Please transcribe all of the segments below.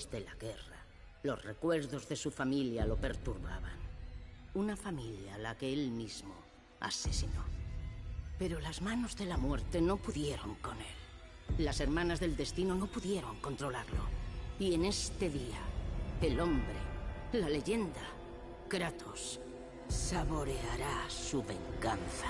Después de la guerra, los recuerdos de su familia lo perturbaban. Una familia a la que él mismo asesinó. Pero las manos de la muerte no pudieron con él. Las hermanas del destino no pudieron controlarlo. Y en este día, el hombre, la leyenda, Kratos, saboreará su venganza.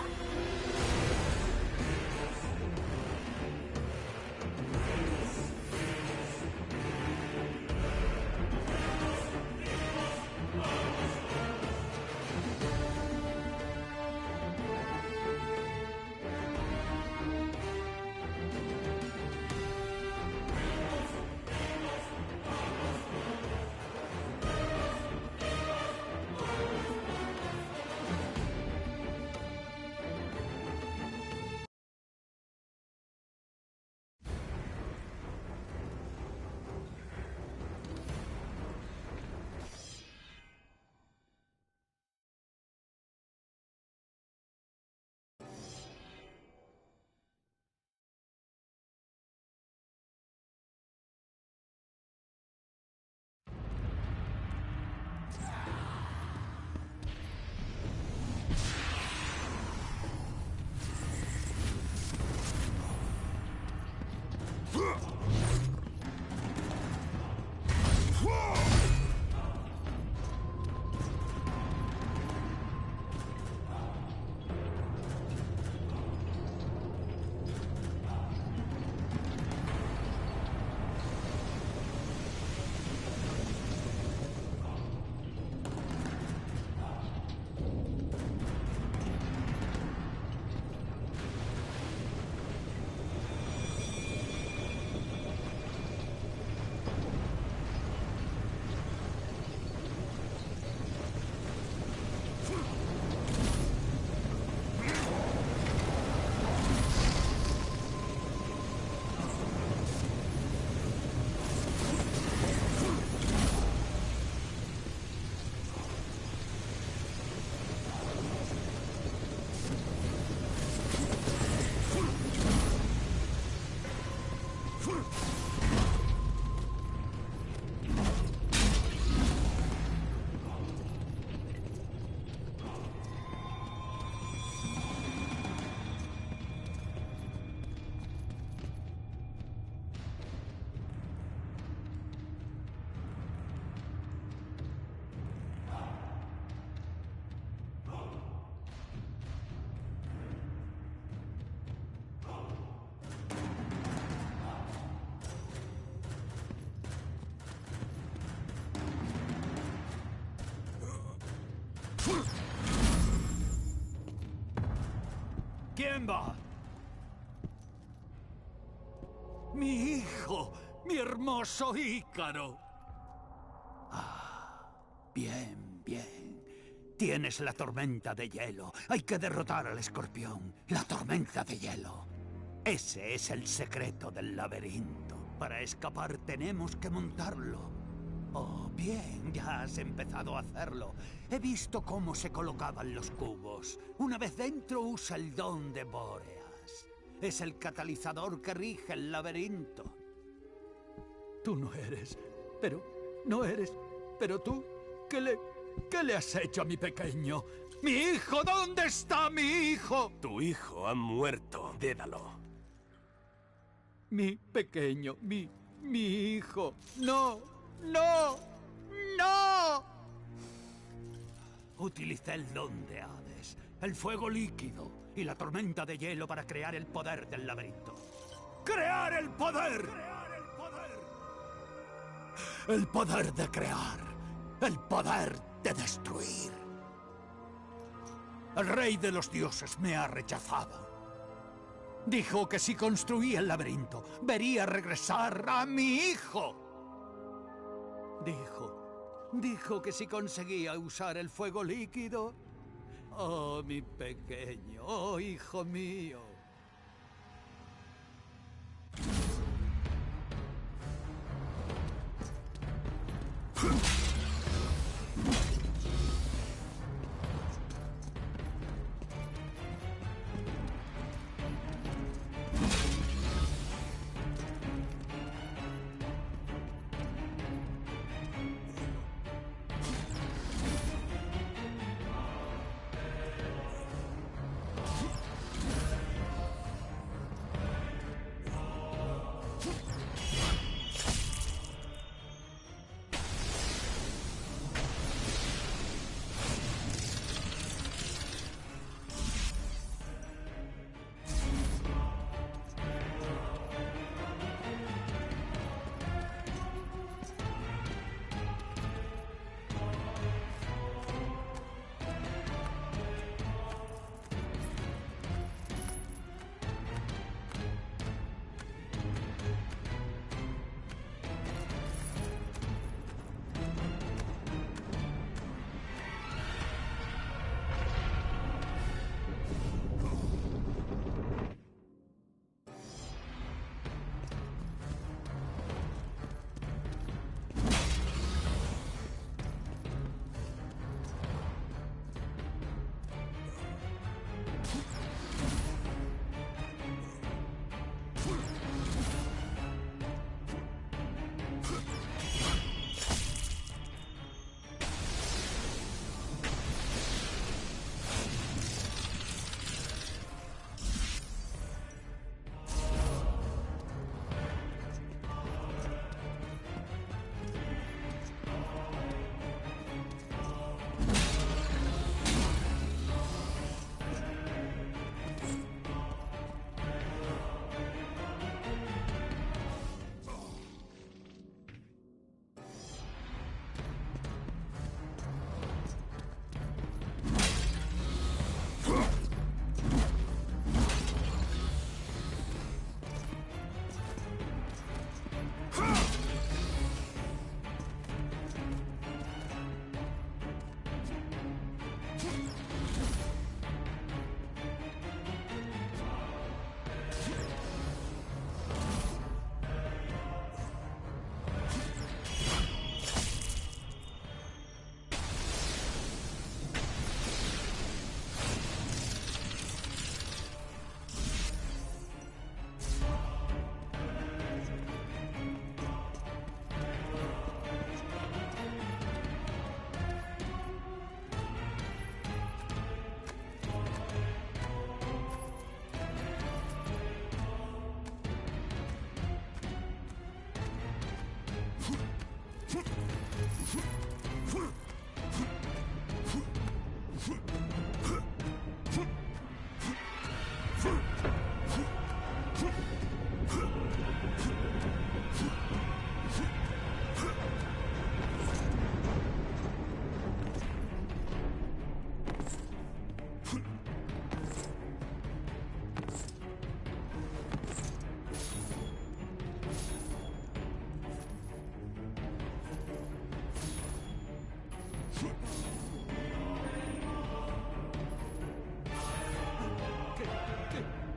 ¿Quién va? Mi hijo, mi hermoso Ícaro. Ah, bien, bien. Tienes la tormenta de hielo. Hay que derrotar al escorpión. La tormenta de hielo. Ese es el secreto del laberinto. Para escapar tenemos que montarlo. Oh, bien, ya has empezado a hacerlo. He visto cómo se colocaban los cubos. Una vez dentro, usa el don de Bóreas. Es el catalizador que rige el laberinto. Tú no eres, pero tú, ¿qué le has hecho a mi pequeño? ¡Mi hijo! ¿Dónde está mi hijo? Tu hijo ha muerto, Dédalo. Mi pequeño, mi hijo. ¡No! ¡No! ¡No! Utilicé el don de Hades, el fuego líquido y la tormenta de hielo para crear el poder del laberinto. ¡Crear el poder! ¡Crear el poder! El poder de crear. El poder de destruir. El rey de los dioses me ha rechazado. Dijo que si construía el laberinto, vería regresar a mi hijo. Dijo que si conseguía usar el fuego líquido... Oh, mi pequeño, oh, hijo mío.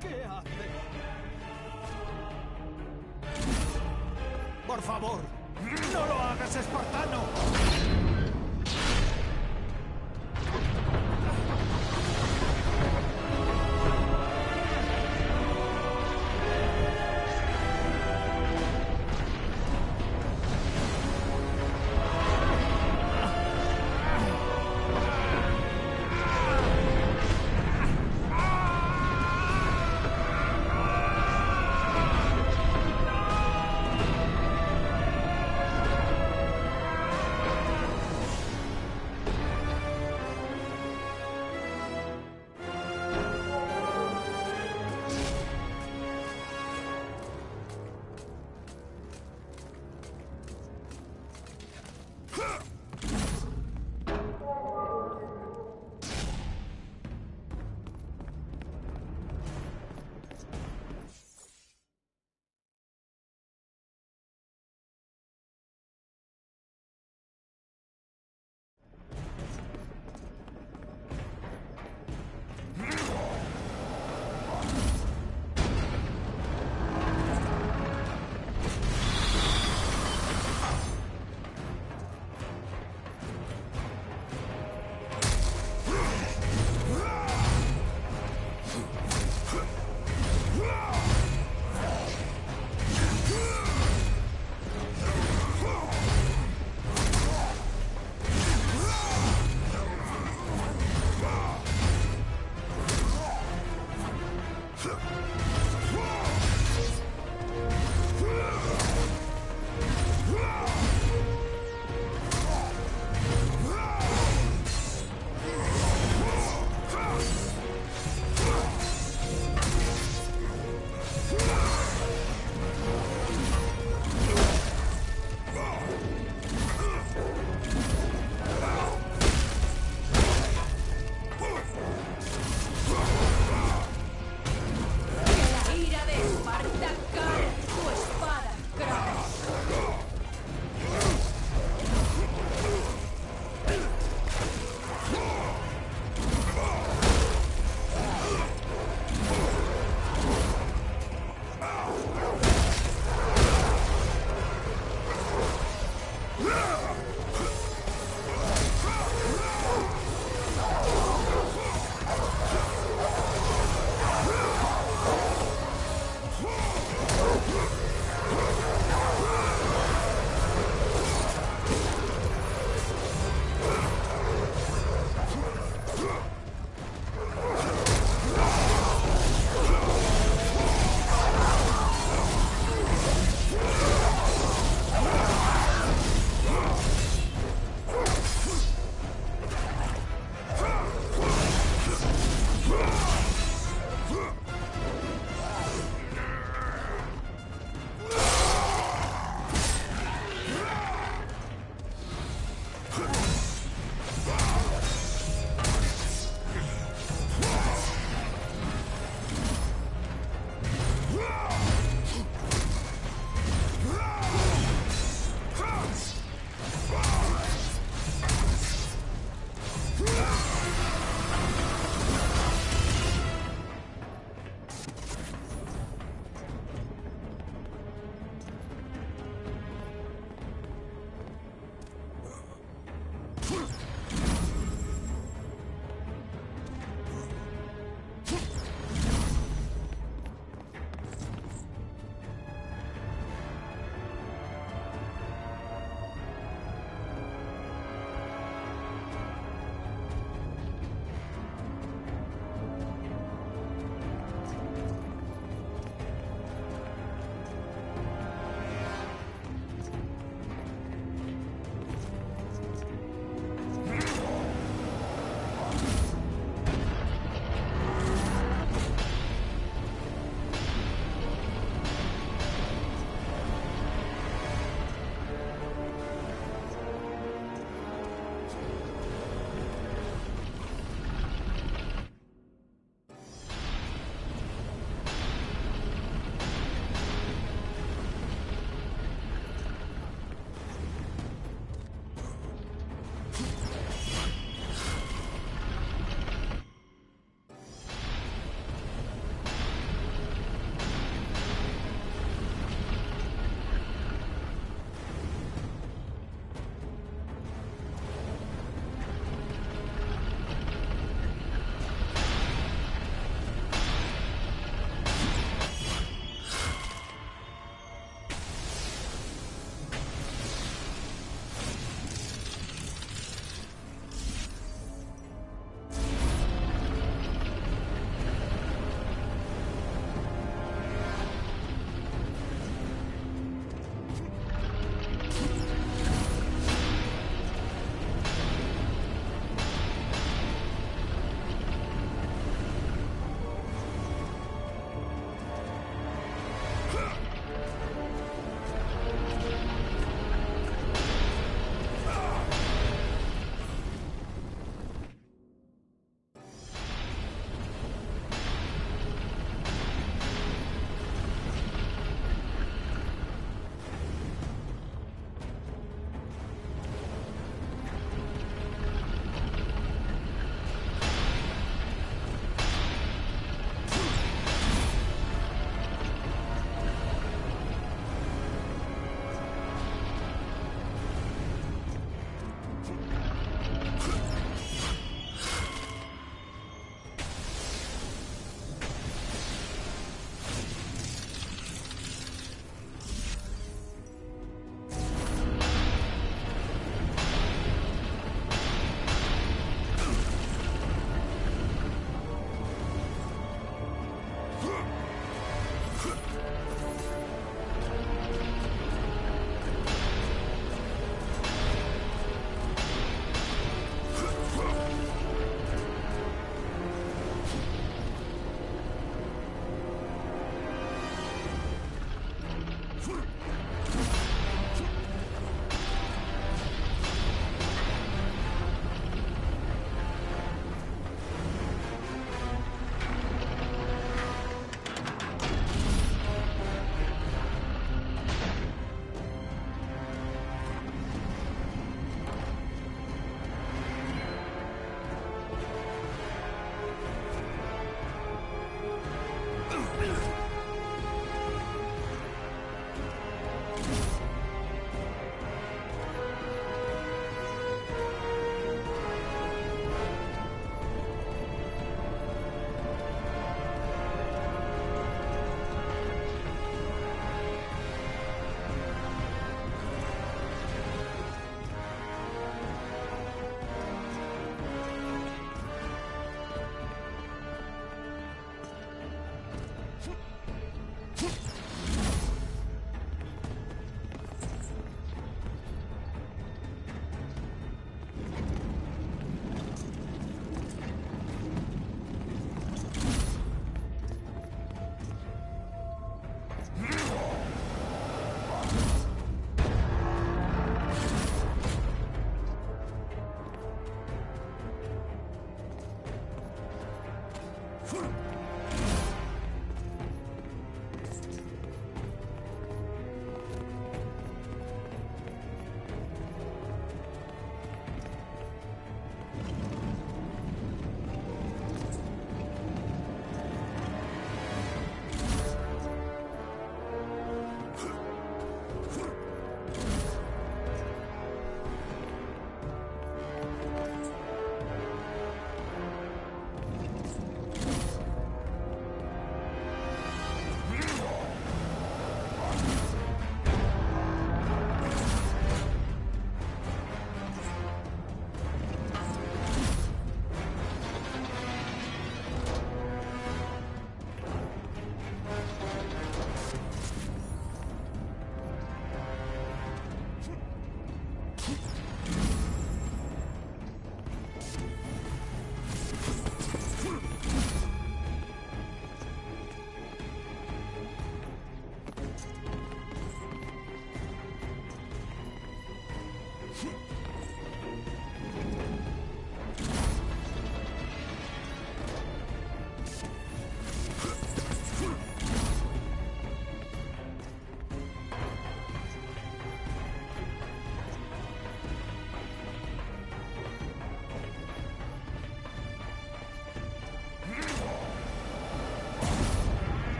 ¿Qué hace? Por favor, no lo hagas, espartano.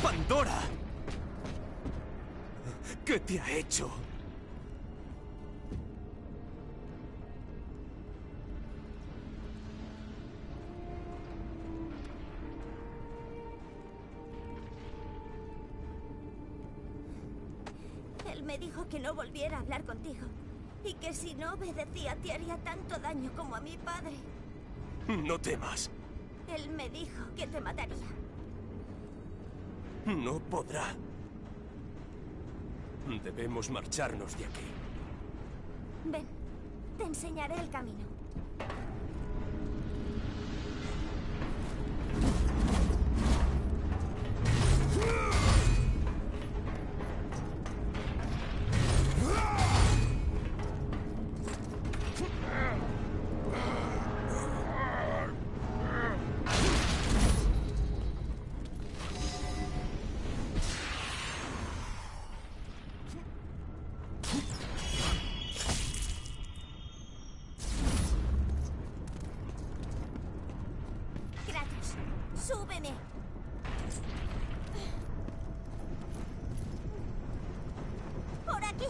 ¡Pandora! ¿Qué te ha hecho? Él me dijo que no volviera a hablar contigo. Y que si no obedecía te haría tanto daño como a mi padre. No temas. Él me dijo que te mataría. No podrá. Debemos marcharnos de aquí. Ven, te enseñaré el camino. ¡Súbeme! ¡Por aquí!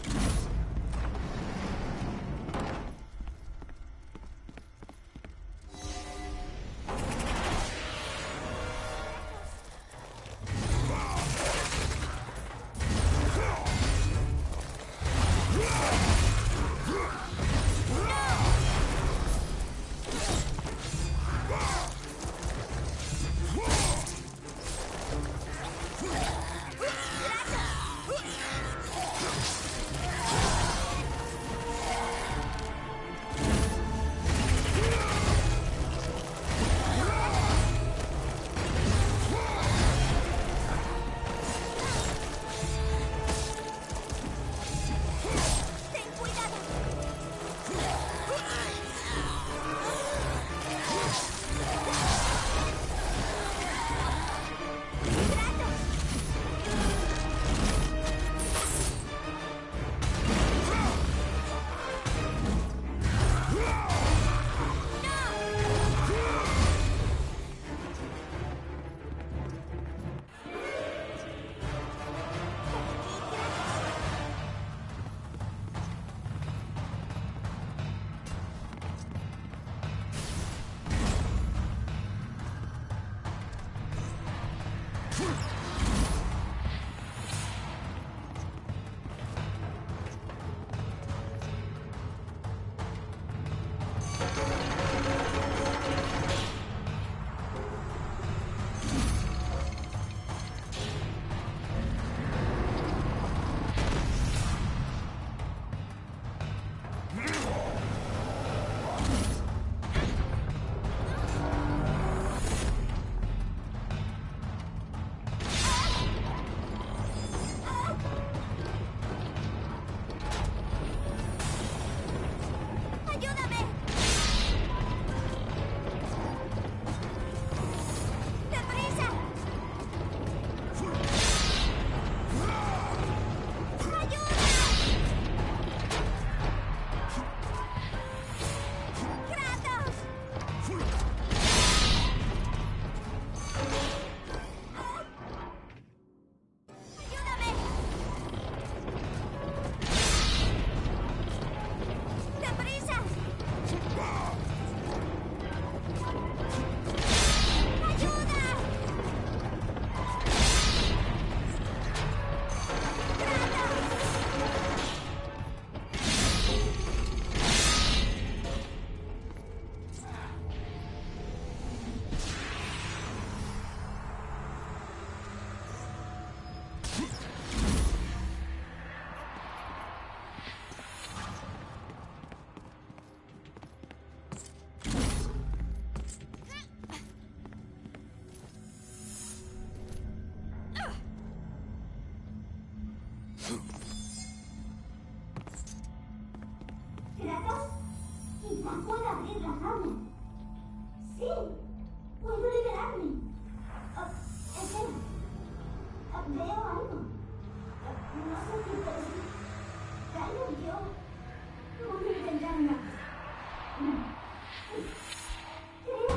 mirarme. Espera. Veo algo. No sé qué es. Caigo yo. Voy a intentar una cosa. Creo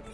que...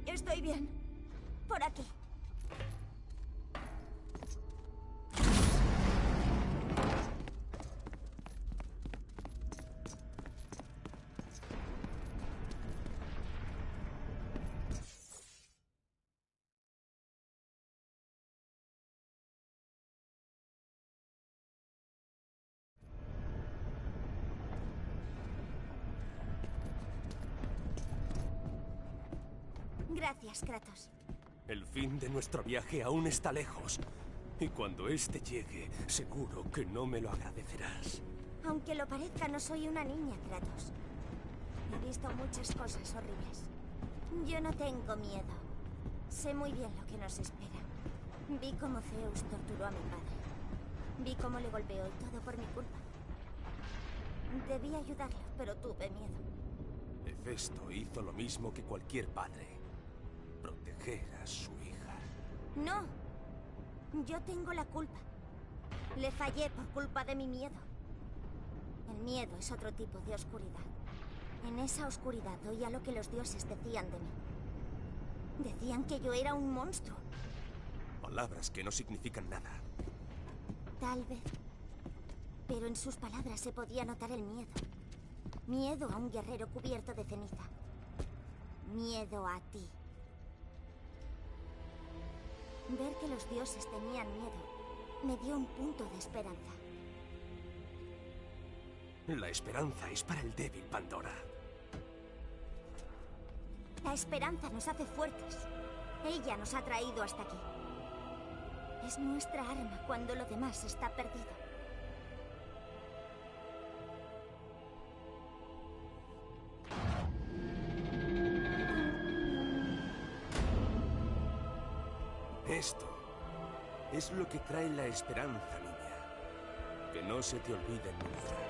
Estoy bien. Por aquí. Gracias, Kratos. El fin de nuestro viaje aún está lejos. Y cuando este llegue, seguro que no me lo agradecerás. Aunque lo parezca, no soy una niña, Kratos. He visto muchas cosas horribles. Yo no tengo miedo. Sé muy bien lo que nos espera. Vi cómo Zeus torturó a mi padre. Vi cómo le golpeó y todo por mi culpa. Debí ayudarlo, pero tuve miedo. Hefesto hizo lo mismo que cualquier padre. Proteger a su hija. No. Yo tengo la culpa. Le fallé por culpa de mi miedo. El miedo es otro tipo de oscuridad. En esa oscuridad oía lo que los dioses decían de mí. Decían que yo era un monstruo. Palabras que no significan nada. Tal vez. Pero en sus palabras se podía notar el miedo. Miedo a un guerrero cubierto de ceniza. Miedo a ti. Ver que los dioses tenían miedo me dio un punto de esperanza. La esperanza es para el débil, Pandora. La esperanza nos hace fuertes. Ella nos ha traído hasta aquí. Es nuestra arma cuando lo demás está perdido. Esto es lo que trae la esperanza, niña. Que no se te olvide nunca.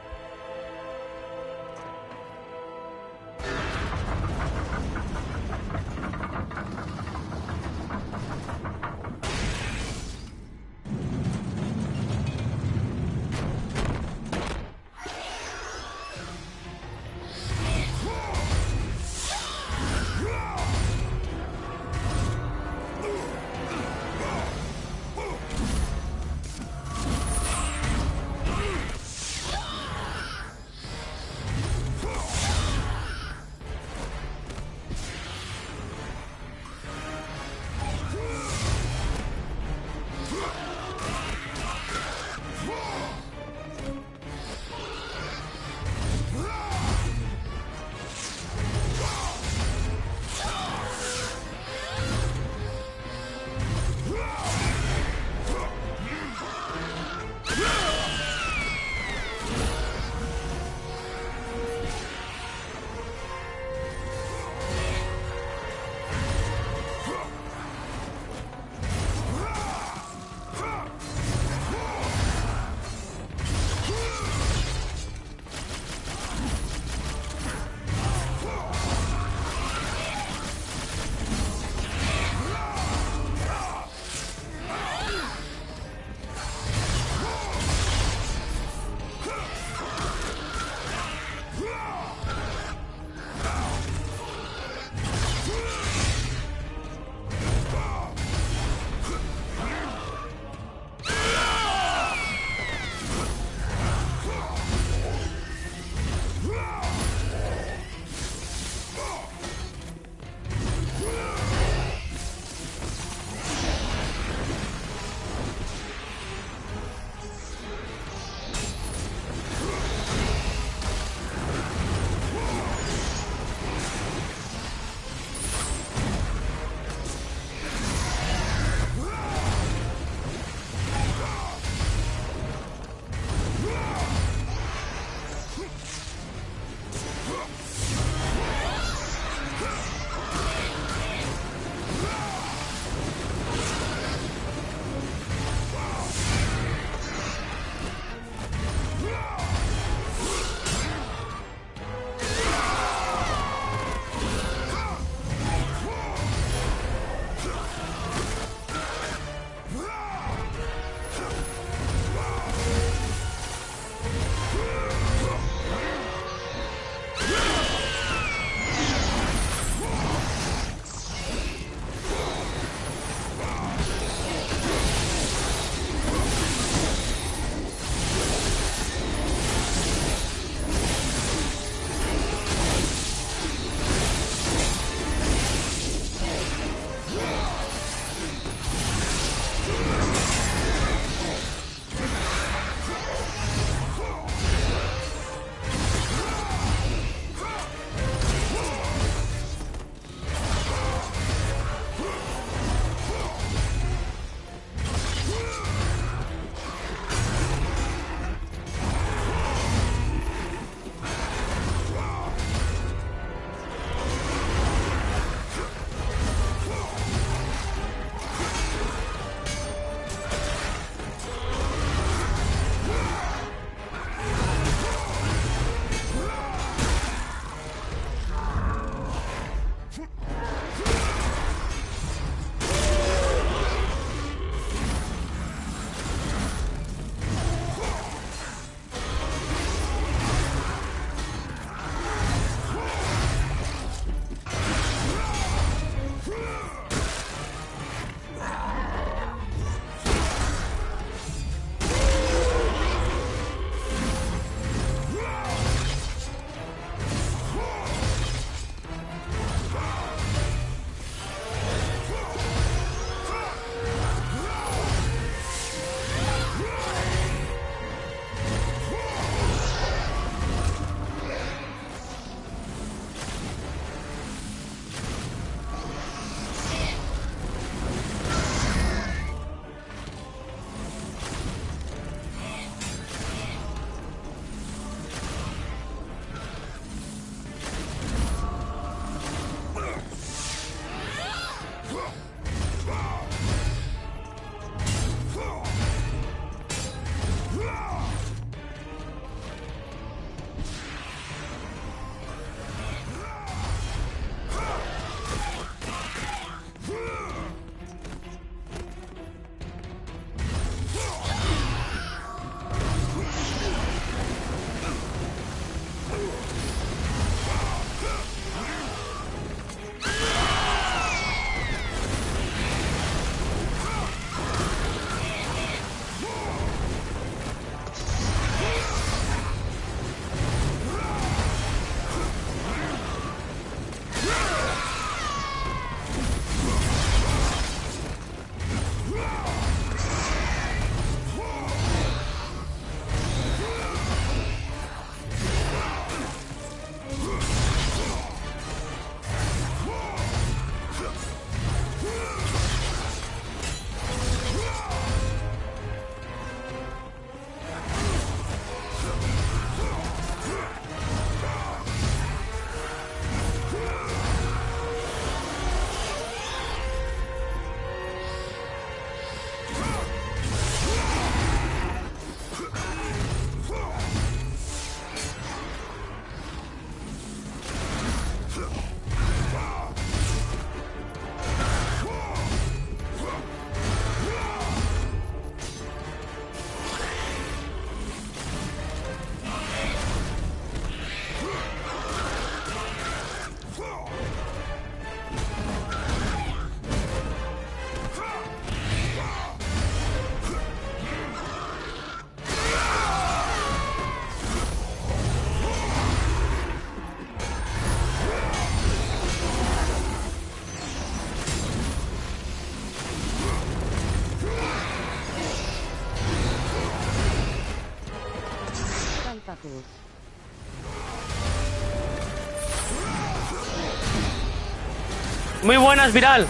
Muy buenas, Viral.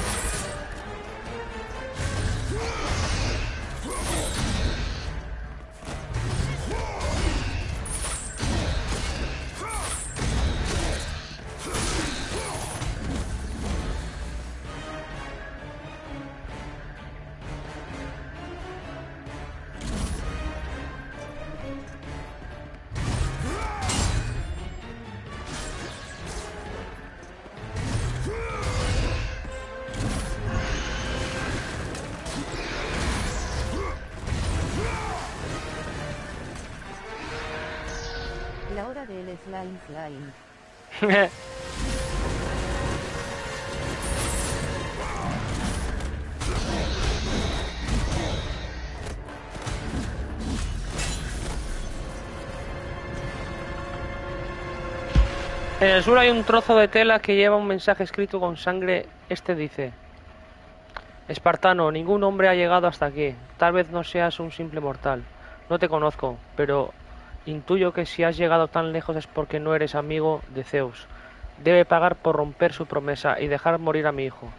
La hora del slime. En el sur hay un trozo de tela que lleva un mensaje escrito con sangre. Este dice: Espartano, ningún hombre ha llegado hasta aquí. Tal vez no seas un simple mortal. No te conozco, pero intuyo que si has llegado tan lejos es porque no eres amigo de Zeus. Debe pagar por romper su promesa y dejar morir a mi hijo.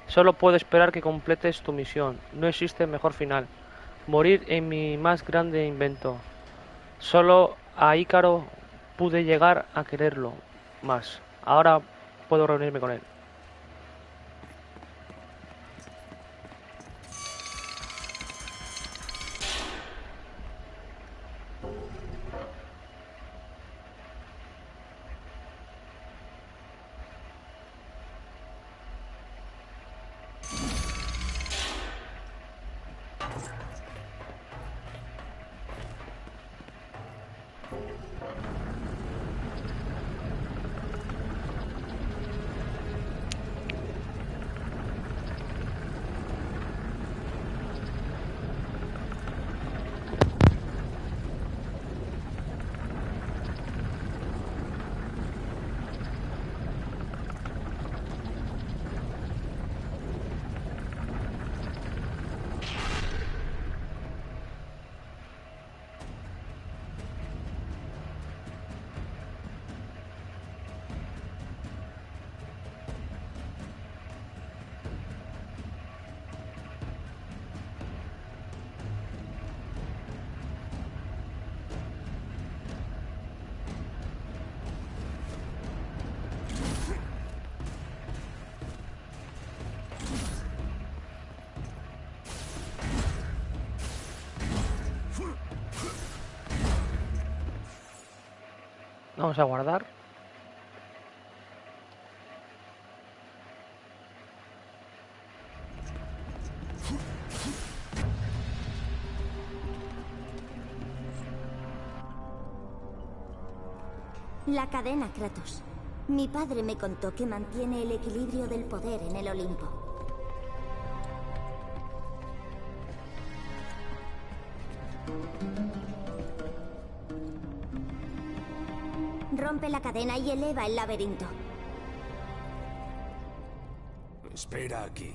Solo puedo esperar que completes tu misión. No existe mejor final. Morir en mi más grande invento. Solo a Ícaro pude llegar a quererlo más. Ahora puedo reunirme con él. Vamos a guardar. La cadena, Kratos. Mi padre me contó que mantiene el equilibrio del poder en el Olimpo. Rompe la cadena y eleva el laberinto. Espera aquí.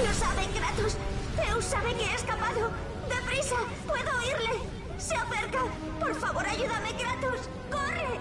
¡Lo sabe, Kratos! ¡Zeus sabe que he escapado! ¡Deprisa! ¡Puedo oírle! ¡Se acerca! ¡Por favor, ayúdame, Kratos! ¡Corre!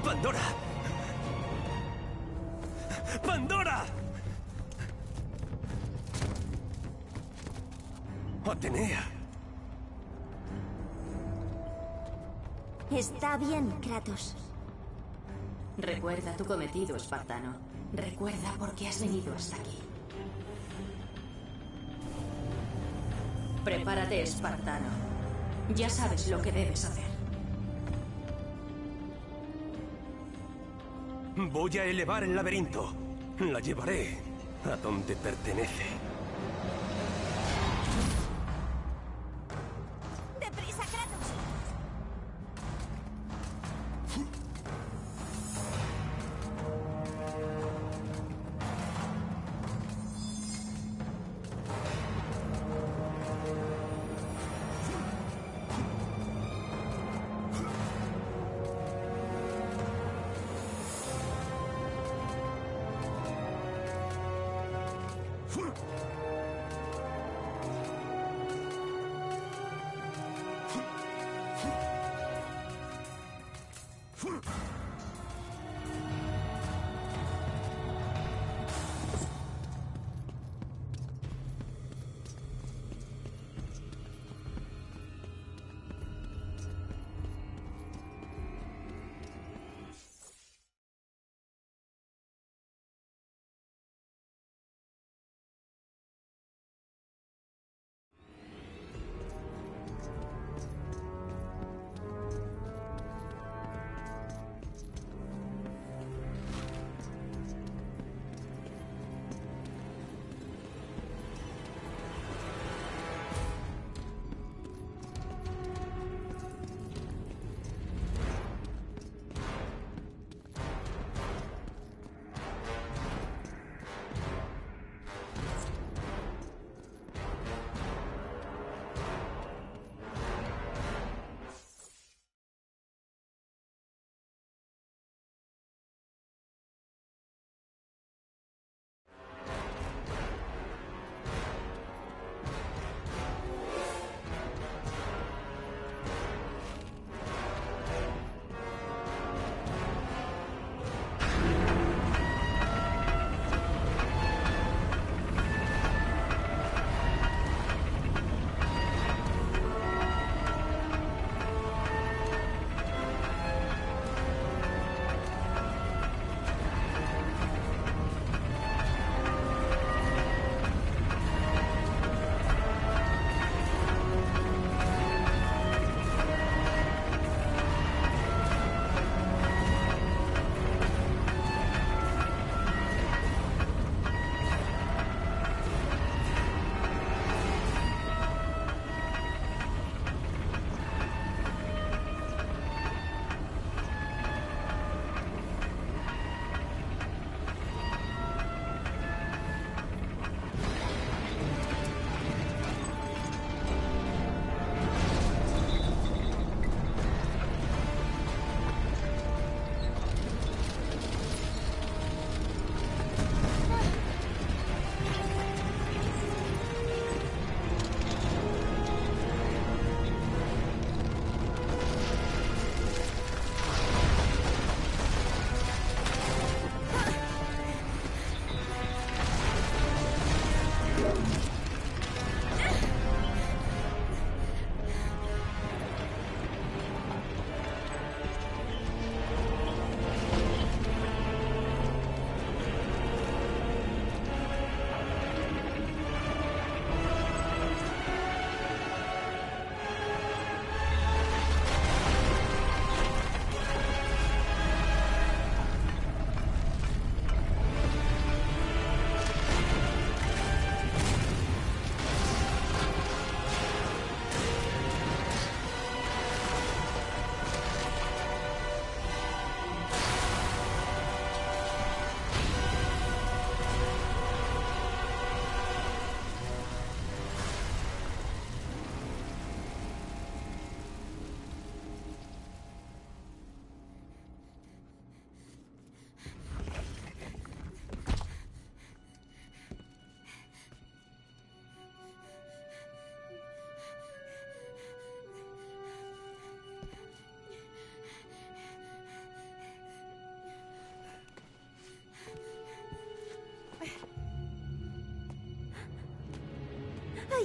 ¡Pandora! ¡Pandora! ¡Atenea! Está bien, Kratos. Recuerda tu cometido, espartano. Recuerda por qué has venido hasta aquí. Prepárate, espartano. Ya sabes lo que debes hacer. Voy a elevar el laberinto. La llevaré a donde pertenece. ¡Deprisa, Kratos!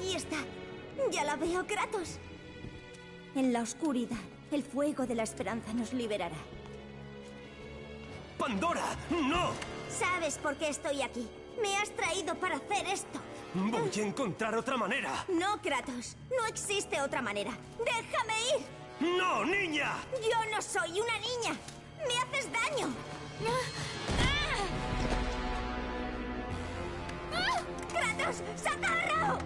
Ahí está. Ya la veo, Kratos. En la oscuridad, el fuego de la esperanza nos liberará. ¡Pandora! ¡No! ¿Sabes por qué estoy aquí? Me has traído para hacer esto. Voy a encontrar otra manera. No, Kratos. No existe otra manera. ¡Déjame ir! ¡No, niña! Yo no soy una niña. ¡Me haces daño! ¡Kratos! ¡Socorro!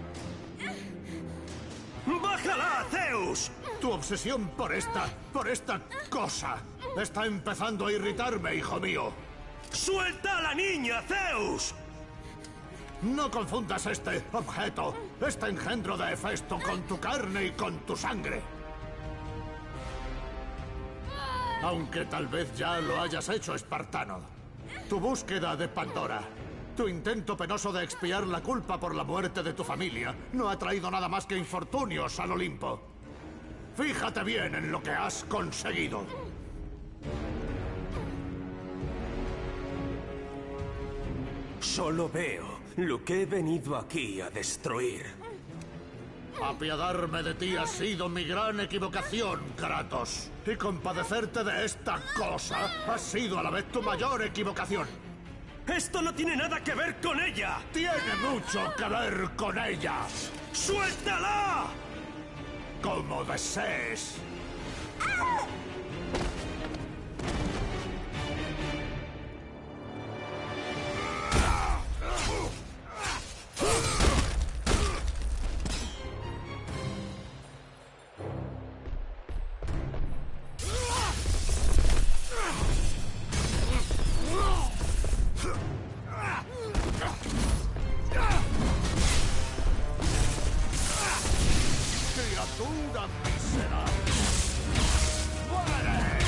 ¡Bájala, Zeus! Tu obsesión por esta cosa está empezando a irritarme, hijo mío. ¡Suelta a la niña, Zeus! No confundas este objeto, este engendro de Hefesto, con tu carne y con tu sangre. Aunque tal vez ya lo hayas hecho, espartano. Tu búsqueda de Pandora, tu intento penoso de expiar la culpa por la muerte de tu familia, no ha traído nada más que infortunios al Olimpo. Fíjate bien en lo que has conseguido. Solo veo lo que he venido aquí a destruir. Apiadarme de ti ha sido mi gran equivocación, Kratos. Y compadecerte de esta cosa ha sido a la vez tu mayor equivocación. ¡Esto no tiene nada que ver con ella! ¡Tiene mucho que ver con ella! ¡Suéltala! Como desees. Criatura mísera. ¡Muere!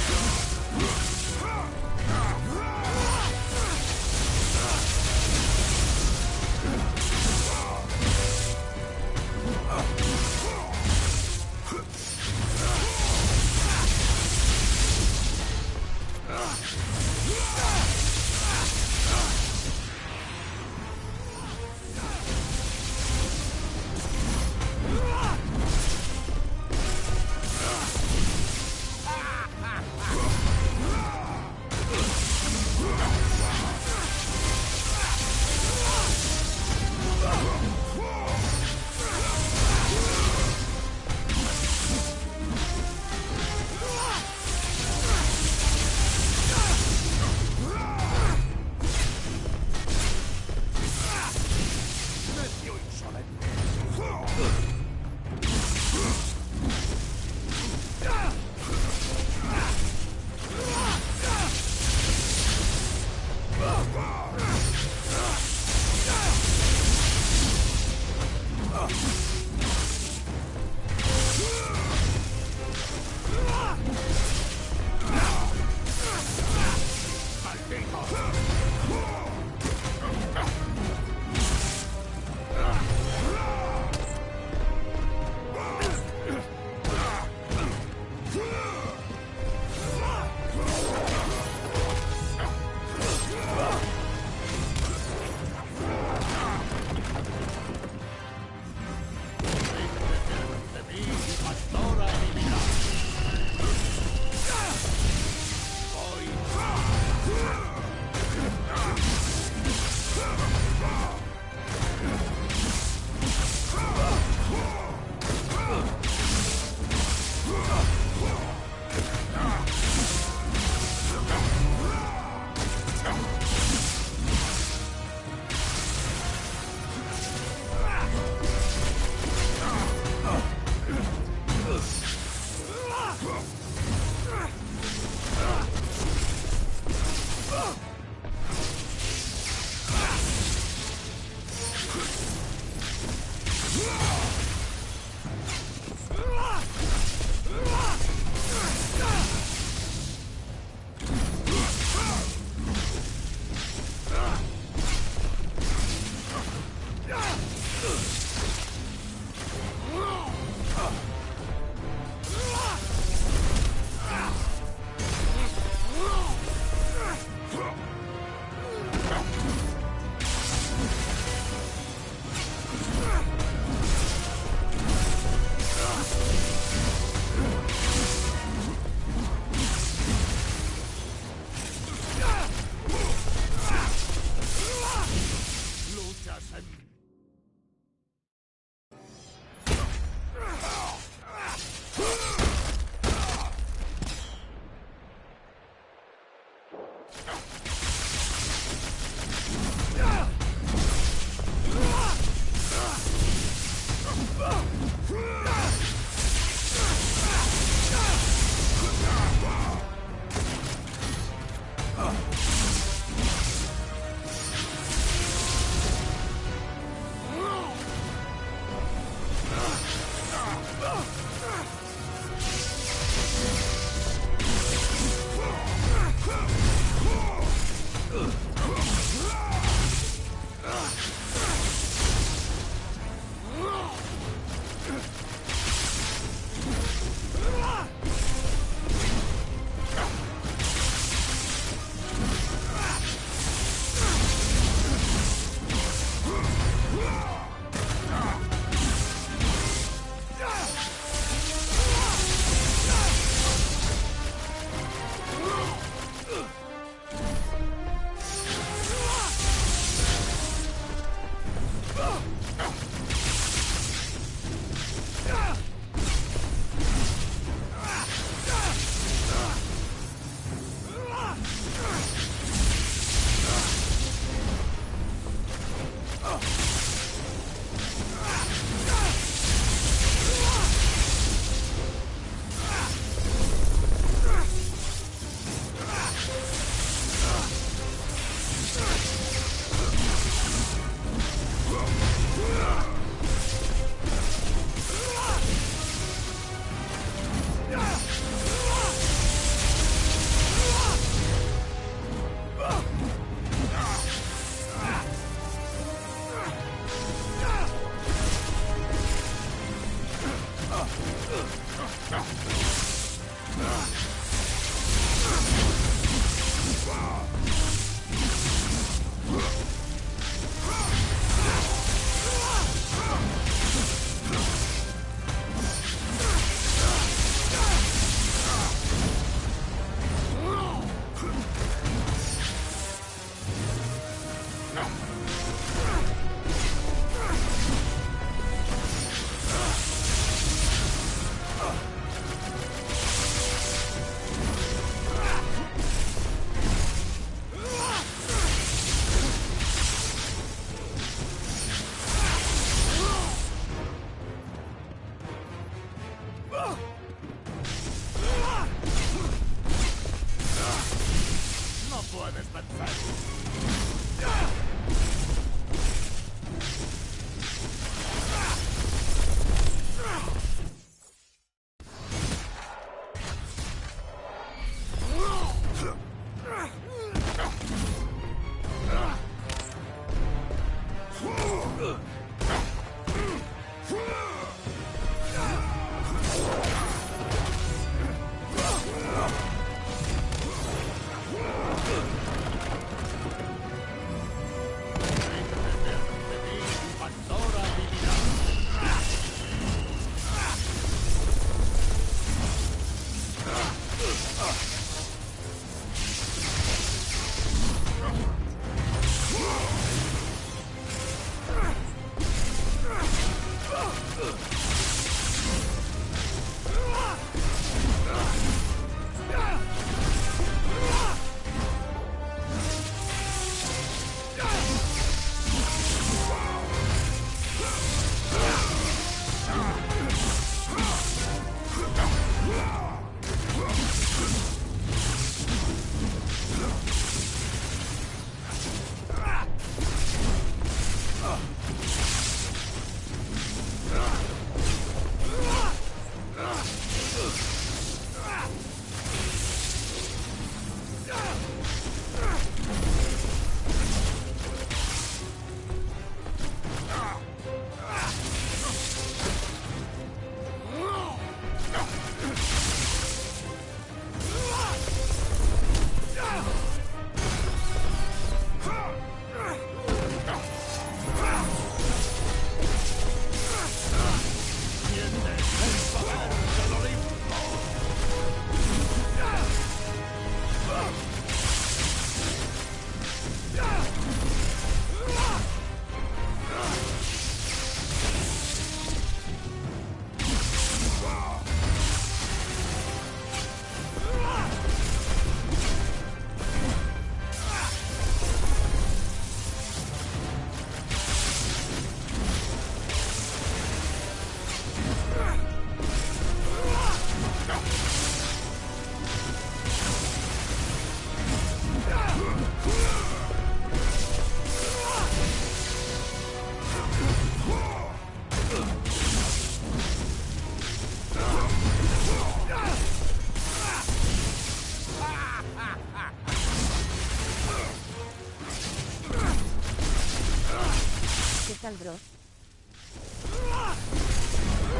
tal, bro?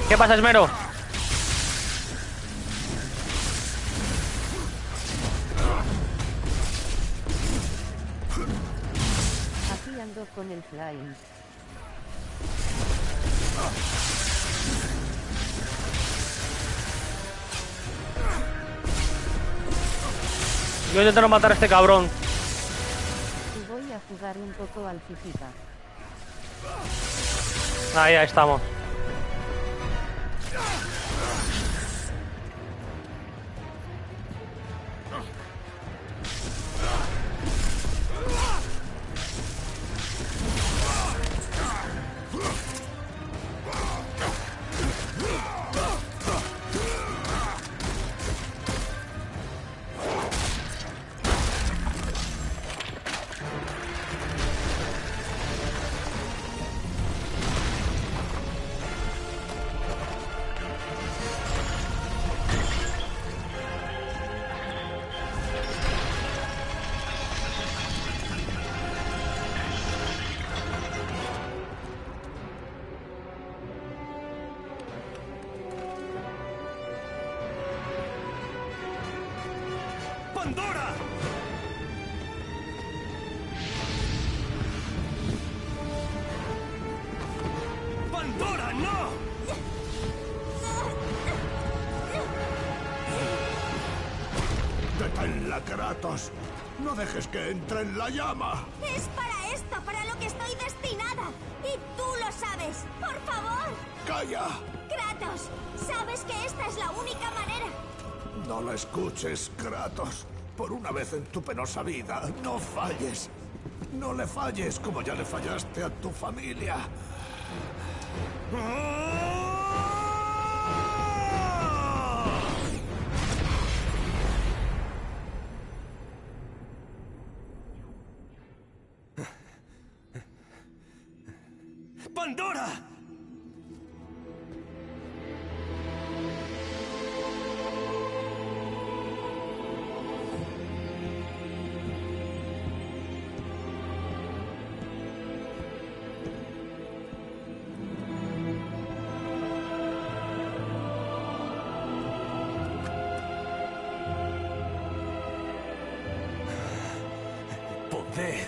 ¿Qué pasa, Esmero? Aquí ando con el flying. Yo intento matar a este cabrón. Y voy a jugar un poco al FIFA. Ahí estamos. ¡Pandora! ¡Pandora, no! ¡Deténla, Kratos! ¡No dejes que entre en la llama! Es para esto, para lo que estoy destinada. Y tú lo sabes. ¡Por favor! ¡Calla! Kratos, sabes que esta es la única manera. No la escuches, Kratos. Por una vez en tu penosa vida, no falles. No le falles como ya le fallaste a tu familia. ¡Pandora! Poder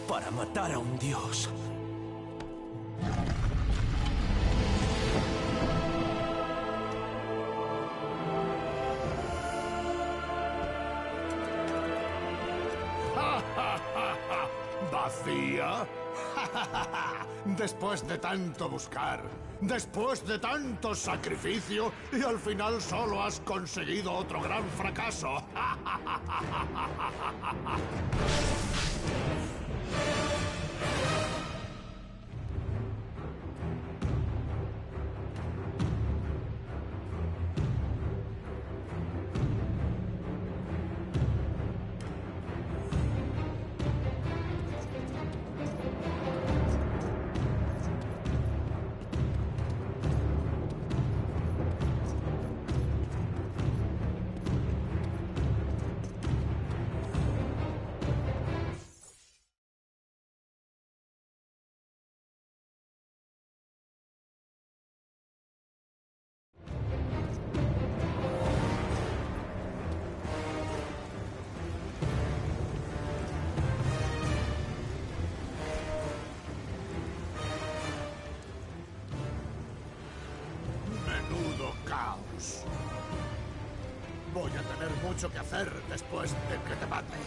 para matar a un dios. ¿Vacía? Después de tanto buscar, después de tanto sacrificio, y al final solo has conseguido otro gran fracaso. Menudo caos. Voy a tener mucho que hacer después de que te mate.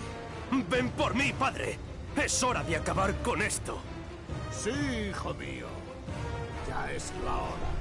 ¡Ven por mí, padre! ¡Es hora de acabar con esto! Sí, hijo mío. Ya es la hora.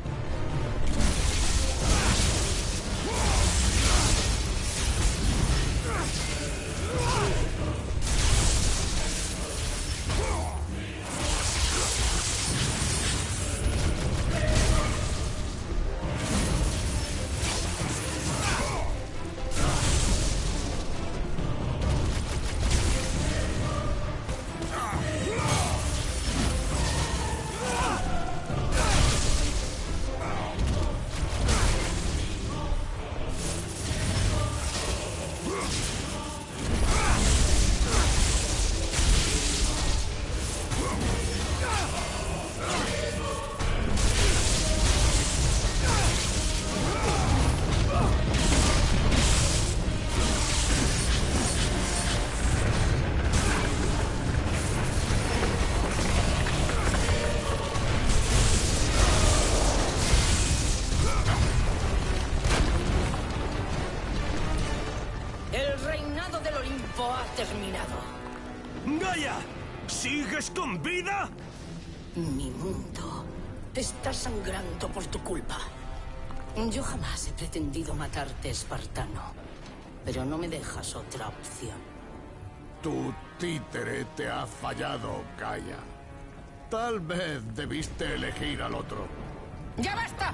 Terminado. ¡Gaia! ¿Sigues con vida? Mi mundo está sangrando por tu culpa. Yo jamás he pretendido matarte, espartano. Pero no me dejas otra opción. Tu títere te ha fallado, Gaia. Tal vez debiste elegir al otro. ¡Ya basta!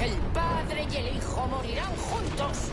El padre y el hijo morirán juntos.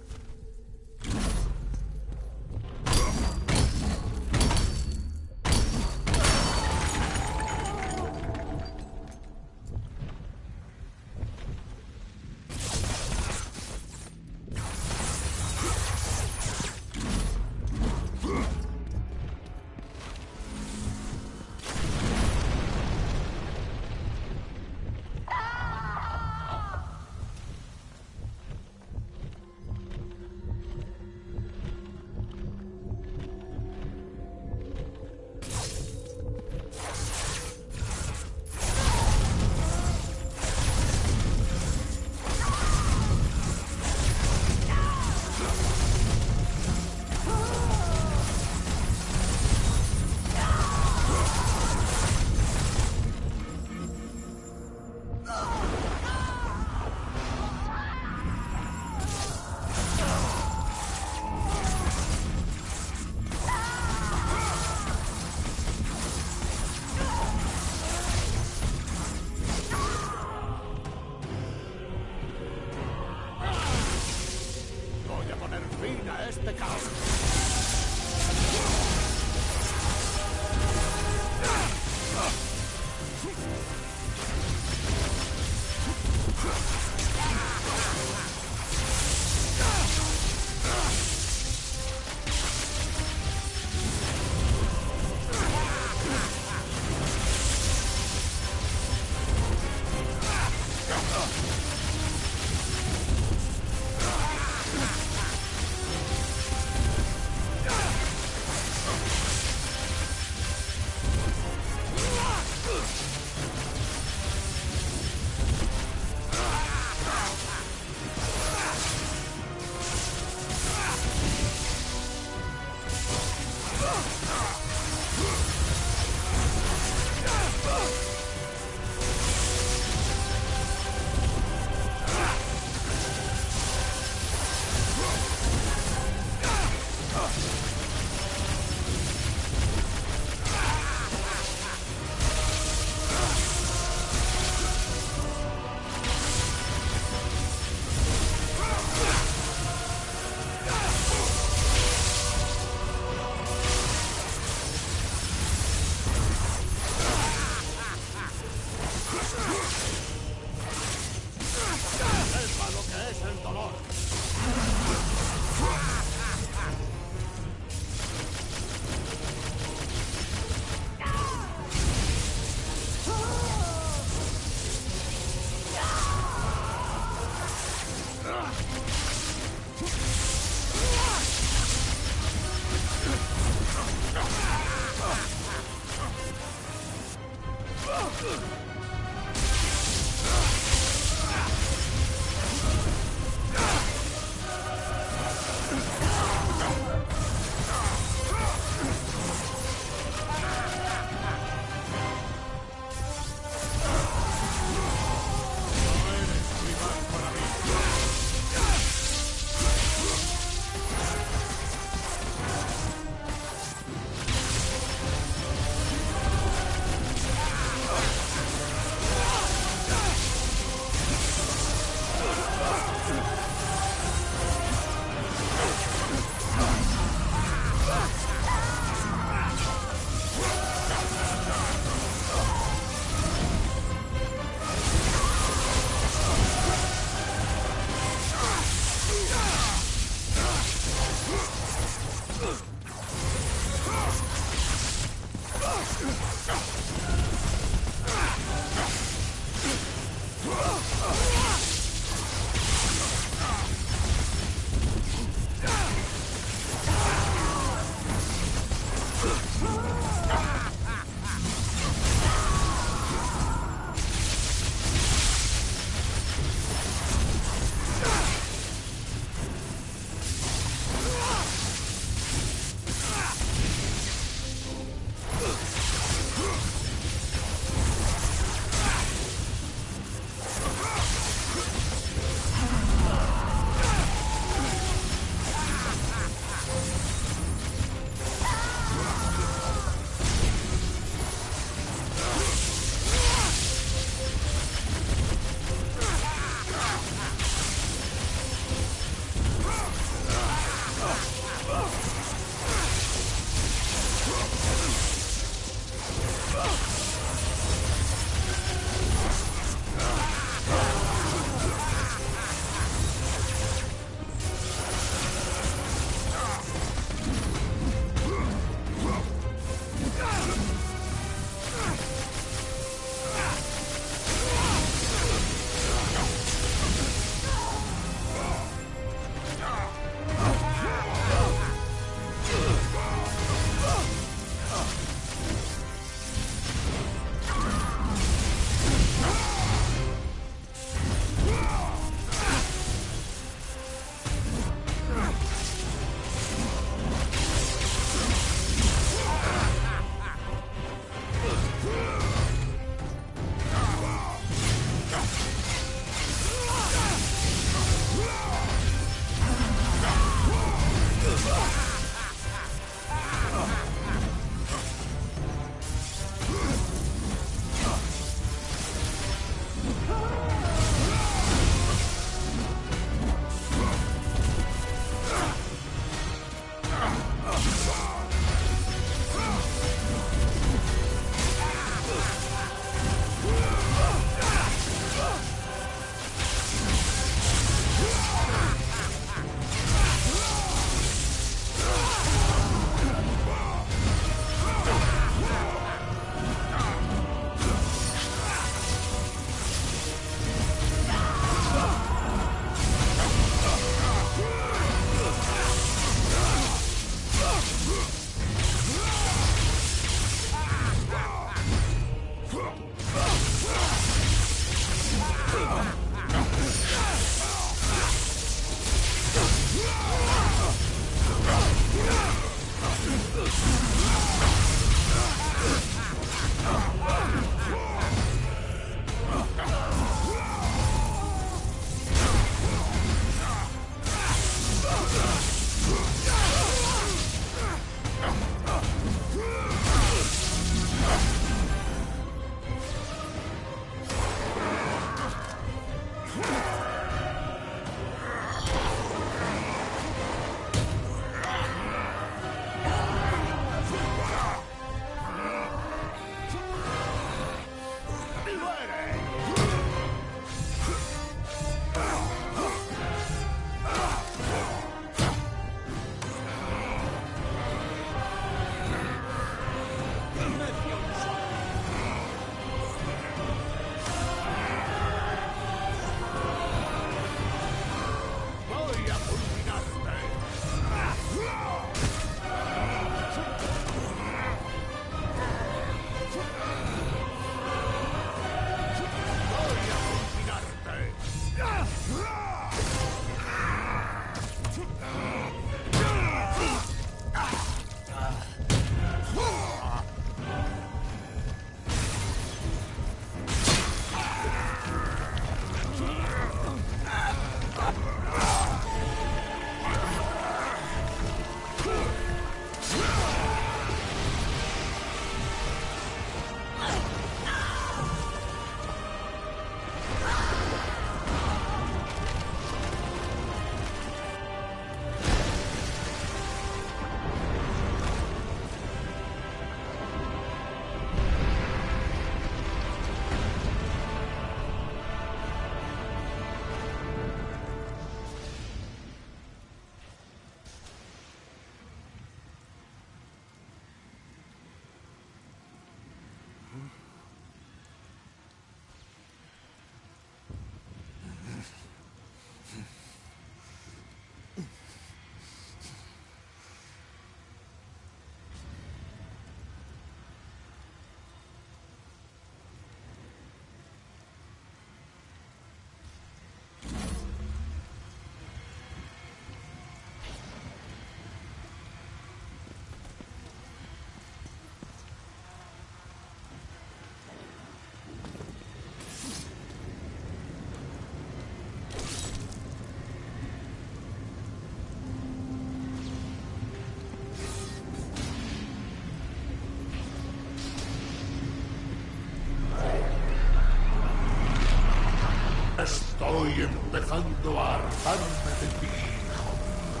Estoy empezando a hartarme de ti, hijo mío.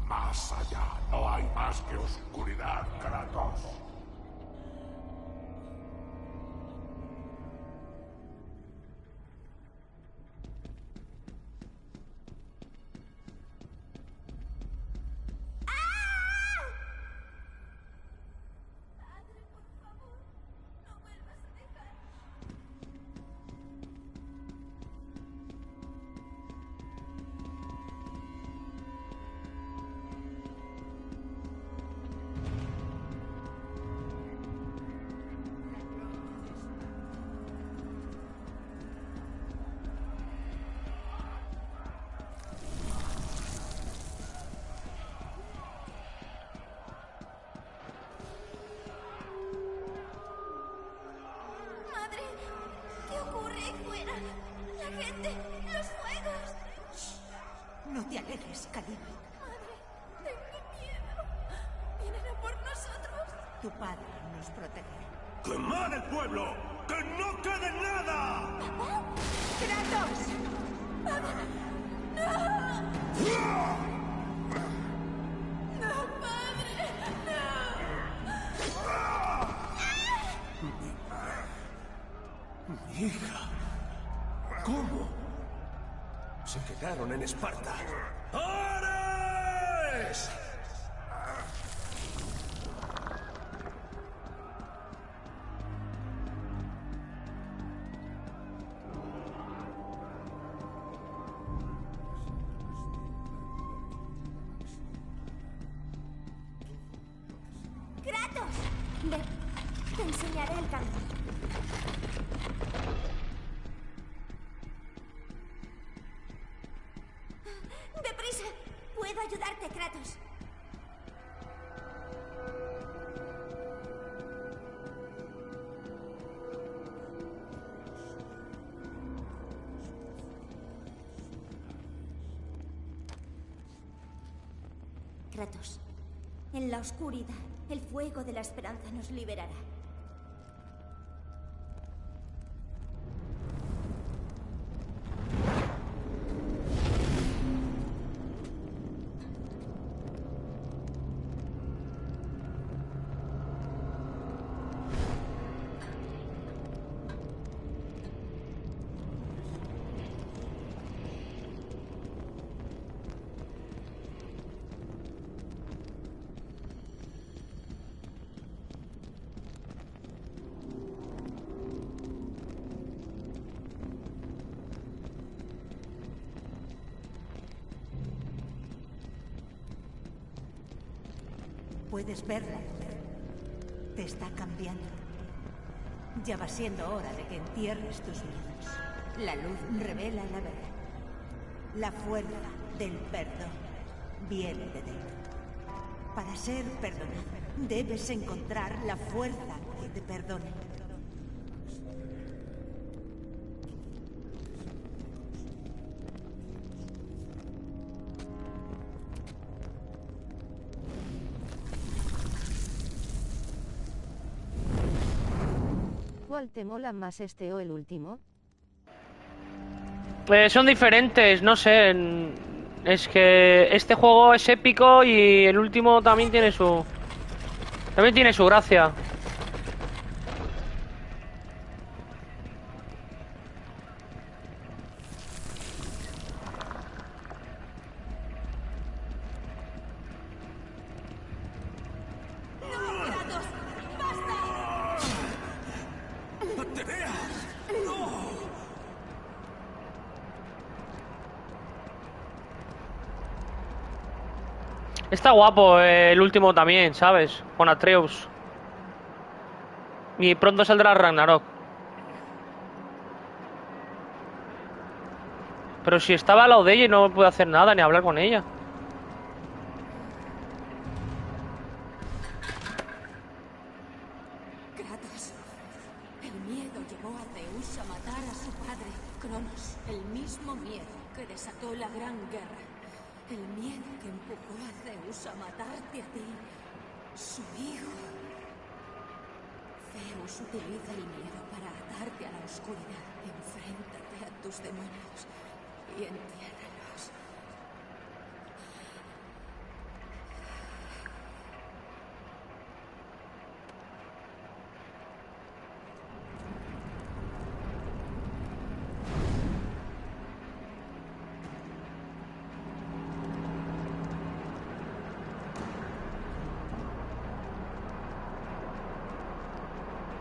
Más allá no hay más que oscuridad, Kratos. No te alejes, cariño. Madre, tengo miedo. Vienen a por nosotros. Tu padre nos protegerá. ¡Quemad el pueblo! ¡Que no quede nada! ¿Papá? ¡Kratos! ¡Papá! ¡No! ¡No, padre! ¡Mi hija! ¿Cómo? Se quedaron en Esparta. ¡Ares! ¡Kratos! Ven, te enseñaré el camino. ¡Deprisa! Puedo ayudarte, Kratos. Kratos, en la oscuridad, el fuego de la esperanza nos liberará. Puedes verla. Te está cambiando. Ya va siendo hora de que entierres tus miedos. La luz revela la verdad. La fuerza del perdón viene de dentro. Para ser perdonado, debes encontrar la fuerza que te perdone. ¿Cuál te mola más, este o el último? Son diferentes, no sé. Es que este juego es épico y el último también tiene su gracia. Está guapo el último también, ¿sabes? Con Atreus. Y pronto saldrá Ragnarok. Pero si estaba al lado de ella y no pude hacer nada ni hablar con ella. Kratos, el miedo llevó a Zeus a matar a su padre, Cronos. El mismo miedo que desató la Gran Guerra. El miedo que empujó a Zeus a matarte a ti, su hijo. Zeus utiliza el miedo para atarte a la oscuridad. Enfréntate a tus demonios y entiérralos.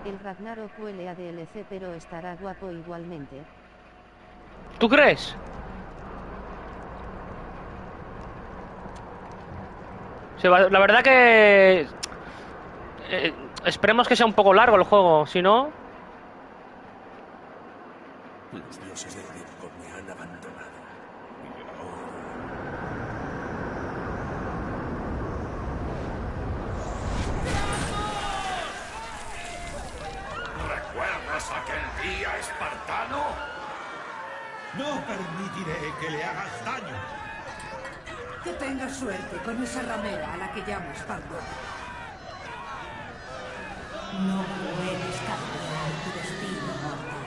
El Ragnarok huele a DLC, pero estará guapo igualmente. ¿Tú crees? La verdad que... esperemos que sea un poco largo el juego, si no... Los dioses del tiempo me han abandonado. ¿Recuerdas aquel día, espartano? No permitiré que le hagas daño. Que tengas suerte con esa ramera a la que llamas Pandora. No puedes cambiar tu destino, mortal.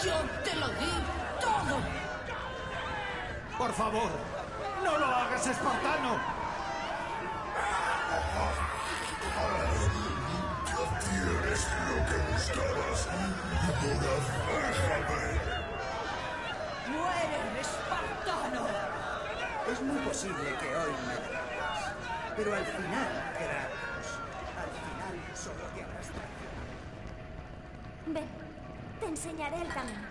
Yo te lo di todo. Por favor, no lo hagas, espartano. Ya tienes lo que buscabas. Ahora déjame. ¡Muere, espartano! Es muy posible que hoy me derrotes, pero al final, Kratos, al final solo te habrás traicionado. Ven, te enseñaré el camino.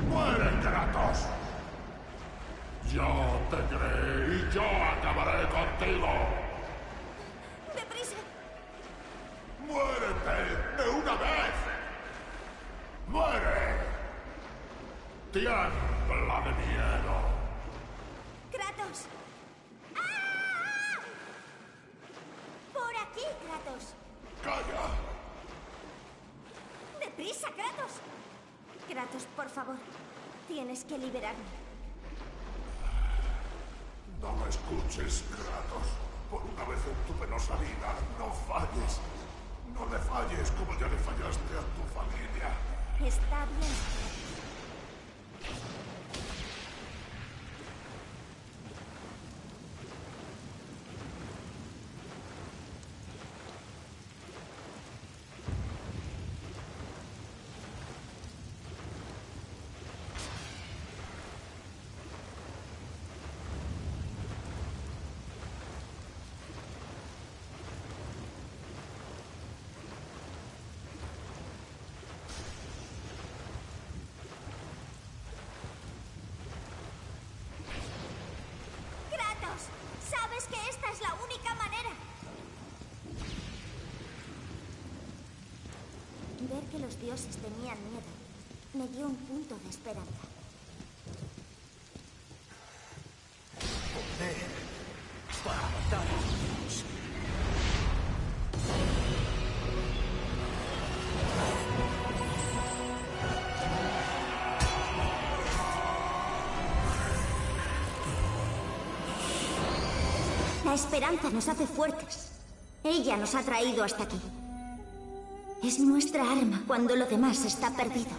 ¡Muere, Kratos! Yo te creé y yo acabaré contigo. ¡Deprisa! ¡Muérete de una vez! ¡Muere! ¡Tiembla de miedo! ¡Kratos! ¡Ah! ¡Por aquí, Kratos! ¡Calla! ¡Deprisa, Kratos! Kratos, por favor. Tienes que liberarme. No me escuches, Kratos. Por una vez en tu penosa vida, no falles. No le falles como ya le fallaste a tu familia. Está bien. Sabes que esta es la única manera. Ver que los dioses tenían miedo me dio un punto de esperanza. Poder para matar a Dios. La esperanza nos hace fuertes. Ella nos ha traído hasta aquí. Es nuestra arma cuando lo demás está perdido.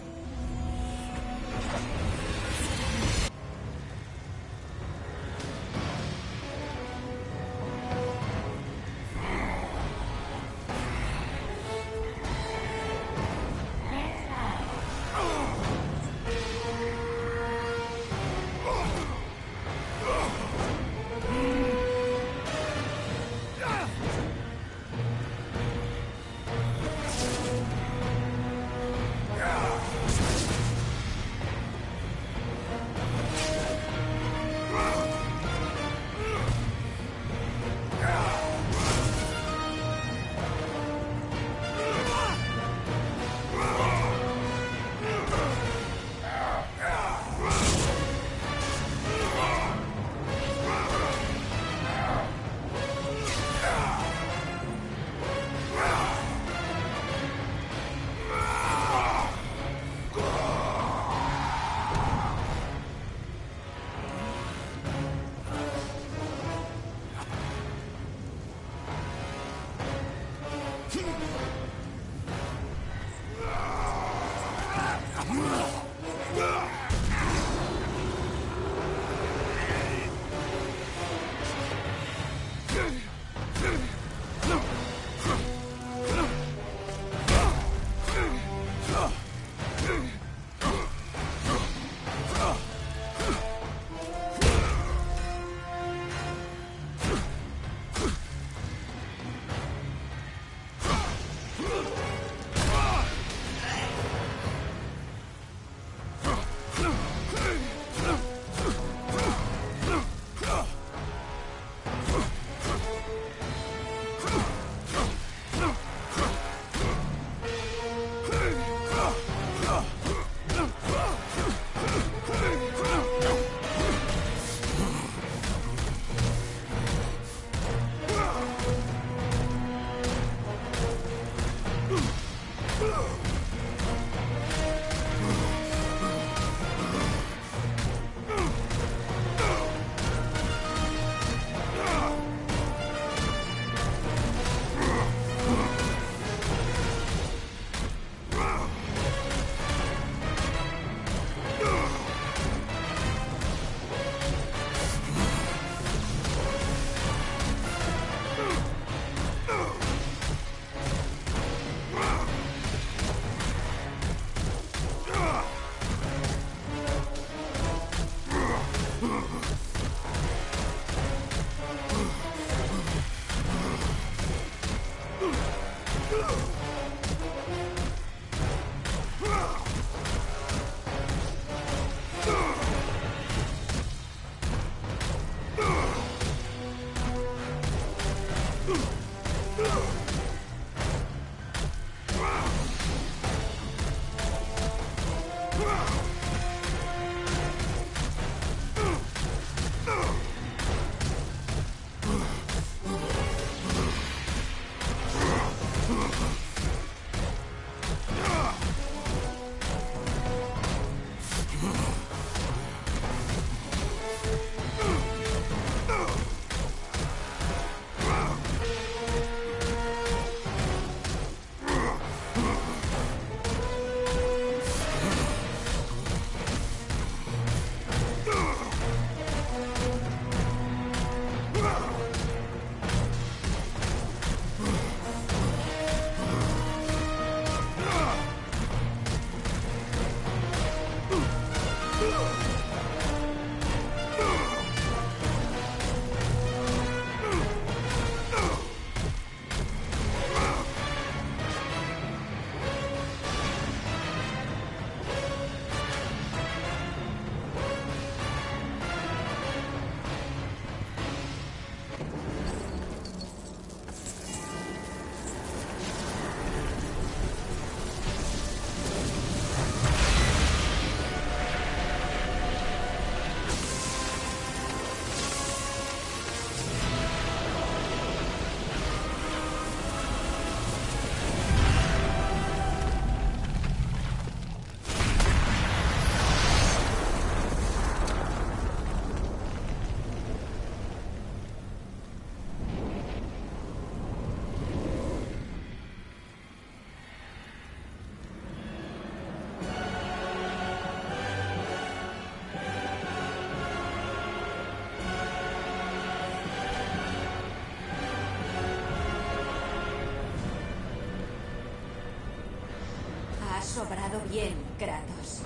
sobrado bien, Kratos.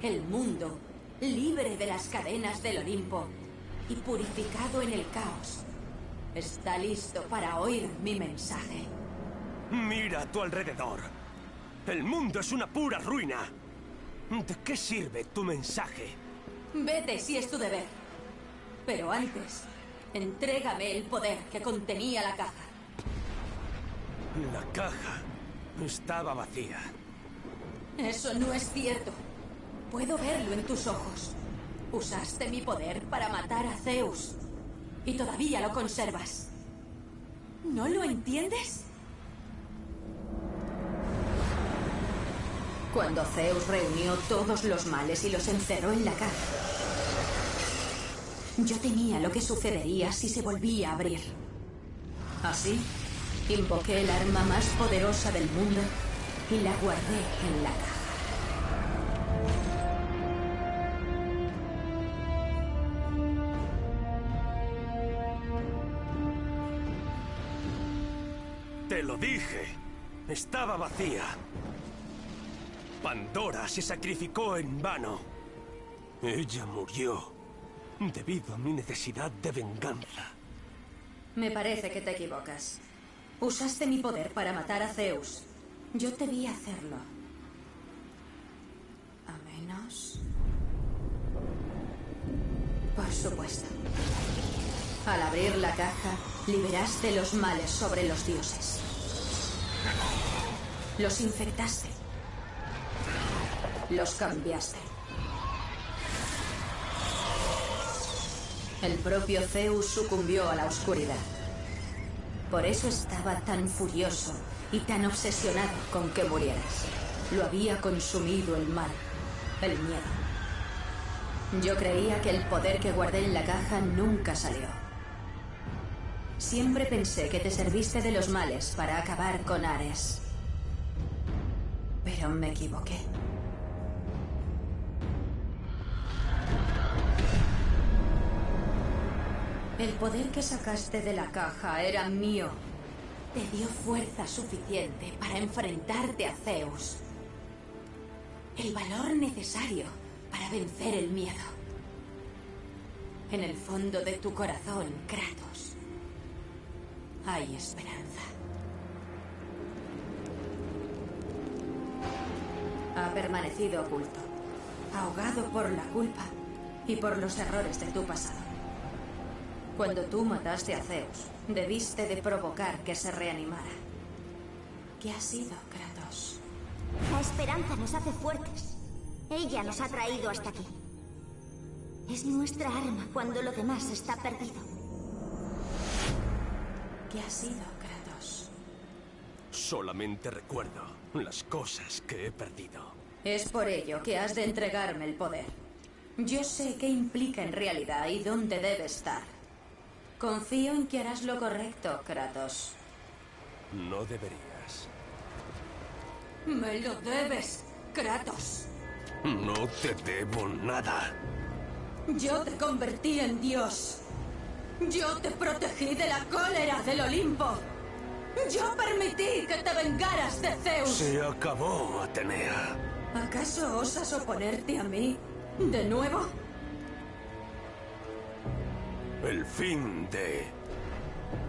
El mundo, libre de las cadenas del Olimpo y purificado en el caos, está listo para oír mi mensaje. Mira a tu alrededor. El mundo es una pura ruina. ¿De qué sirve tu mensaje? Vete si es tu deber. Pero antes, entrégame el poder que contenía la caja. La caja estaba vacía. Eso no es cierto. Puedo verlo en tus ojos. Usaste mi poder para matar a Zeus. Y todavía lo conservas. ¿No lo entiendes? Cuando Zeus reunió todos los males y los encerró en la caja, yo temía lo que sucedería si se volvía a abrir. Así, invoqué el arma más poderosa del mundo y la guardé en la caja. Te lo dije. Estaba vacía. Pandora se sacrificó en vano. Ella murió debido a mi necesidad de venganza. Me parece que te equivocas. Usaste mi poder para matar a Zeus. Yo te vi hacerlo. A menos... Por supuesto. Al abrir la caja, liberaste los males sobre los dioses. Los infectaste. Los cambiaste. El propio Zeus sucumbió a la oscuridad. Por eso estaba tan furioso y tan obsesionado con que murieras. Lo había consumido el mal, el miedo. Yo creía que el poder que guardé en la caja nunca salió. Siempre pensé que te serviste de los males para acabar con Ares. Pero me equivoqué. El poder que sacaste de la caja era mío. Te dio fuerza suficiente para enfrentarte a Zeus. El valor necesario para vencer el miedo. En el fondo de tu corazón, Kratos, hay esperanza. Ha permanecido oculto, ahogado por la culpa y por los errores de tu pasado. Cuando tú mataste a Zeus, debiste de provocar que se reanimara. ¿Qué ha sido, Kratos? La esperanza nos hace fuertes. Ella nos ha traído hasta aquí. Es nuestra arma cuando lo demás está perdido. ¿Qué ha sido, Kratos? Solamente recuerdo las cosas que he perdido. Es por ello que has de entregarme el poder. Yo sé qué implica en realidad y dónde debe estar. Confío en que harás lo correcto, Kratos. No deberías. ¡Me lo debes, Kratos! No te debo nada. Yo te convertí en Dios. Yo te protegí de la cólera del Olimpo. Yo permití que te vengaras de Zeus. Se acabó, Atenea. ¿Acaso osas oponerte a mí de nuevo? El fin de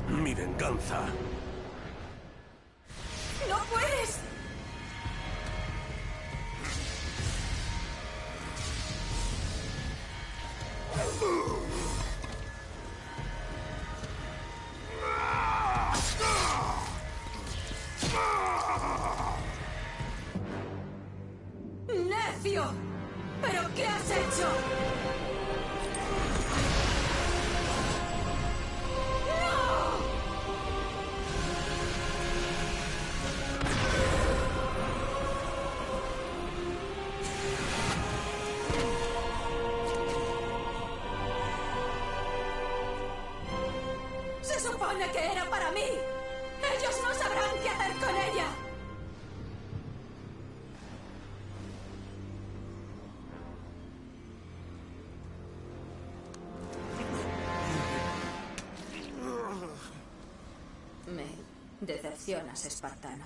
mi venganza. ¡No puedes! ¡Necio! ¿Pero qué has hecho? ¡Se supone que era para mí! ¡Ellos no sabrán qué hacer con ella! Me decepcionas, espartano.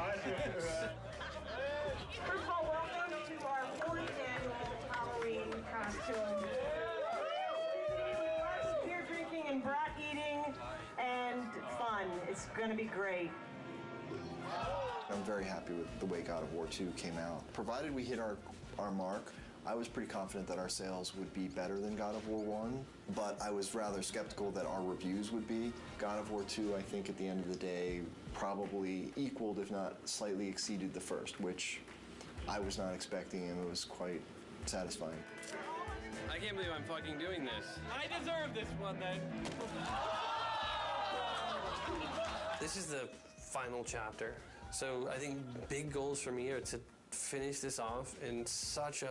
First of all, welcome to our 4th annual Halloween costume. Beer drinking and brat eating and fun. It's going to be great. I'm very happy with the way God of War 2 came out. Provided we hit our mark, I was pretty confident that our sales would be better than God of War 1, but I was rather skeptical that our reviews would be. God of War 2, I think at the end of the day, probably equaled, if not slightly exceeded the first, which I was not expecting, and it was quite satisfying. I can't believe I'm fucking doing this. I deserve this one then. This is the final chapter. So I think big goals for me are to finish this off in such a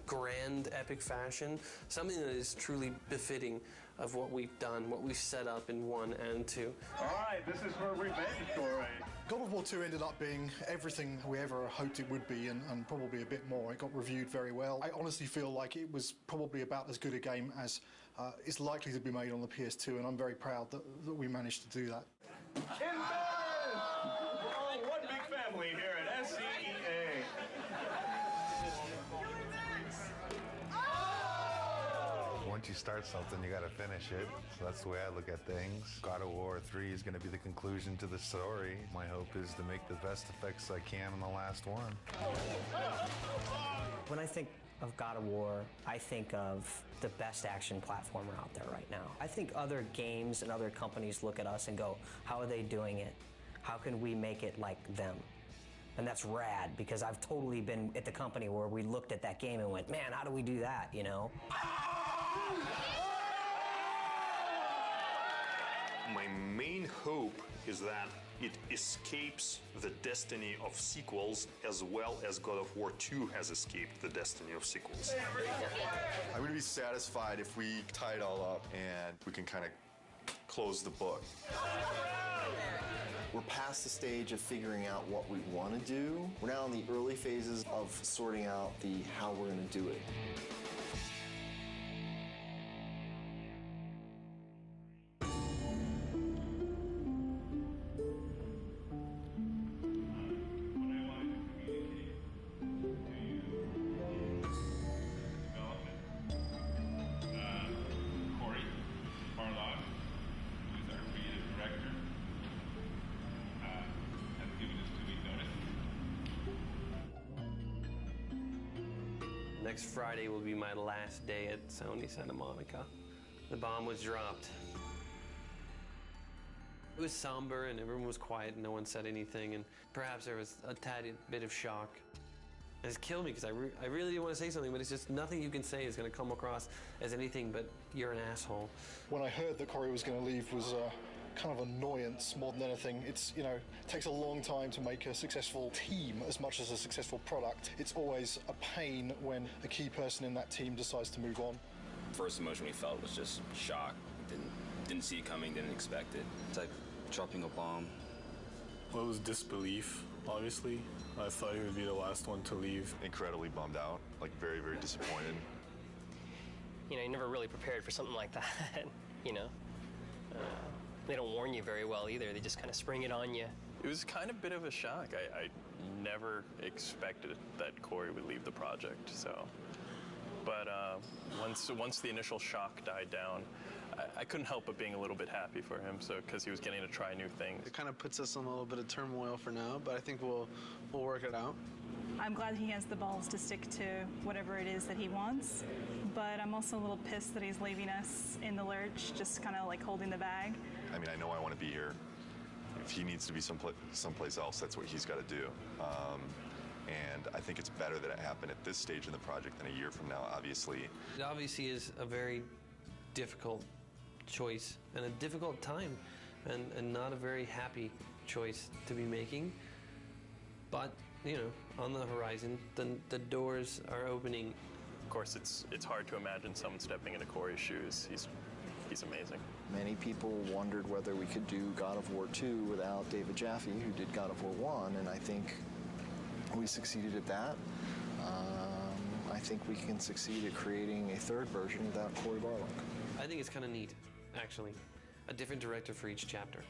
grand, epic fashion, something that is truly befitting of what we've done, what we've set up in 1 and 2. All right, this is for revenge story. God of War 2 ended up being everything we ever hoped it would be, and probably a bit more. It got reviewed very well. I honestly feel like it was probably about as good a game as is likely to be made on the PS2, and I'm very proud that we managed to do that. Oh, one big family here at SCEA. Once you start something, you got to finish it. So that's the way I look at things. God of War 3 is going to be the conclusion to the story. My hope is to make the best effects I can on the last one. When I think of God of War, I think of the best action platformer out there right now. I think other games and other companies look at us and go, how are they doing it? How can we make it like them? And that's rad, because I've totally been at the company where we looked at that game and went, man, how do we do that, you know? My main hope is that it escapes the destiny of sequels as well as God of War 2 has escaped the destiny of sequels. I'm going to be satisfied if we tie it all up and we can kind of close the book. We're past the stage of figuring out what we want to do. We're now in the early phases of sorting out the how we're going to do it. Next Friday will be my last day at Sony Santa Monica. The bomb was dropped. It was somber and everyone was quiet and no one said anything, and perhaps there was a tad bit of shock. It's killed me because I really do want to say something, but it's just nothing you can say is going to come across as anything but you're an asshole. When I heard that Corey was going to leave was kind of annoyance more than anything. It's, you know, it takes a long time to make a successful team as much as a successful product. It's always a pain when a key person in that team decides to move on. First emotion we felt was just shock. Didn't see it coming, didn't expect it. It's like dropping a bomb. Well, it was disbelief, obviously. I thought he would be the last one to leave. Incredibly bummed out, like very, very disappointed. You know, you're never really prepared for something like that, you know. They don't warn you very well either. They just kind of spring it on you. It was kind of a bit of a shock. I never expected that Corey would leave the project, so. But once the initial shock died down, I couldn't help but being a little bit happy for him, so because he was getting to try new things. It kind of puts us in a little bit of turmoil for now, but I think we'll work it out. I'm glad he has the balls to stick to whatever it is that he wants, but I'm also a little pissed that he's leaving us in the lurch, just kind of like holding the bag. I mean, I know I want to be here. If he needs to be someplace else, that's what he's got to do. And I think it's better that it happened at this stage in the project than a year from now, obviously. It obviously is a very difficult choice and a difficult time and not a very happy choice to be making. But, you know, on the horizon, the doors are opening. Of course, it's hard to imagine someone stepping into Corey's shoes. He's amazing. Many people wondered whether we could do God of War 2 without David Jaffe, who did God of War 1, and I think we succeeded at that. I think we can succeed at creating a third version without Cory Barlog. I think it's kind of neat, actually. A different director for each chapter.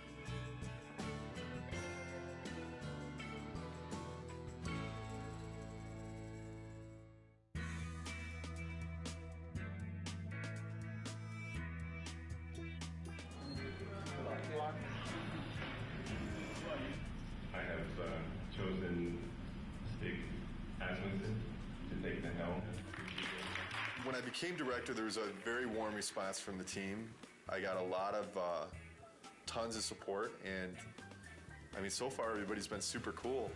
When I became director, there was a very warm response from the team. I got a lot of tons of support, and I mean, so far everybody's been super cool.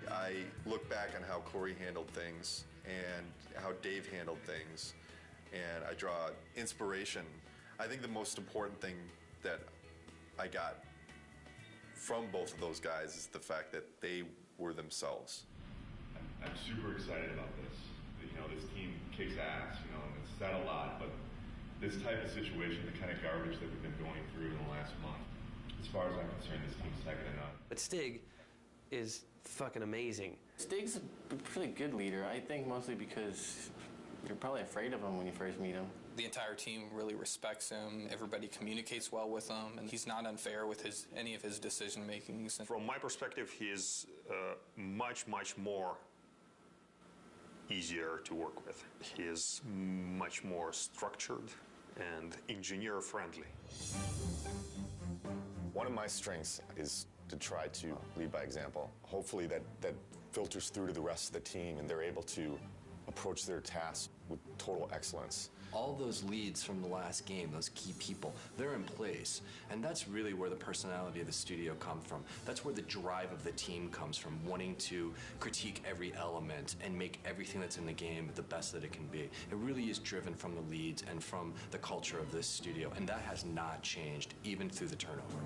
I look back on how Corey handled things and how Dave handled things, and I draw inspiration. I think the most important thing that I got from both of those guys is the fact that they were themselves. I'm super excited about this. You know, this team kicks ass, you know, and it's said a lot, but this type of situation, the kind of garbage that we've been going through in the last month, as far as I'm concerned, this team's second to none. But Stig is fucking amazing. Stig's a pretty good leader, I think mostly because you're probably afraid of him when you first meet him. The entire team really respects him. Everybody communicates well with him, and he's not unfair with any of his decision makings. From my perspective, he is much more easier to work with. He is much more structured and engineer friendly. One of my strengths is to try to lead by example. Hopefully that filters through to the rest of the team and they're able to approach their tasks with total excellence. All those leads from the last game, those key people, they're in place. And that's really where the personality of the studio comes from. That's where the drive of the team comes from, wanting to critique every element and make everything that's in the game the best that it can be. It really is driven from the leads and from the culture of this studio, and that has not changed even through the turnover.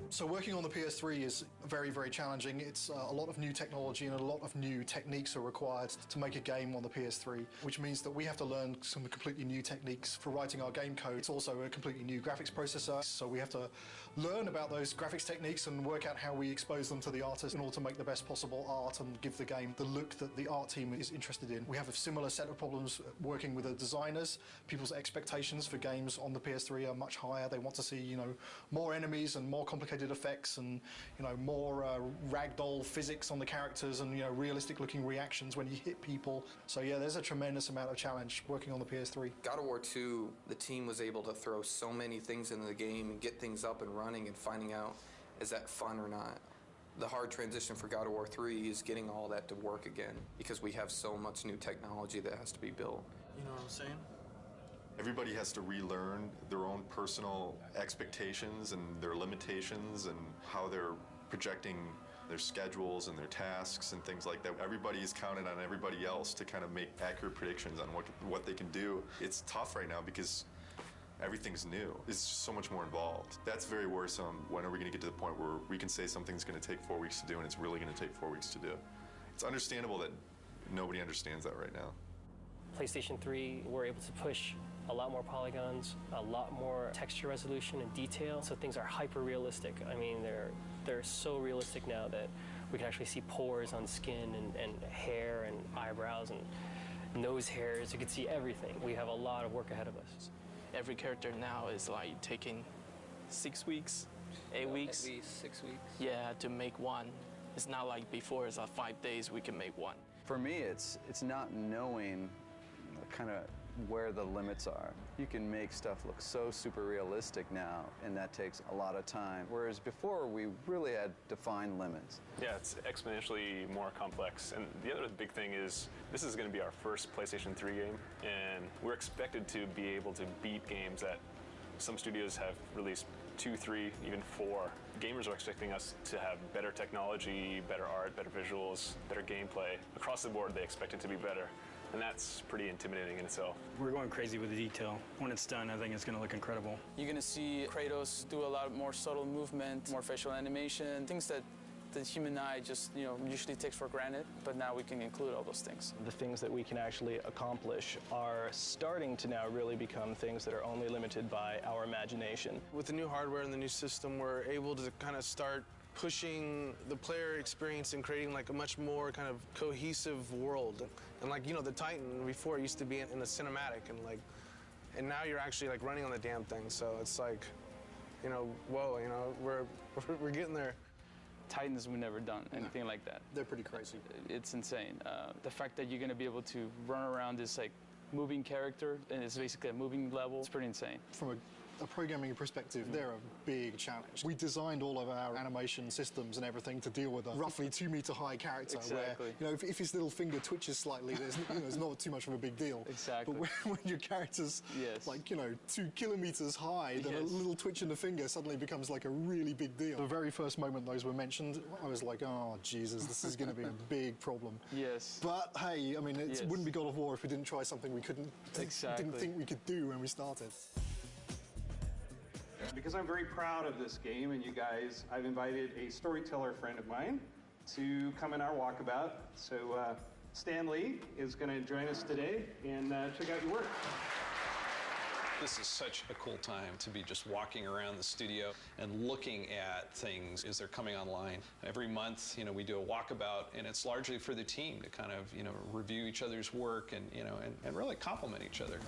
So working on the PS3 is very, very challenging. It's a lot of new technology and a lot of new techniques are required to make a game on the PS3, which means that we have to learn some completely new techniques for writing our game code. It's also a completely new graphics processor, so we have to learn about those graphics techniques and work out how we expose them to the artist in order to make the best possible art and give the game the look that the art team is interested in. We have a similar set of problems working with the designers. People's expectations for games on the PS3 are much higher. They want to see, you know, more enemies and more complicated effects and, you know, more ragdoll physics on the characters and, you know, realistic looking reactions when you hit people. So yeah, there's a tremendous amount of challenge working on the PS3. God of War 2, the team was able to throw so many things into the game and get things up and running and finding out, is that fun or not? The hard transition for God of War 3 is getting all that to work again because we have so much new technology that has to be built. You know what I'm saying? Everybody has to relearn their own personal expectations and their limitations and how they're projecting their schedules and their tasks and things like that. Everybody is counted on everybody else to kind of make accurate predictions on what they can do. It's tough right now because everything's new. It's just so much more involved. That's very worrisome. When are we going to get to the point where we can say something's going to take 4 weeks to do and it's really going to take 4 weeks to do? It's understandable that nobody understands that right now. PlayStation 3, we're able to push a lot more polygons, a lot more texture resolution and detail, so things are hyper realistic. I mean, they're so realistic now that we can actually see pores on skin and hair and eyebrows and nose hairs. You can see everything. We have a lot of work ahead of us. Every character now is like taking 6 weeks, 8 weeks. At least 6 weeks. Yeah, to make one. It's not like before, it's like 5 days we can make one. For me, it's not knowing kind of where the limits are. You can make stuff look so super realistic now, and that takes a lot of time. Whereas before, we really had defined limits. Yeah, it's exponentially more complex. And the other big thing is this is going to be our first PlayStation 3 game, and we're expected to be able to beat games that some studios have released 2, 3, even 4. Gamers are expecting us to have better technology, better art, better visuals, better gameplay. Across the board, they expect it to be better. And that's pretty intimidating in itself. We're going crazy with the detail. When it's done, I think it's going to look incredible. You're going to see Kratos do a lot more subtle movement, more facial animation, things that the human eye just, you know, usually takes for granted, but now we can include all those things. The things that we can actually accomplish are starting to now really become things that are only limited by our imagination. With the new hardware and the new system, we're able to kind of start pushing the player experience and creating like a much more kind of cohesive world. And like, you know, the Titan before used to be in a cinematic and now you're actually like running on the damn thing. So it's like, you know, whoa, you know, we're getting there. Titans, we've never done anything like that. They're pretty crazy. It's insane. The fact that you're going to be able to run around this like moving character and it's basically a moving level, it's pretty insane. From a a programming perspective, they're a big challenge. We designed all of our animation systems and everything to deal with a roughly 2 meter high character Exactly. where, if his little finger twitches slightly, there's not too much of a big deal. Exactly. But when your character's like, 2 kilometers high, then a little twitch in the finger suddenly becomes like a really big deal. The very first moment those were mentioned, I was like, oh, Jesus, this is going to be a big problem. Yes. But hey, I mean, it wouldn't be God of War if we didn't try something we didn't think we could do when we started. Because I'm very proud of this game and you guys, I've invited a storyteller friend of mine to come in our walkabout. So Stan Lee is going to join us today and check out your work. This is such a cool time to be just walking around the studio and looking at things as they're coming online. Every month, we do a walkabout, and it's largely for the team to kind of, review each other's work and, and really compliment each other.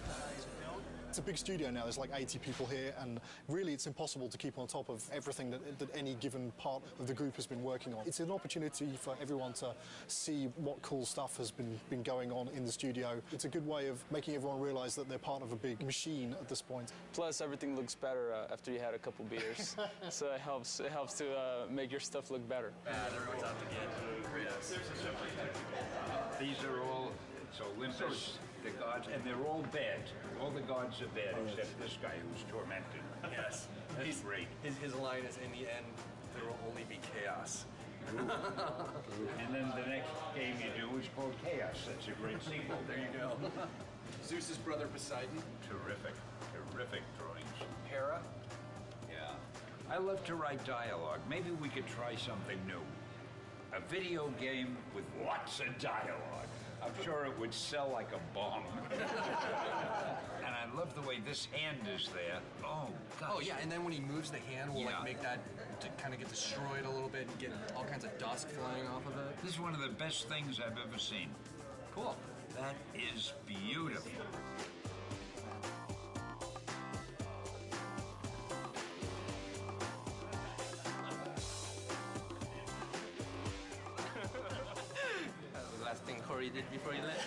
It's a big studio now, there's like 80 people here, and really it's impossible to keep on top of everything that any given part of the group has been working on. It's an opportunity for everyone to see what cool stuff has been going on in the studio. It's a good way of making everyone realize that they're part of a big machine at this point. Plus, everything looks better after you had a couple beers, so it helps to make your stuff look better. Everyone's out to get These are all Olympus, the gods, and they're all bad. All the gods are bad, except this guy who's tormented. Yes. He's great. His line is, in the end, there will only be chaos. And then the next game you do is called Chaos. That's a great sequel. There you go. Zeus's brother Poseidon. Terrific drawings. Hera. Yeah. I love to write dialogue. Maybe we could try something new. A video game with lots of dialogue. I'm sure it would sell like a bomb. And I love the way this hand is there. Oh, gosh. Oh, yeah, and then when he moves the hand, we'll make that to kind of get destroyed a little bit and get all kinds of dust flying off of it. This is one of the best things I've ever seen. Cool. That is beautiful. Corey did before he left.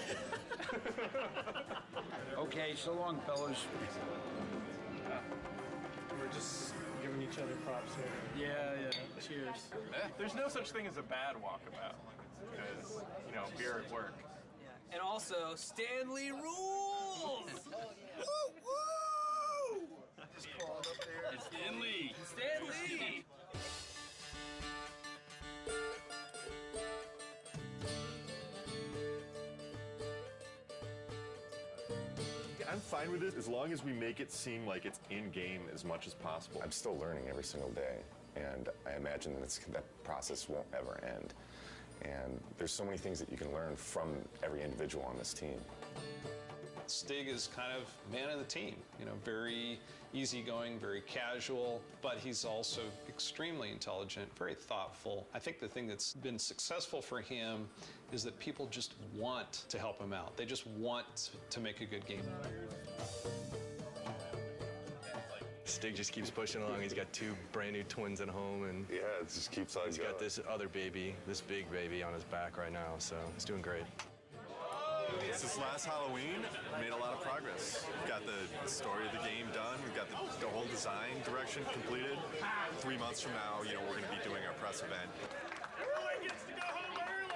Okay, so long, fellas. We're just giving each other props here. Yeah. Cheers. There's no such thing as a bad walkabout because, beer at work. And also, Stanley rules! Woo! Woo! Just crawled up there. It's Stanley! Stanley! I'm fine with it as long as we make it seem like it's in-game as much as possible. I'm still learning every single day, and I imagine that process won't ever end. And there's so many things that you can learn from every individual on this team. Stig is kind of man of the team, very easygoing, very casual, but he's also extremely intelligent, very thoughtful. I think the thing that's been successful for him is that people just want to help him out. They just want to make a good game. Stig just keeps pushing along. He's got 2 brand new twins at home, and yeah, it just keeps on going. He's got this other baby, this big baby on his back right now, so he's doing great. Since last Halloween, we made a lot of progress. We've got the story of the game done. We've got the whole design direction completed. 3 months from now, we're going to be doing our press event. Everyone gets to go home early!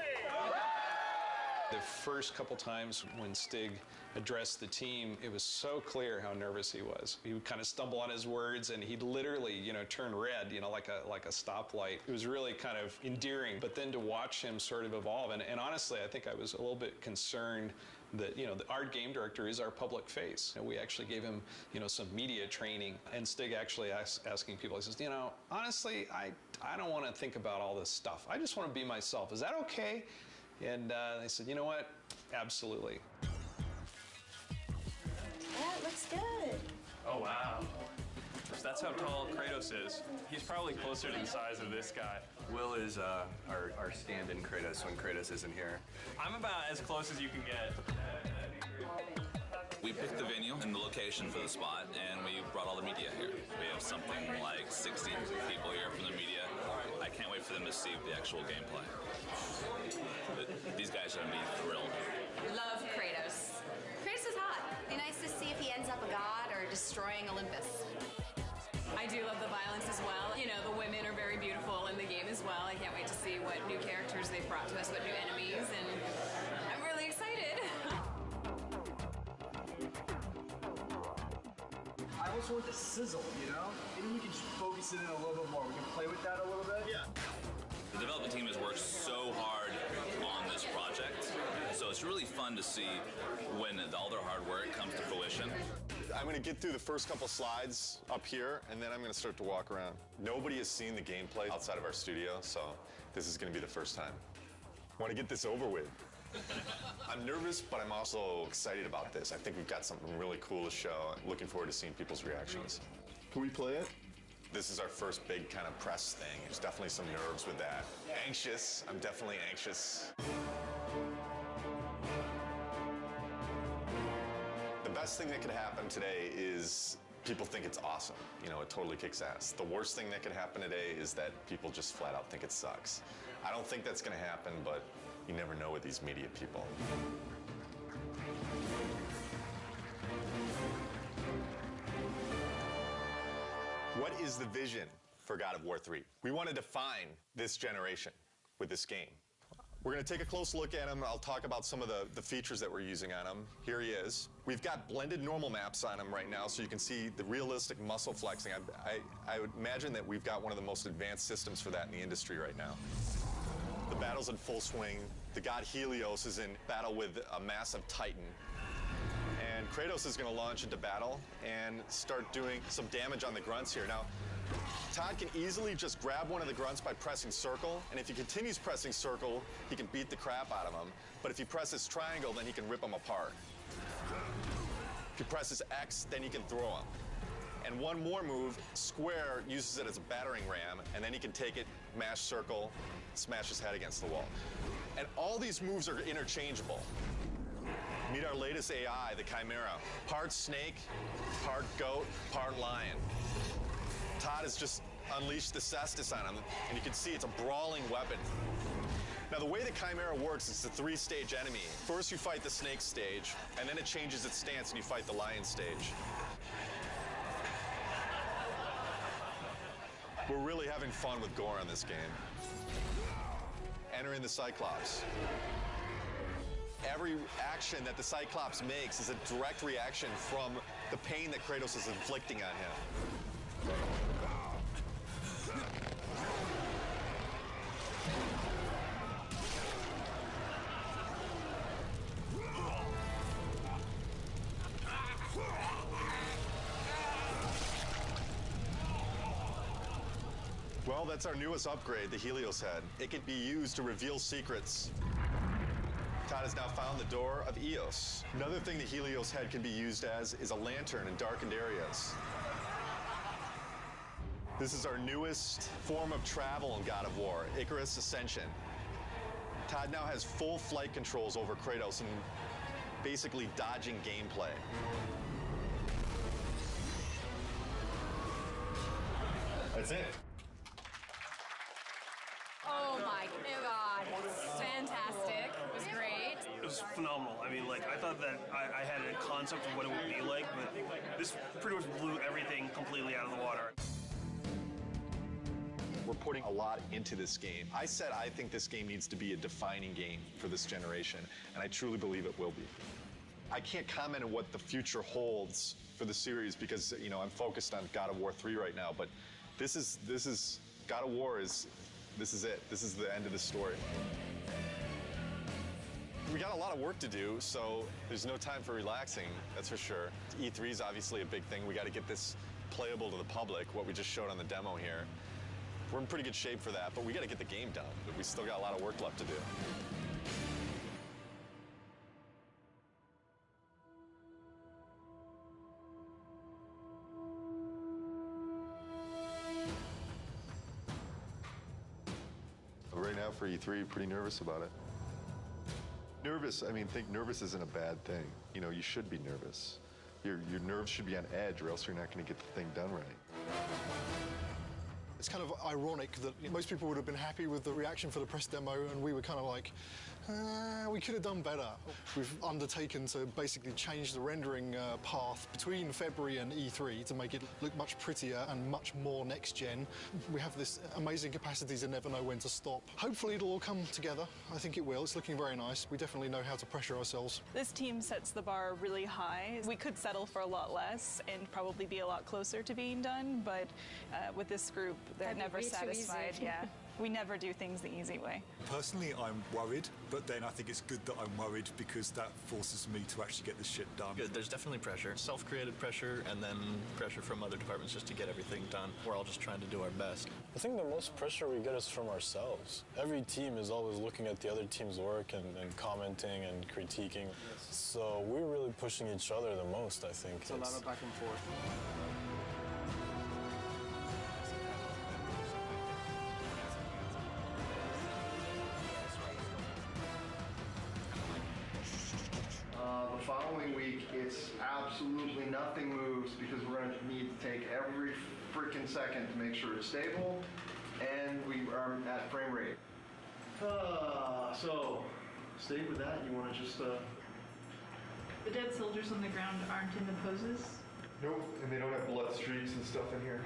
The first couple times when Stig addressed the team, it was so clear how nervous he was. He would kind of stumble on his words, and he'd literally, turn red, like a stoplight. It was really kind of endearing. But then to watch him sort of evolve, and honestly, I think I was a little bit concerned that, our game director is our public face. And we actually gave him, some media training. And Stig actually asking people, he says, honestly, I don't want to think about all this stuff. I just want to be myself. Is that okay? And they said, you know what? Absolutely. That looks good. Oh, wow. That's how tall Kratos is. He's probably closer to the size of this guy. Will is our stand-in Kratos when Kratos isn't here. I'm about as close as you can get. We picked the venue and the location for the spot, and we brought all the media here. We have something like 60 people here from the media. I can't wait for them to see the actual gameplay. These guys are going to be thrilled. Love Kratos. Kratos is hot. Be nice to see if he ends up a god or are destroying Olympus. I do love the violence as well. You know, the women are very beautiful in the game as well. I can't wait to see what new characters they've brought to us, what new enemies, and I'm really excited. I also want the sizzle, you know? Maybe we can just focus it in a little bit more. We can play with that a little bit. Yeah. The development team has worked so hard on this project, so it's really fun to see when all their hard work comes to fruition. I'm going to get through the first couple slides up here, and then I'm going to start to walk around. Nobody has seen the gameplay outside of our studio, so this is going to be the first time. I want to get this over with. I'm nervous, but I'm also excited about this. I think we've got something really cool to show. I'm looking forward to seeing people's reactions. Can we play it? This is our first big kind of press thing. There's definitely some nerves with that. Anxious. I'm definitely anxious. The best thing that could happen today is people think it's awesome. You know, it totally kicks ass. The worst thing that could happen today is that people just flat out think it sucks. I don't think that's going to happen, but you never know with these media people. What is the vision for God of War 3? We want to define this generation with this game. We're going to take a close look at him. I'll talk about some of the features that we're using on him. Here he is. We've got blended normal maps on him right now, so you can see the realistic muscle flexing. I would imagine that we've got one of the most advanced systems for that in the industry right now. The battle's in full swing. The god Helios is in battle with a massive Titan. And Kratos is going to launch into battle and start doing some damage on the grunts here. Now, Todd can easily just grab one of the grunts by pressing circle, and if he continues pressing circle, he can beat the crap out of him. But if he presses triangle, then he can rip them apart. If he presses X, then he can throw them. And one more move, square uses it as a battering ram, and then he can take it, mash circle, smash his head against the wall. And all these moves are interchangeable. Meet our latest AI, the Chimera. Part snake, part goat, part lion. Todd has just unleashed the cestus on him, and you can see it's a brawling weapon. Now, the way the Chimera works is it's a three-stage enemy. First, you fight the snake stage, and then it changes its stance, and you fight the lion stage. We're really having fun with gore on this game. Entering the Cyclops. Every action that the Cyclops makes is a direct reaction from the pain that Kratos is inflicting on him. Well, that's our newest upgrade, the Helios head. It can be used to reveal secrets. Todd has now found the door of Eos. Another thing the Helios head can be used as is a lantern in darkened areas. This is our newest form of travel in God of War, Icarus Ascension. Todd now has full flight controls over Kratos and basically dodging gameplay. That's it. Oh my God, fantastic, it was great. It was phenomenal. I mean, like, I thought that I had a concept of what it would be like, but this pretty much blew everything completely out of the water. We're putting a lot into this game. I said I think this game needs to be a defining game for this generation, and I truly believe it will be. I can't comment on what the future holds for the series because, you know, I'm focused on God of War 3 right now, but this is God of War is, this is it. This is the end of the story. We got a lot of work to do, so there's no time for relaxing, that's for sure. E3 is obviously a big thing. We got to get this playable to the public, what we just showed on the demo here. We're in pretty good shape for that, but we got to get the game done. We still got a lot of work left to do. Right now for E3, pretty nervous about it. Nervous, I mean, think nervous isn't a bad thing. You know, you should be nervous. Your nerves should be on edge or else you're not going to get the thing done right. It's kind of ironic that most people would have been happy with the reaction for the press demo, and we were kind of like, we could have done better. We've undertaken to basically change the rendering path between February and E3 to make it look much prettier and much more next-gen. We have this amazing capacity to never know when to stop. Hopefully it'll all come together. I think it will. It's looking very nice. We definitely know how to pressure ourselves. This team sets the bar really high. We could settle for a lot less and probably be a lot closer to being done, but with this group, they're never satisfied. Yeah. We never do things the easy way. Personally, I'm worried, but then I think it's good that I'm worried because that forces me to actually get this shit done. Good. There's definitely pressure. Self-created pressure and then pressure from other departments just to get everything done. We're all just trying to do our best. I think the most pressure we get is from ourselves. Every team is always looking at the other team's work and commenting and critiquing. So we're really pushing each other the most, I think. It's a lot of back and forth. The following week, it's absolutely nothing moves because we're going to need to take every freaking second to make sure it's stable, and we are at frame rate. So, stay with that. You want to just... The dead soldiers on the ground aren't in the poses? Nope, and they don't have blood streaks and stuff in here.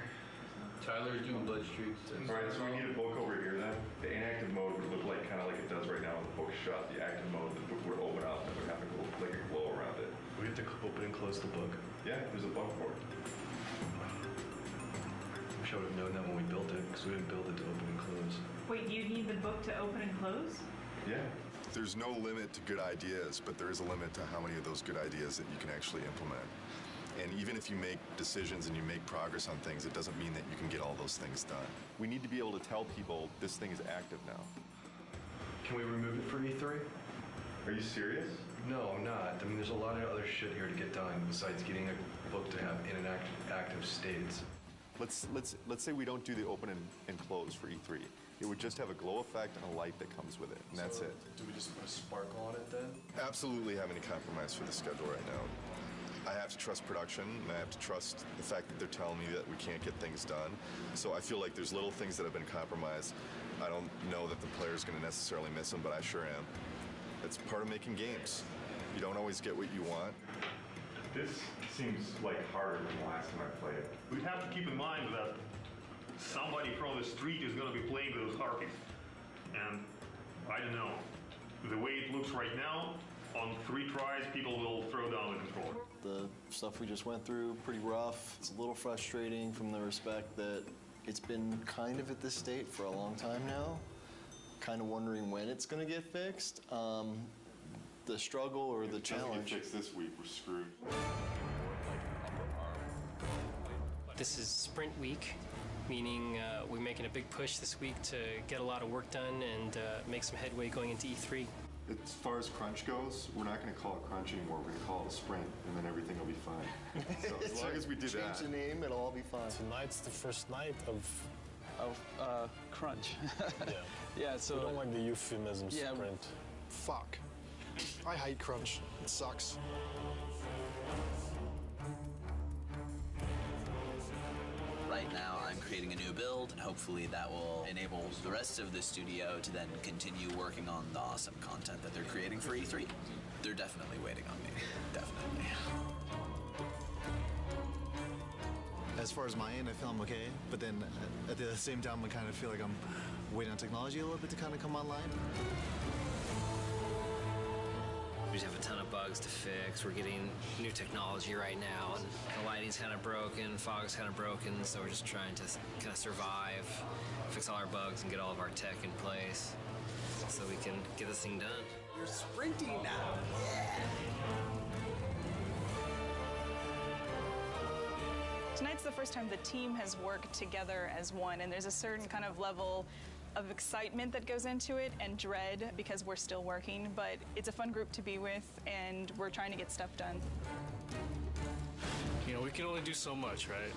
Tyler's doing blood streaks. Alright, so we need a book over here then. The inactive mode would look like kind of like it does right now when the book's shut. The active mode, the book would open up and would have like a glow around it. We have to open and close the book. Yeah, there's a book for it. Wish I would have known that when we built it, because we didn't build it to open and close. Wait, you need the book to open and close? Yeah. There's no limit to good ideas, but there is a limit to how many of those good ideas that you can actually implement. And even if you make decisions and you make progress on things, it doesn't mean that you can get all those things done. We need to be able to tell people this thing is active now. Can we remove it for E3? Are you serious? No, I'm not. I mean, there's a lot of other shit here to get done besides getting a book to have in an active states. Let's say we don't do the open and close for E3. It would just have a glow effect and a light that comes with it, and that's it. Do we just put a sparkle on it then? Absolutely have any compromise for the schedule right now. I have to trust production, and I have to trust the fact that they're telling me that we can't get things done. So I feel like there's little things that have been compromised. I don't know that the player's going to necessarily miss them, but I sure am. It's part of making games. You don't always get what you want. This seems like harder than the last time I played it. We have to keep in mind that somebody from the street is going to be playing with those harpies. And I don't know. The way it looks right now, on 3 tries, people will throw down the controller. The stuff we just went through, pretty rough. It's a little frustrating from the respect that it's been kind of at this state for a long time now. Kind of wondering when it's going to get fixed. The struggle or the challenge. If it gets fixed this week, we're screwed. This is sprint week, meaning we're making a big push this week to get a lot of work done and make some headway going into E3. As far as crunch goes, we're not going to call it crunch anymore. We're going to call it a sprint, and then everything will be fine. So as long as we do that. Change the name, it'll all be fine. Tonight's the first night of crunch. Yeah. Yeah, so we don't like the euphemism sprint. Fuck. I hate crunch. It sucks. Right now, I'm creating a new build, and hopefully that will enable the rest of the studio to then continue working on the awesome content that they're creating for E3. They're definitely waiting on me. Definitely. As far as my end, I feel I'm okay, but then at the same time, I kind of feel like I'm waiting on technology a little bit to kind of come online. We just have a ton of bugs to fix. We're getting new technology right now, and the lighting's kind of broken, fog's kind of broken, so we're just trying to kind of survive, fix all our bugs, and get all of our tech in place so we can get this thing done. You're sprinting now. Yeah. Tonight's the first time the team has worked together as one, and there's a certain kind of level of excitement that goes into it and dread because we're still working, but it's a fun group to be with, and we're trying to get stuff done. You know, we can only do so much, right?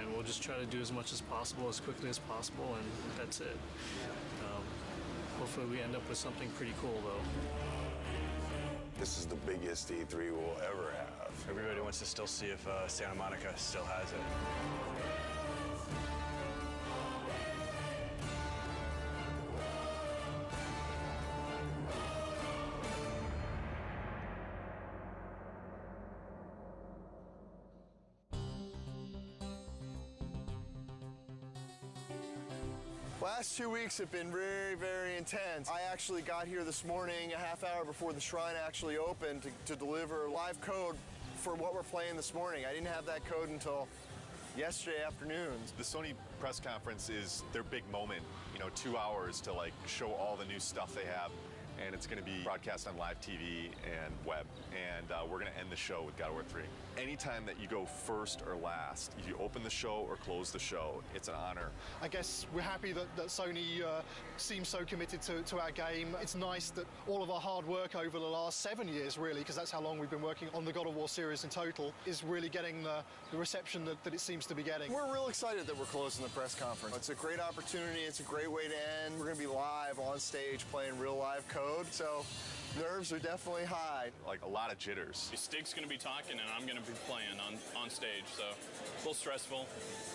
And we'll just try to do as much as possible, as quickly as possible, and that's it. Hopefully we end up with something pretty cool, though. This is the biggest E3 we'll ever have. Everybody wants to still see if Santa Monica still has it. Last 2 weeks have been very, very intense. I actually got here this morning a half hour before the shrine actually opened to deliver live code for what we're playing this morning. I didn't have that code until yesterday afternoon. The Sony press conference is their big moment, 2 hours to like show all the new stuff they have. And it's going to be broadcast on live TV and web. And we're going to end the show with God of War 3. Anytime that you go first or last, if you open the show or close the show, it's an honor. I guess we're happy that Sony seems so committed to our game. It's nice that all of our hard work over the last 7 years, really, because that's how long we've been working on the God of War series in total, is really getting the reception that it seems to be getting. We're real excited that we're closing the press conference. It's a great opportunity. It's a great way to end. We're going to be live on stage playing real live code. So nerves are definitely high. Like a lot of jitters. Stig's going to be talking and I'm going to be playing on stage, so a little stressful.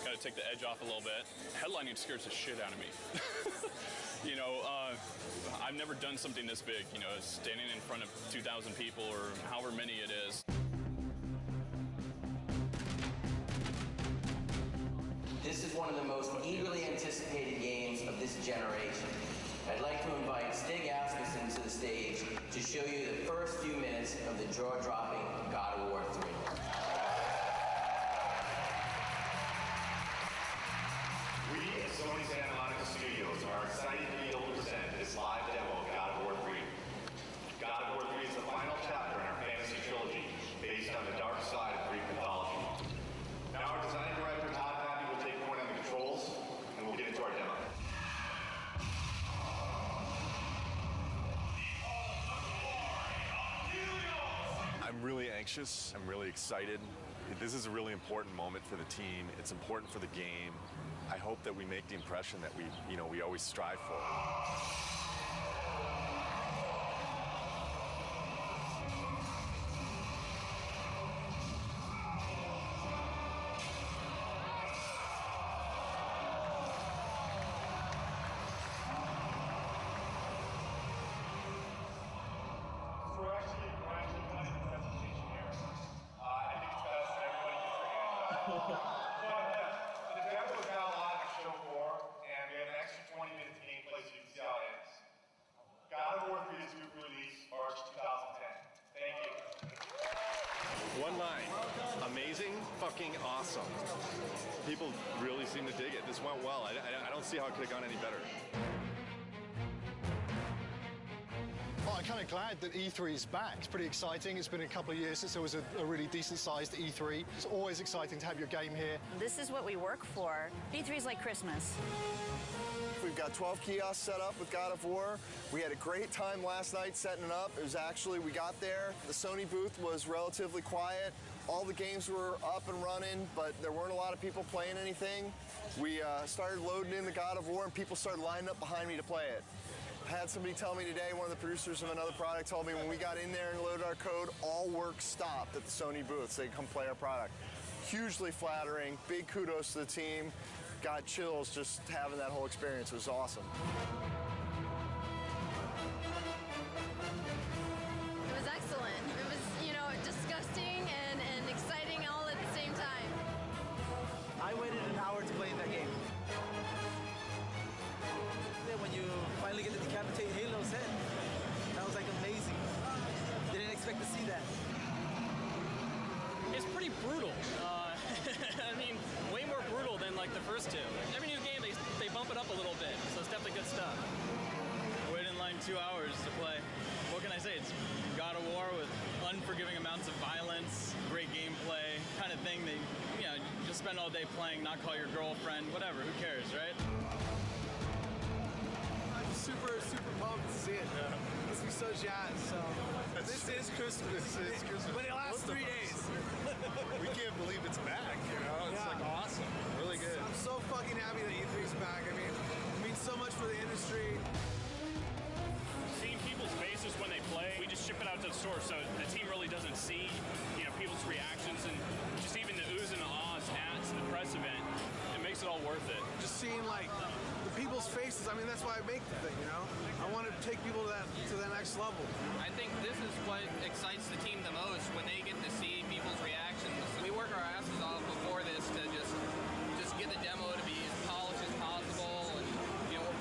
Got to take the edge off a little bit. Headlining scares the shit out of me. I've never done something this big, standing in front of 2,000 people or however many it is. This is one of the most eagerly anticipated games of this generation. I'd like to invite Stig Asmussen to the stage to show you the first few minutes of the jaw-dropping God of War 3. We at Sony Santa Monica Studios are excited to be able to present this live demo of God of War 3. God of War 3 is the final chapter in our fantasy trilogy, based on the dark side of Greek mythology. Now our design director, Todd Happy, will take point on the controls, and we'll get into our demo. I'm really anxious. I'm really excited. This is a really important moment for the team. It's important for the game. I hope that we make the impression that we always strive for. One line. Amazing, fucking awesome. People really seem to dig it. This went well. I don't see how it could have gone any better. Well, I'm kind of glad that E3 is back. It's pretty exciting. It's been a couple of years since there was a really decent-sized E3. It's always exciting to have your game here. This is what we work for. E3 is like Christmas. We've got 12 kiosks set up with God of War. We had a great time last night setting it up. It was actually, we got there, the Sony booth was relatively quiet. All the games were up and running, but there weren't a lot of people playing anything. We started loading in the God of War, and people started lining up behind me to play it. I had somebody tell me today, one of the producers of another product told me when we got in there and loaded our code, all work stopped at the Sony booth so they could come play our product. Hugely flattering, big kudos to the team. Got chills just having that whole experience. It was awesome. It was excellent. It was, disgusting and exciting all at the same time. I waited an hour to play that game. When you finally get to decapitate Halo's head, that was like amazing. Didn't expect to see that. It's pretty brutal. I mean, way more brutal than like the first two. Every new game, they bump it up a little bit, so it's definitely good stuff. I waited in line 2 hours to play. What can I say? It's God of War with unforgiving amounts of violence, great gameplay, kind of thing that, you just spend all day playing, not call your girlfriend, whatever, who cares, right? I'm super pumped to see it. This is so jazzed. So this is Christmas. This is Christmas. But it lasts 3 days. We can't believe it's back, It's like awesome. Really good. I'm so fucking happy that E3's back. I mean, it means so much for the industry. Seeing people's faces when they play, we just ship it out to the store, so the team really doesn't see, people's reactions and just even the oohs and the ahs at the press event. It makes it all worth it. Just seeing the people's faces. I mean, that's why I make the thing. I want to take people to the next level. I think this is what excites the team the most when they get to see people's reactions. We work our asses off before this to just get the demo to be as polished as possible, and we're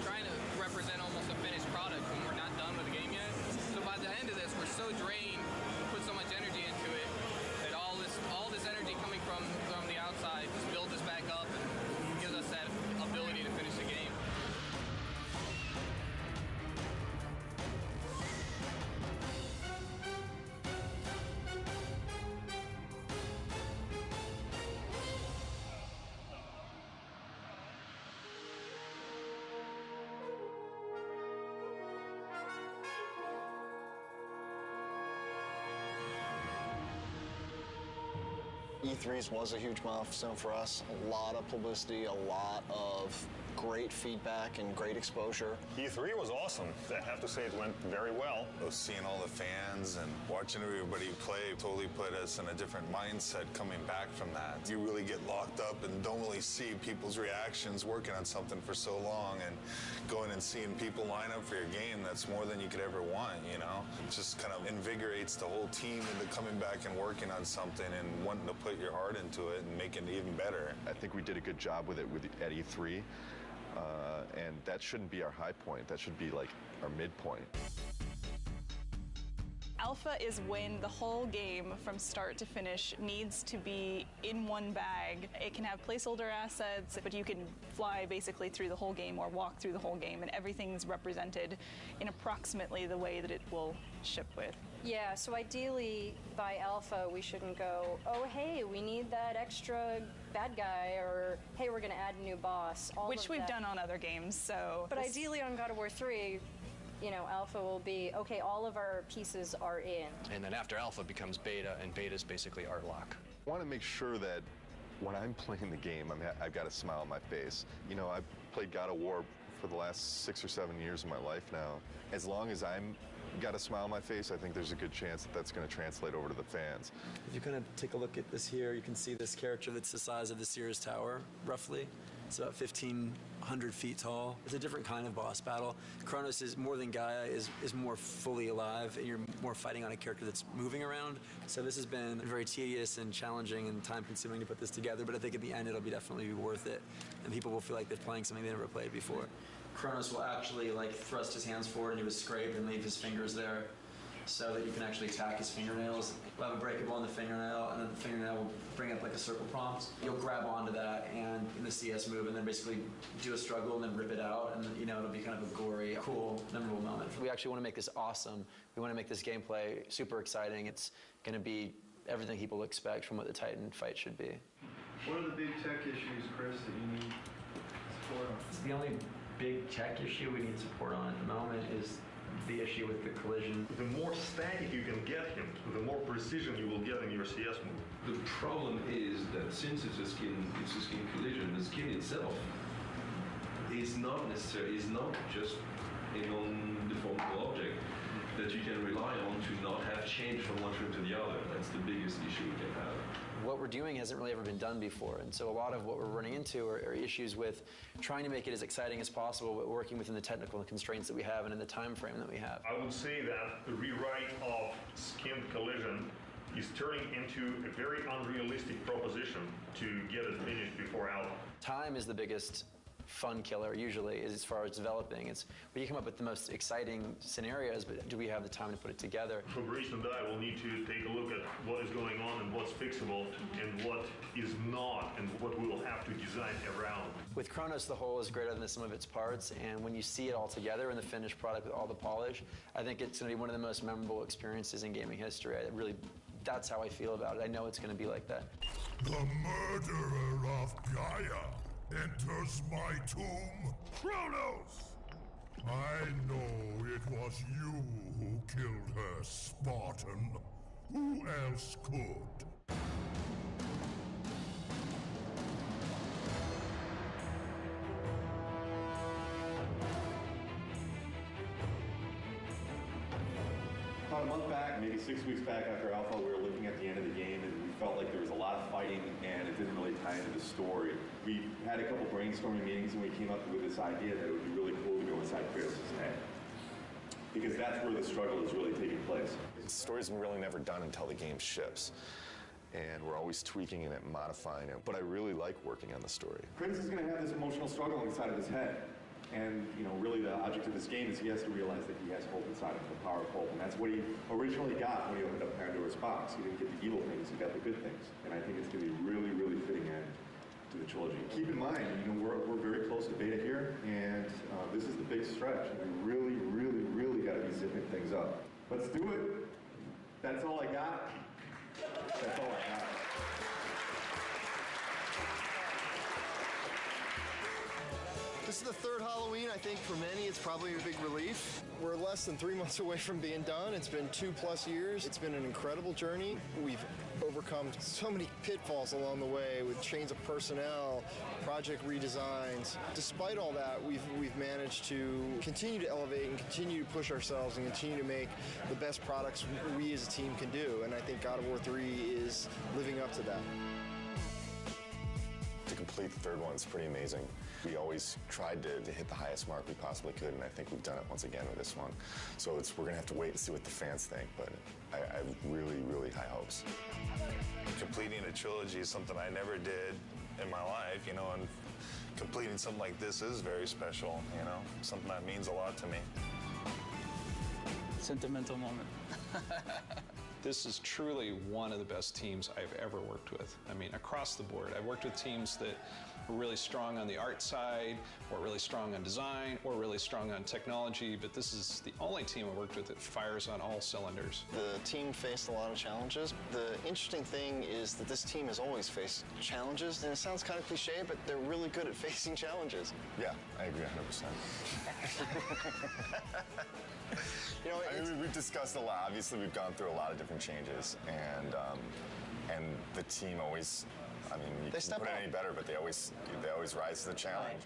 E3 was a huge milestone for us. A lot of publicity, a lot of great feedback and great exposure. E3 was awesome. I have to say it went very well. Seeing all the fans and watching everybody play totally put us in a different mindset coming back from that. You really get locked up and don't really see people's reactions working on something for so long, and going and seeing people line up for your game, that's more than you could ever want, you know? It just kind of invigorates the whole team into coming back and working on something and wanting to put your heart into it and make it even better. I think we did a good job with it at E3. And that shouldn't be our high point. That should be like our midpoint. Alpha is when the whole game from start to finish needs to be in one bag. It can have placeholder assets, but you can fly basically through the whole game or walk through the whole game, and everything's represented in approximately the way that it will ship with. Yeah, so ideally by alpha we shouldn't go, oh hey, we need that extra bad guy, or hey, we're gonna add a new boss. Which we've done on other games, so. But ideally on God of War 3, you know, alpha will be, okay, all of our pieces are in. And then after alpha becomes beta, and beta is basically art lock. I want to make sure that when I'm playing the game, I've got a smile on my face. You know, I've played God of War for the last 6 or 7 years of my life now. As long as I'm got a smile on my face, I think there's a good chance that that's going to translate over to the fans. If you kind of take a look at this here, you can see this character that's the size of the Sears Tower, roughly. It's about 1,500 feet tall. It's a different kind of boss battle. Kronos is more than Gaia, is more fully alive, and you're more fighting on a character that's moving around. So this has been very tedious and challenging and time-consuming to put this together, but I think at the end it'll definitely be worth it, and people will feel like they're playing something they never played before. Kronos will actually thrust his hands forward into his scrape and leave his fingers there, so that you can actually attack his fingernails. We'll have a breakable in the fingernail, and then the fingernail will bring up like a circle prompt. You'll grab onto that and in the CS move, and then basically do a struggle and then rip it out, and you know, it'll be kind of a gory, cool, memorable moment. We actually want to make this awesome. We want to make this gameplay super exciting. It's going to be everything people expect from what the Titan fight should be. What are the big tech issues, Chris, that you need support on? The only big tech issue we need support on at the moment is the issue with the collision. The more static you can get him, the more precision you will get in your CS move. The problem is that since it's a skin collision, the skin itself is not just a non-deformable object that you can rely on to not have change from one frame to the other. That's the biggest issue we can have. What we're doing hasn't really ever been done before, and so a lot of what we're running into are issues with trying to make it as exciting as possible, but working within the technical constraints that we have and in the time frame that we have. I would say that the rewrite of skin collision is turning into a very unrealistic proposition to get it finished before alpha. Time is the biggest fun killer usually, is as far as developing. It's where you come up with the most exciting scenarios, but do we have the time to put it together? Fabrice and I will need to take a look at what is going on and what's fixable and what is not, and what we will have to design around. With Kronos, the whole is greater than the sum of its parts, and when you see it all together in the finished product with all the polish, I think it's going to be one of the most memorable experiences in gaming history. That's how I feel about it. I know it's going to be like that. The murderer of Gaia enters my tomb. Kronos! I know it was you who killed her, Spartan. Who else could? About a month back, maybe 6 weeks back after Alpha, we were looking at the end of the game and we felt like there was a lot of fighting and it didn't really tie into the story. We had a couple brainstorming meetings and we came up with this idea that it would be really cool to go inside Kratos' head. Because that's where the struggle is really taking place. The story's really never done until the game ships. And we're always tweaking it and modifying it. But I really like working on the story. Kratos is going to have this emotional struggle inside of his head. And, you know, really the object of this game is he has to realize that he has hope inside of him, the power of hope. And that's what he originally got when he opened up Pandora's box. He didn't get the evil things, he got the good things. And I think it's going to be really, really fitting end to the trilogy. Keep in mind, you know, we're very close to beta here, and this is the big stretch. And we really, really, really got to be zipping things up. Let's do it. That's all I got. That's all I got. This is the third Halloween. I think for many it's probably a big relief. We're less than 3 months away from being done. It's been 2+ years. It's been an incredible journey. We've overcome so many pitfalls along the way with change of personnel, project redesigns. Despite all that, we've managed to continue to elevate and continue to push ourselves and continue to make the best products we as a team can do. And I think God of War 3 is living up to that. To complete the third one is pretty amazing. We always tried to hit the highest mark we possibly could, and I think we've done it once again with this one. So we're going to have to wait and see what the fans think, but I have really, really high hopes. Completing a trilogy is something I never did in my life, you know, and completing something like this is very special, you know, something that means a lot to me. Sentimental moment. This is truly one of the best teams I've ever worked with. I mean, across the board. I've worked with teams that were really strong on the art side, or really strong on design, or really strong on technology, but this is the only team I've worked with that fires on all cylinders. The team faced a lot of challenges. The interesting thing is that this team has always faced challenges, and it sounds kind of cliche, but they're really good at facing challenges. Yeah, I agree 100%. You know, I mean, we've discussed a lot. Obviously, we've gone through a lot of different changes, and the team always, I mean, you can't put it any better, but they always rise to the challenge.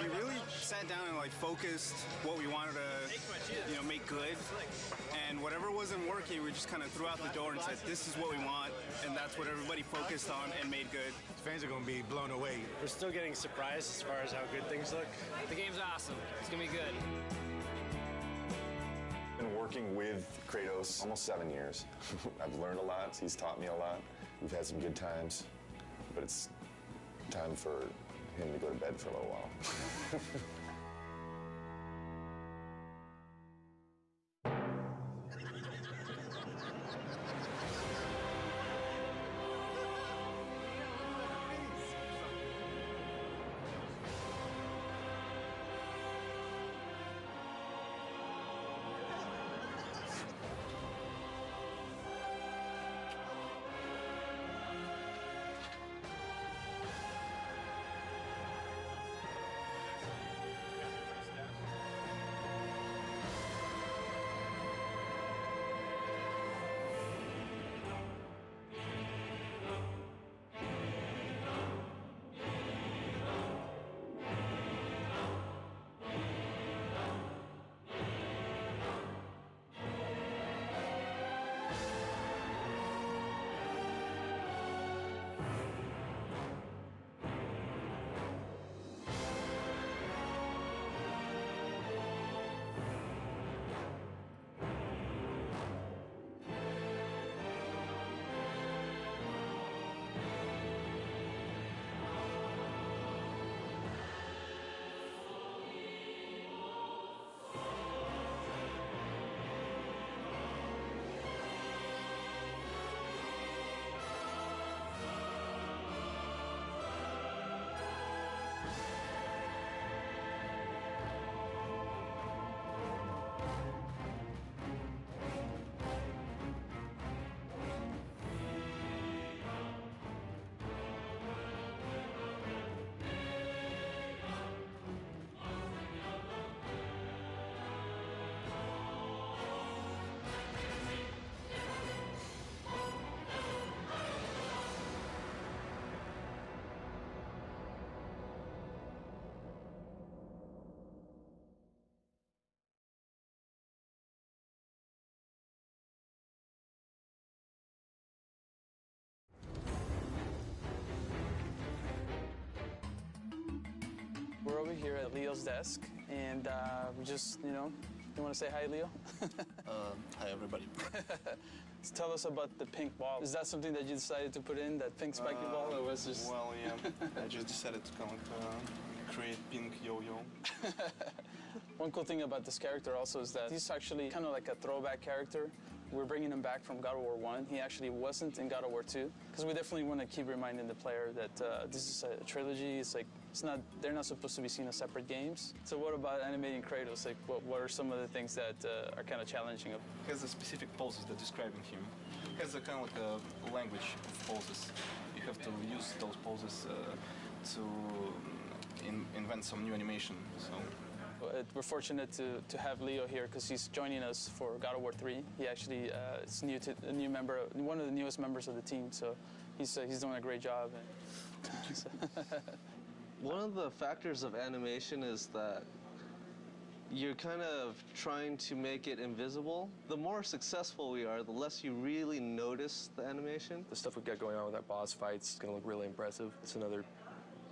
We really sat down and focused what we wanted to, make good, and whatever wasn't working, we just kind of threw out the door and said, this is what we want, and that's what everybody focused on and made good. Fans are going to be blown away. We're still getting surprised as far as how good things look. The game's awesome. It's going to be good. I've been working with Kratos almost 7 years. I've learned a lot. He's taught me a lot. We've had some good times, but it's time for him to go to bed for a little while. We're over here at Leo's desk, and we just, you want to say hi, Leo? Hi, everybody. Tell us about the pink ball. Is that something that you decided to put in, that pink spiky ball, or was just... Well, yeah, I just decided to create pink yo-yo. One cool thing about this character also is that he's actually kind of like a throwback character. We're bringing him back from God of War 1. He actually wasn't in God of War 2, because we definitely want to keep reminding the player that this is a trilogy. They're not supposed to be seen as separate games. So what about animating Kratos? What are some of the things that are kind of challenging? He has a specific poses that describing him. He has a kind of like a language of poses. you have to use those poses to invent some new animation. So. We're fortunate to have Leo here because he's joining us for God of War 3. He actually is a new member, one of the newest members of the team. So he's doing a great job. One of the factors of animation is that you're kind of trying to make it invisible. The more successful we are, the less you really notice the animation. The stuff we've got going on with our boss fights is going to look really impressive. It's another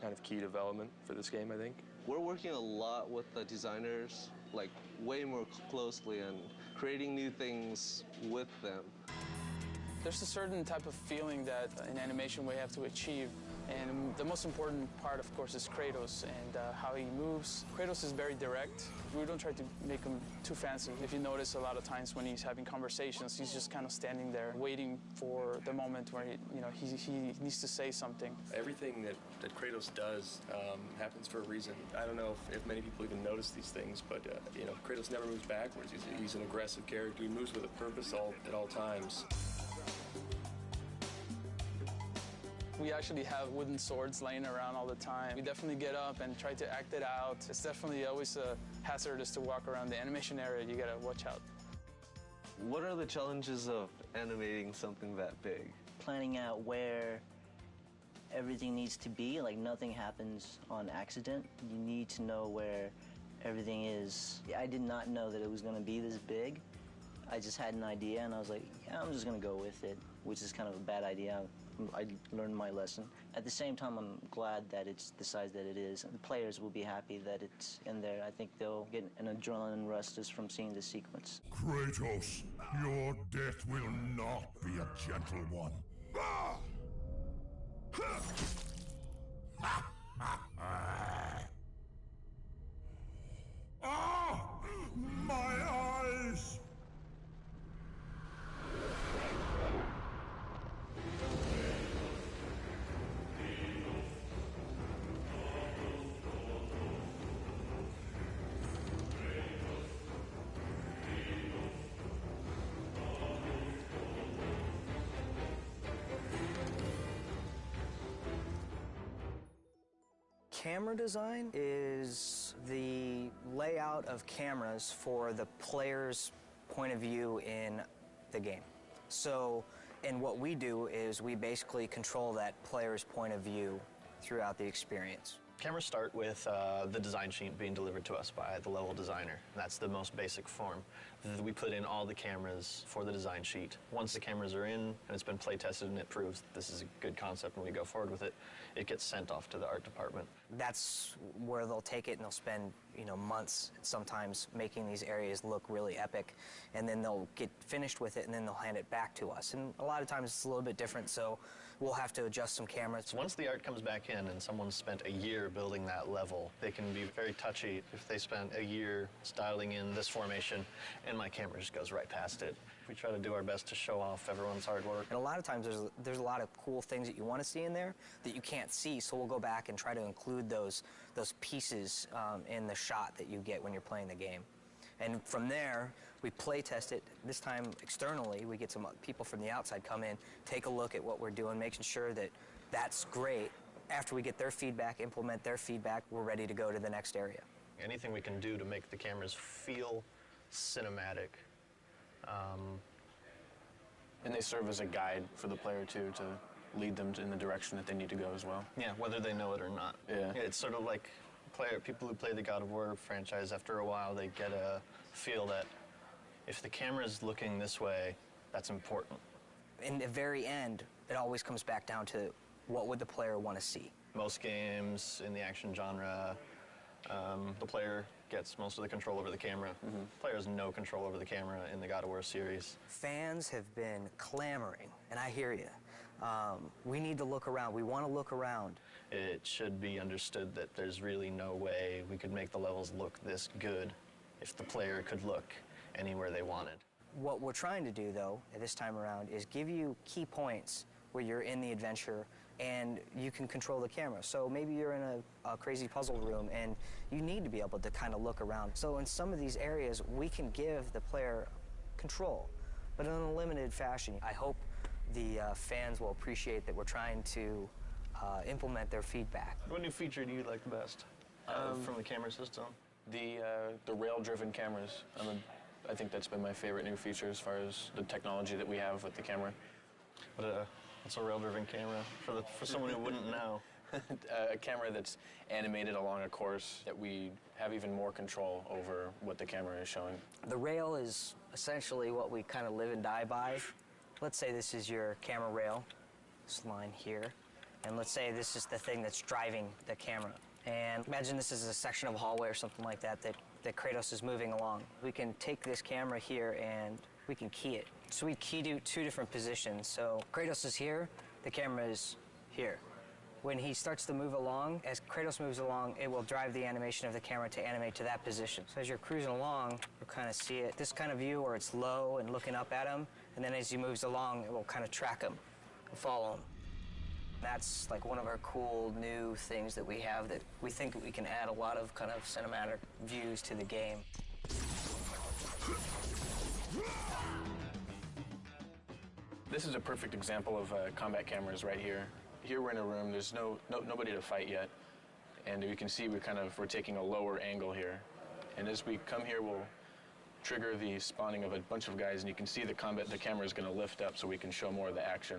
kind of key development for this game, I think. We're working a lot with the designers, like way more closely, and creating new things with them. There's a certain type of feeling that in animation we have to achieve. And the most important part, of course, is Kratos and how he moves. Kratos is very direct. We don't try to make him too fancy. If you notice, a lot of times when he's having conversations, he's just kind of standing there waiting for the moment where he needs to say something. Everything that Kratos does happens for a reason. I don't know if many people even notice these things, but Kratos never moves backwards. He's an aggressive character. He moves with a purpose at all times. We actually have wooden swords laying around all the time. We definitely get up and try to act it out. It's definitely always hazardous to walk around the animation area. You gotta watch out. What are the challenges of animating something that big? Planning out where everything needs to be, like nothing happens on accident. You need to know where everything is. I did not know that it was gonna be this big. I just had an idea and I was like, yeah, I'm just gonna go with it, which is kind of a bad idea. I learned my lesson. At the same time, I'm glad that it's the size that it is. The players will be happy that it's in there. I think they'll get an adrenaline rush just from seeing the sequence. Kratos, your death will not be a gentle one. Ah! Ah! My eyes! Camera design is the layout of cameras for the player's point of view in the game. So, and what we do is we basically control that player's point of view throughout the experience. Cameras start with the design sheet being delivered to us by the level designer. That's the most basic form. We put in all the cameras for the design sheet. Once the cameras are in and it's been play tested and it proves that this is a good concept and we go forward with it, it gets sent off to the art department. That's where they'll take it and they'll spend, months sometimes making these areas look really epic, and then they'll get finished with it and then they'll hand it back to us. And a lot of times it's a little bit different, so we'll have to adjust some cameras. So once the art comes back in and someone's spent a year building that level, they can be very touchy if they spent a year styling in this formation and my camera just goes right past it. We try to do our best to show off everyone's hard work. And a lot of times there's a lot of cool things that you want to see in there that you can't see, so we'll go back and try to include those pieces in the shot that you get when you're playing the game. And from there, we play test it. This time externally, we get some people from the outside come in, take a look at what we're doing, making sure that that's great. After we get their feedback, implement their feedback, we're ready to go to the next area. Anything we can do to make the cameras feel cinematic. And they serve as a guide for the player, too, to lead them in the direction that they need to go as well. Yeah, whether they know it or not. Yeah. It's sort of like people who play the God of War franchise, after a while, they get a feel that if the camera's looking this way, that's important. In the very end, it always comes back down to what would the player want to see. Most games in the action genre, the player gets most of the control over the camera. Mm-hmm. Player has no control over the camera in the God of War series. Fans have been clamoring, and I hear you. We need to look around. We want to look around. It should be understood that there's really no way we could make the levels look this good if the player could look anywhere they wanted. What we're trying to do, though, at this time around, is give you key points where you're in the adventure and you can control the camera. So maybe you're in a crazy puzzle room and you need to be able to kind of look around. So in some of these areas, we can give the player control, but in a limited fashion. I hope the fans will appreciate that we're trying to implement their feedback. What new feature do you like the best from the camera system? The rail-driven cameras. I think that's been my favorite new feature as far as the technology that we have with the camera. What's a rail-driven camera for someone who wouldn't know? A camera that's animated along a course that we have even more control over what the camera is showing. The rail is essentially what we kind of live and die by. Let's say this is your camera rail, this line here, and let's say this is the thing that's driving the camera. And imagine this is a section of a hallway or something like that Kratos is moving along. We can take this camera here and we can key it. So we key to 2 different positions. So Kratos is here, the camera is here. When he starts to move along, as Kratos moves along, it will drive the animation of the camera to animate to that position. So as you're cruising along, you'll kind of see it, this kind of view where it's low and looking up at him, and then as he moves along, it will kind of track him and follow him. That's like one of our cool new things that we have that we think we can add a lot of kind of cinematic views to the game. This is a perfect example of combat cameras right here. Here we're in a room, there's nobody to fight yet. And you can see we're taking a lower angle here. And as we come here, we'll trigger the spawning of a bunch of guys, and you can see the camera is going to lift up so we can show more of the action.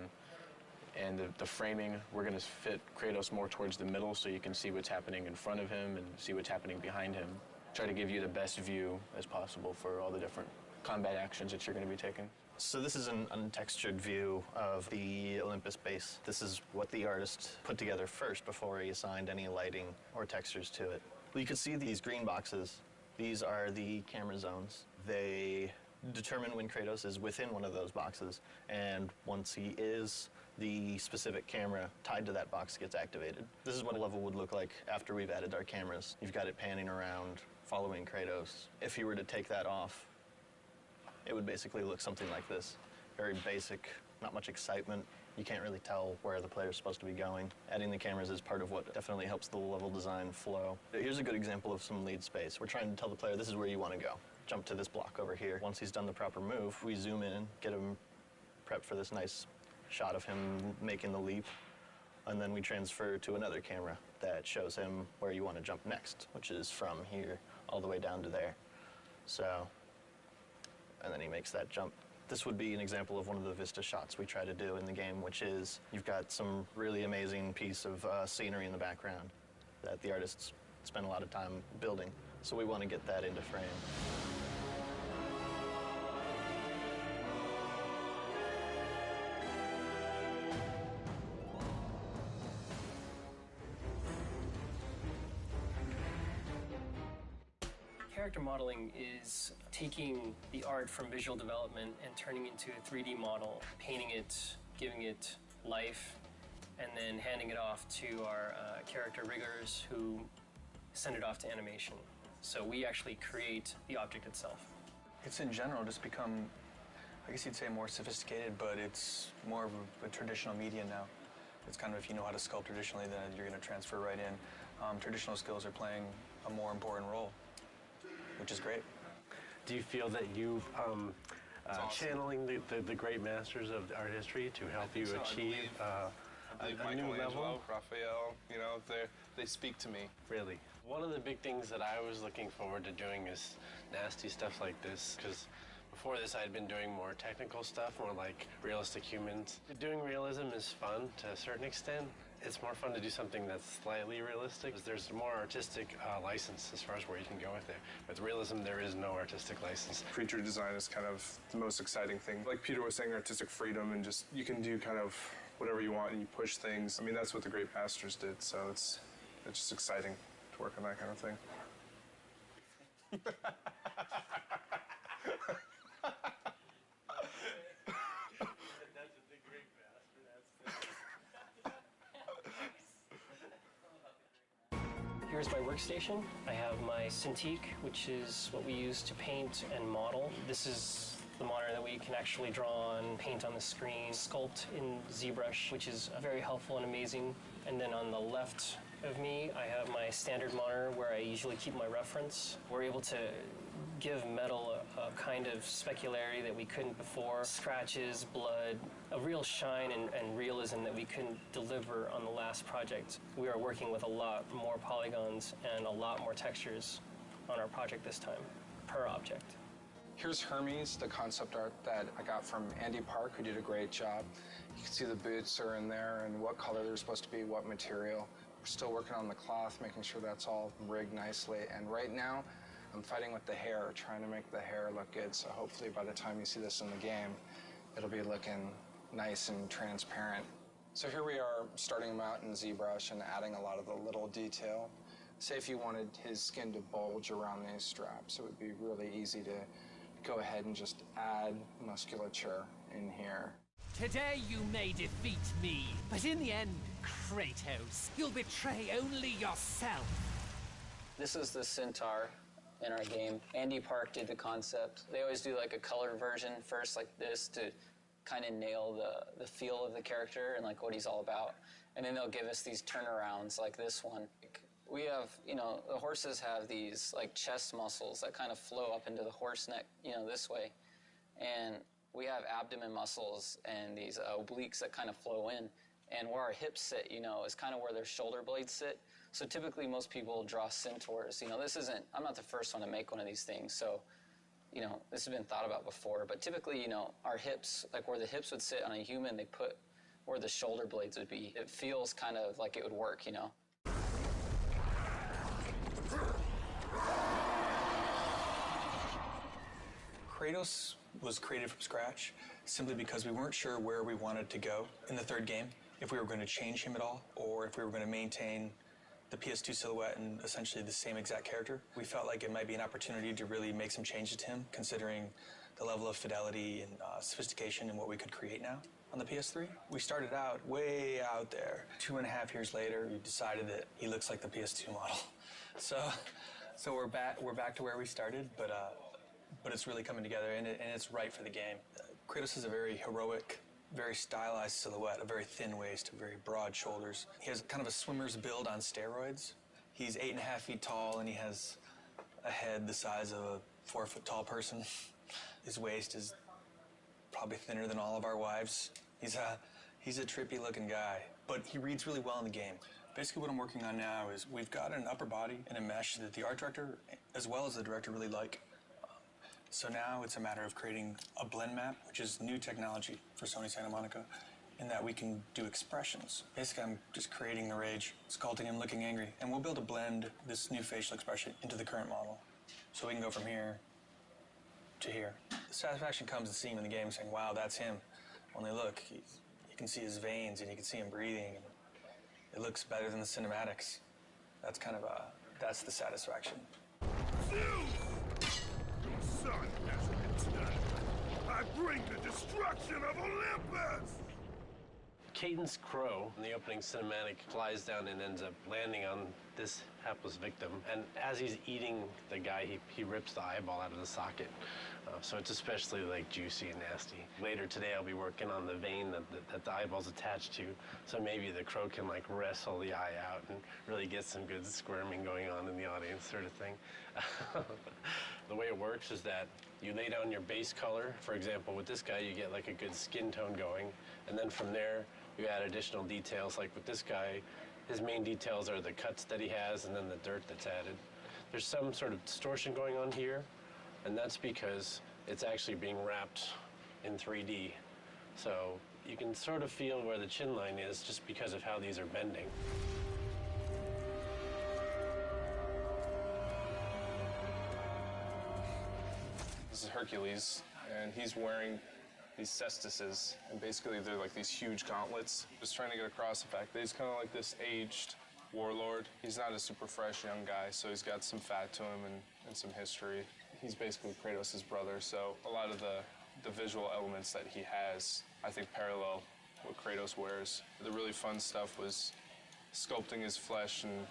And the framing, we're going to fit Kratos more towards the middle so you can see what's happening in front of him and see what's happening behind him. Try to give you the best view as possible for all the different combat actions that you're going to be taking. So this is an untextured view of the Olympus base. This is what the artist put together first before he assigned any lighting or textures to it. Well, you can see these green boxes. These are the camera zones. They determine when Kratos is within one of those boxes, and once he is, the specific camera tied to that box gets activated. This is what a level would look like after we've added our cameras. You've got it panning around, following Kratos. If you were to take that off, it would basically look something like this. Very basic, not much excitement. You can't really tell where the player's supposed to be going. Adding the cameras is part of what definitely helps the level design flow. Here's a good example of some lead space. We're trying to tell the player this is where you want to go. Jump to this block over here. Once he's done the proper move, we zoom in, get him prepped for this nice shot of him making the leap, and then we transfer to another camera that shows him where you want to jump next, which is from here all the way down to there. So, and then he makes that jump. This would be an example of one of the vista shots we try to do in the game, which is you've got some really amazing piece of scenery in the background that the artists spent a lot of time building. So we want to get that into frame. Character modeling is taking the art from visual development and turning it into a 3D model, painting it, giving it life, and then handing it off to our character riggers who send it off to animation. So we actually create the object itself. It's in general just become, I guess you'd say more sophisticated, but it's more of a traditional media now. It's kind of, if you know how to sculpt traditionally, then you're going to transfer right in. Traditional skills are playing a more important role, which is great. Do you feel that you've channeling the great masters of art history to help you achieve a new level? Raphael, you know, they speak to me. Really? One of the big things that I was looking forward to doing is nasty stuff like this, because before this I'd been doing more technical stuff, more like realistic humans. Doing realism is fun to a certain extent. It's more fun to do something that's slightly realistic. There's more artistic license as far as where you can go with it. With realism, there is no artistic license. Creature design is kind of the most exciting thing. Like Peter was saying, artistic freedom, and just you can do kind of whatever you want and you push things. I mean, that's what the great masters did, so it's just exciting to work on that kind of thing. Here's my workstation. I have my Cintiq, which is what we use to paint and model. This is the monitor that we can actually draw on, paint on the screen, sculpt in ZBrush, which is very helpful and amazing. And then on the left of me. I have my standard monitor where I usually keep my reference. We're able to give metal a kind of specularity that we couldn't before. Scratches, blood, a real shine and realism that we couldn't deliver on the last project. We are working with a lot more polygons and a lot more textures on our project this time, per object. Here's Hermes, the concept art that I got from Andy Park, who did a great job. You can see the boots are in there and what color they're supposed to be, what material. We're still working on the cloth, making sure that's all rigged nicely. And right now, I'm fighting with the hair, trying to make the hair look good. So hopefully by the time you see this in the game, it'll be looking nice and transparent. So here we are starting him out in ZBrush and adding a lot of the little detail. Say if you wanted his skin to bulge around these straps, it would be really easy to go ahead and just add musculature in here. Today you may defeat me, but in the end, Kratos, you'll betray only yourself. This is the centaur in our game. Andy Park did the concept. They always do like a colored version first like this to kind of nail the feel of the character and like what he's all about. And then they'll give us these turnarounds like this one. We have, you know, the horses have these like chest muscles that kind of flow up into the horse neck, you know, this way. And we have abdomen muscles and these obliques that kind of flow in. And where our hips sit, you know, is kind of where their shoulder blades sit. So typically most people draw centaurs. You know, I'm not the first one to make one of these things. So, you know, this has been thought about before. But typically, you know, our hips, like where the hips would sit on a human, they put where the shoulder blades would be. It feels kind of like it would work, you know. Kratos was created from scratch simply because we weren't sure where we wanted to go in the third game, if we were going to change him at all, or if we were going to maintain the PS2 silhouette and essentially the same exact character. We felt like it might be an opportunity to really make some changes to him, considering the level of fidelity and sophistication and what we could create now on the PS3. We started out way out there. 2.5 years later, we decided that he looks like the PS2 model. So we're back to where we started, but it's really coming together, and it's right for the game. Kratos is a very heroic, very stylized silhouette, a very thin waist, very broad shoulders. He has kind of a swimmer's build on steroids. He's 8.5 feet tall, and he has a head the size of a 4-foot-tall person. His waist is probably thinner than all of our wives. He's a trippy-looking guy, but he reads really well in the game. Basically what I'm working on now is we've got an upper body and a mesh that the art director, as well as the director, really like. So now it's a matter of creating a blend map, which is new technology for Sony Santa Monica, in that we can do expressions. Basically, I'm just creating the rage, sculpting him looking angry, and we'll be able to blend this new facial expression into the current model. So we can go from here to here. The satisfaction comes in seeing him in the game saying, wow, that's him. Only look, you can see his veins and you can see him breathing. And it looks better than the cinematics. That's kind of that's the satisfaction. Son has returned. I bring the destruction of Olympus! Caden's crow in the opening cinematic flies down and ends up landing on this hapless victim. And as he's eating the guy, he rips the eyeball out of the socket. So it's especially like juicy and nasty. Later today, I'll be working on the vein that the eyeball's attached to. So maybe the crow can like wrestle the eye out and really get some good squirming going on in the audience, sort of thing. The way it works is that you lay down your base color. For example, with this guy, you get like a good skin tone going. And then from there, you add additional details. Like with this guy, his main details are the cuts that he has and then the dirt that's added. There's some sort of distortion going on here, and that's because it's actually being wrapped in 3D. So you can sort of feel where the chin line is just because of how these are bending. This is Hercules, and he's wearing these cestises, and basically they're like these huge gauntlets. Just trying to get across the fact that he's kind of like this aged warlord. He's not a super fresh young guy, so he's got some fat to him and some history. He's basically Kratos' brother, so a lot of the visual elements that he has, I think, parallel what Kratos wears. The really fun stuff was sculpting his flesh and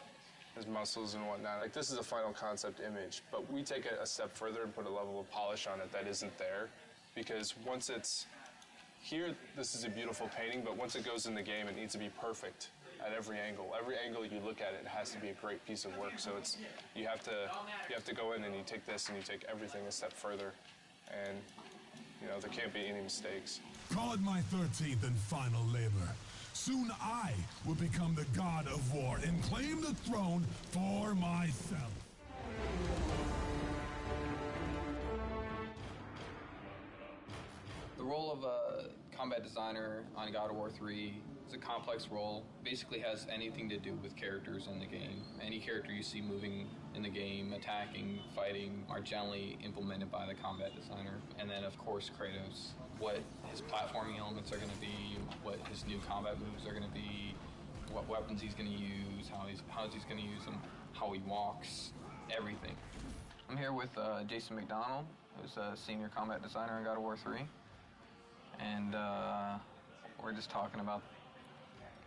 his muscles and whatnot. Like, this is a final concept image, but we take it a step further and put a level of polish on it that isn't there, because once it's here, this is a beautiful painting, but once it goes in the game, it needs to be perfect. at every angle. Every angle you look at, it has to be a great piece of work. So it's you have to go in and you take this and you take everything a step further, and there can't be any mistakes. Call it my 13th and final labor. Soon I will become the god of war and claim the throne for myself. The role of a combat designer on God of War 3 is a complex role. Basically has anything to do with characters in the game. Any character you see moving in the game, attacking, fighting, are generally implemented by the combat designer. And then, of course, Kratos. What his platforming elements are going to be, what his new combat moves are going to be, what weapons he's going to use, how he's going to use them, how he walks, everything. I'm here with Jason McDonald, who's a senior combat designer on God of War 3. And we're just talking about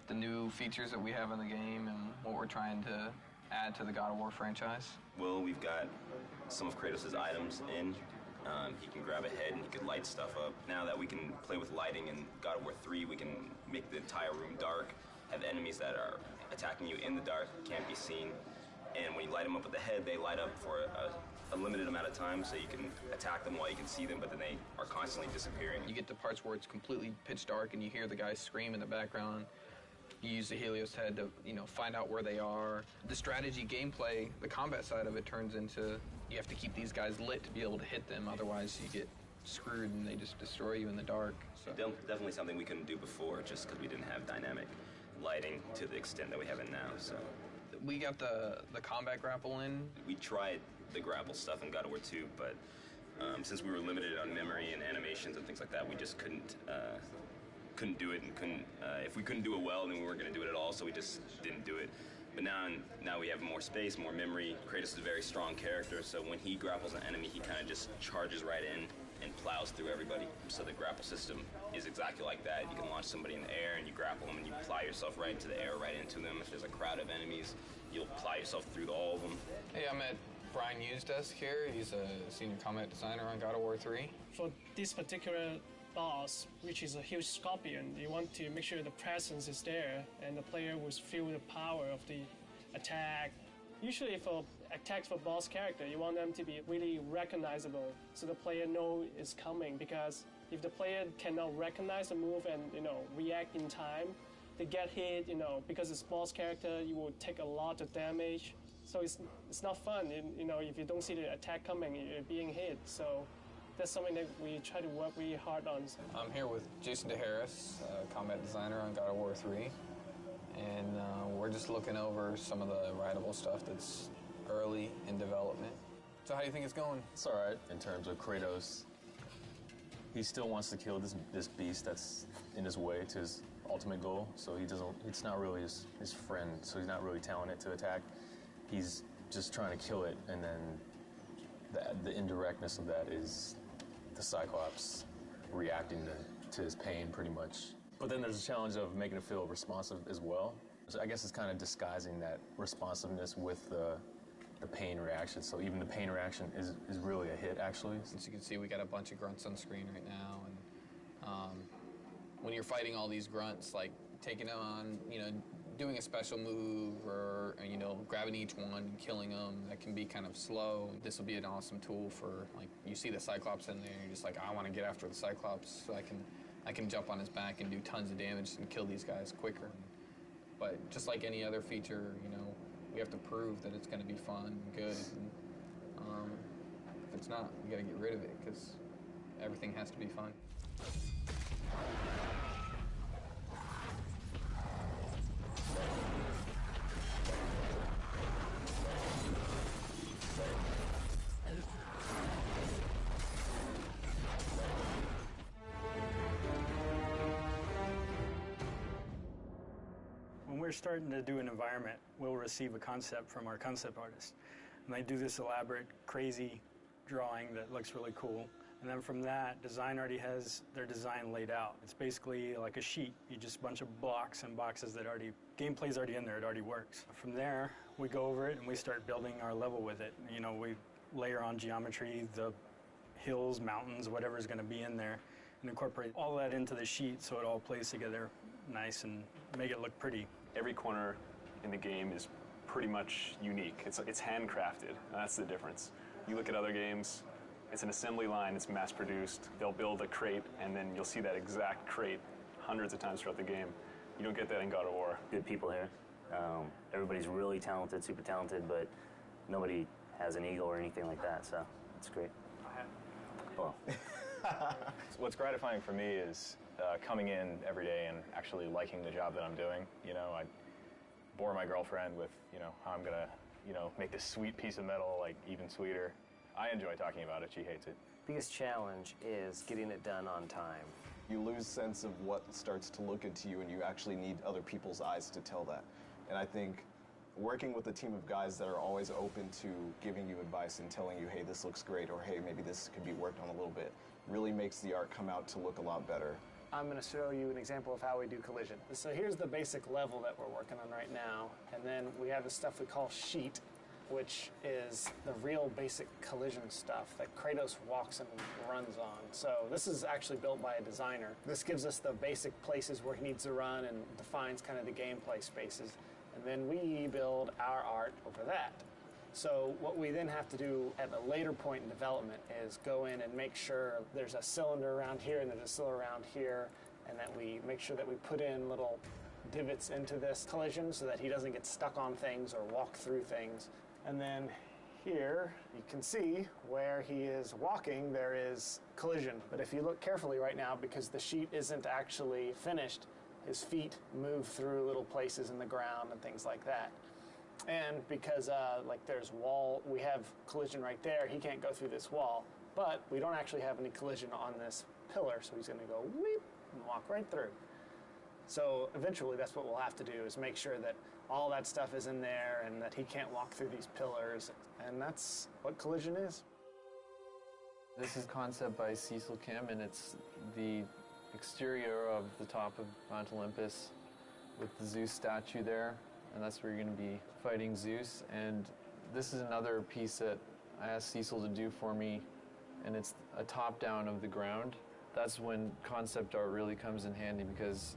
the new features that we have in the game and what we're trying to add to the God of War franchise. Well, we've got some of Kratos' items in. He can grab a head and he can light stuff up. Now that we can play with lighting in God of War 3, we can make the entire room dark, have enemies that are attacking you in the dark, can't be seen. And when you light them up with the head, they light up for a limited amount of time, so you can attack them while you can see them, but then they are constantly disappearing. You get to parts where it's completely pitch dark and you hear the guys scream in the background. You use the Helios head to, find out where they are. The strategy gameplay, the combat side of it turns into you have to keep these guys lit to be able to hit them, otherwise you get screwed and they just destroy you in the dark. So. Definitely something we couldn't do before just because we didn't have dynamic lighting to the extent that we have it now. So we got the combat grapple in. We tried the grapple stuff in God of War 2, but since we were limited on memory and animations and things like that, we just couldn't do it, and if we couldn't do it well, then we weren't going to do it at all, so we just didn't do it. But now we have more space, more memory. Kratos is a very strong character, so when he grapples an enemy, he kind of just charges right in and plows through everybody. So the grapple system is exactly like that. You can launch somebody in the air and you grapple them and you plow yourself right into the air, right into them. If there's a crowd of enemies, you'll plow yourself through all of them. Hey, I'm at Brian Yu's desk here. He's a senior combat designer on God of War 3. For this particular boss, which is a huge scorpion, you want to make sure the presence is there and the player will feel the power of the attack. Usually for attacks for boss character, you want them to be really recognizable so the player knows it's coming, because if the player cannot recognize the move and react in time, they get hit, because it's boss character, you will take a lot of damage. So it's not fun, if you don't see the attack coming, you're being hit. So that's something that we try to work really hard on. I'm here with Jason DeHarris, combat designer on God of War 3, and we're just looking over some of the writable stuff that's early in development. So how do you think it's going? It's all right in terms of Kratos. He still wants to kill this beast that's in his way to his ultimate goal, so it's not really his friend, so he's not really telling it to attack. He's just trying to kill it, and then the indirectness of that is the Cyclops reacting to his pain, pretty much. But then there's a challenge of making it feel responsive as well. So I guess it's kind of disguising that responsiveness with the pain reaction. So even the pain reaction is really a hit, actually. As you can see, we got a bunch of grunts on screen right now, and when you're fighting all these grunts, like taking on, doing a special move or, grabbing each one and killing them, that can be kind of slow. This will be an awesome tool for, like, you see the Cyclops in there, and you're just like, I want to get after the Cyclops so I can jump on his back and do tons of damage and kill these guys quicker. But just like any other feature, we have to prove that it's going to be fun and good. And, if it's not, we got to get rid of it, because everything has to be fun. When we're starting to do an environment, we'll receive a concept from our concept artist. And they do this elaborate, crazy drawing that looks really cool. And then from that, design already has their design laid out. It's basically like a sheet. You just a bunch of blocks and boxes that gameplay's already in there, it already works. From there, we go over it and we start building our level with it. We layer on geometry, the hills, mountains, whatever's gonna be in there, and incorporate all that into the sheet so it all plays together nice and make it look pretty. Every corner in the game is pretty much unique. It's handcrafted, and that's the difference. You look at other games, it's an assembly line, it's mass-produced. They'll build a crate, and then you'll see that exact crate hundreds of times throughout the game. You don't get that in God of War. Good people here. Everybody's really talented, super talented, but nobody has an ego or anything like that, so it's great. Well. What's gratifying for me is coming in every day and actually liking the job that I'm doing. You know, I bore my girlfriend with, you know, how I'm gonna, you know, make this sweet piece of metal like even sweeter. I enjoy talking about it. She hates it. Biggest challenge is getting it done on time. You lose sense of what starts to look into you, and you actually need other people's eyes to tell that. And I think working with a team of guys that are always open to giving you advice and telling you, hey, this looks great, or hey, maybe this could be worked on a little bit, really makes the art come out to look a lot better. I'm going to show you an example of how we do collision. So here's the basic level that we're working on right now, and then we have the stuff we call sheet, which is the real basic collision stuff that Kratos walks and runs on. So this is actually built by a designer. This gives us the basic places where he needs to run and defines kind of the gameplay spaces. And then we build our art over that. So what we then have to do at a later point in development is go in and make sure there's a cylinder around here and there's a cylinder around here, and that we make sure that we put in little divots into this collision so that he doesn't get stuck on things or walk through things. And then here, you can see where he is walking, there is collision. But if you look carefully right now, because the sheet isn't actually finished, his feet move through little places in the ground and things like that. And because like there's wall, we have collision right there, he can't go through this wall, but we don't actually have any collision on this pillar, so he's gonna go weep and walk right through. So eventually that's what we'll have to do, is make sure that all that stuff is in there and that he can't walk through these pillars, and that's what collision is. This is a concept by Cecil Kim, and it's the exterior of the top of Mount Olympus with the Zeus statue there, and that's where you're going to be fighting Zeus. And this is another piece that I asked Cecil to do for me, and it's a top-down of the ground. That's when concept art really comes in handy, because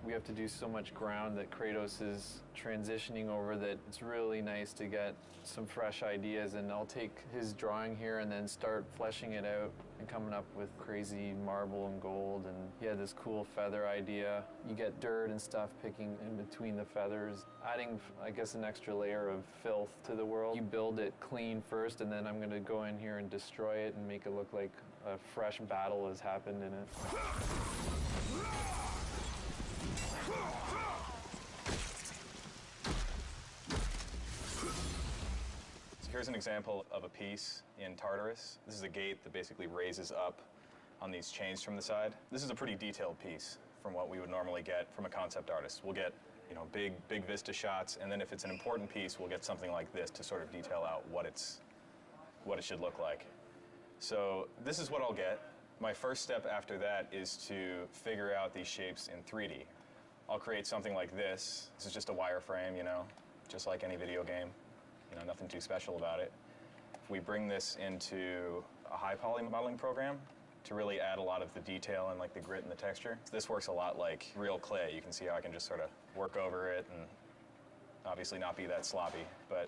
we have to do so much ground that Kratos is transitioning over that it's really nice to get some fresh ideas, and I'll take his drawing here and then start fleshing it out and coming up with crazy marble and gold. And he had this cool feather idea. You get dirt and stuff picking in between the feathers, adding, I guess, an extra layer of filth to the world. You build it clean first, and then I'm going to go in here and destroy it and make it look like a fresh battle has happened in it. Here's an example of a piece in Tartarus. This is a gate that basically raises up on these chains from the side. This is a pretty detailed piece from what we would normally get from a concept artist. We'll get, you know, big vista shots, and then if it's an important piece, we'll get something like this to sort of detail out what it should look like. So this is what I'll get. My first step after that is to figure out these shapes in 3D. I'll create something like this. This is just a wireframe, you know, just like any video game. You know, nothing too special about it. If we bring this into a high poly modeling program to really add a lot of the detail and like the grit and the texture, this works a lot like real clay. You can see how I can just sort of work over it and obviously not be that sloppy, but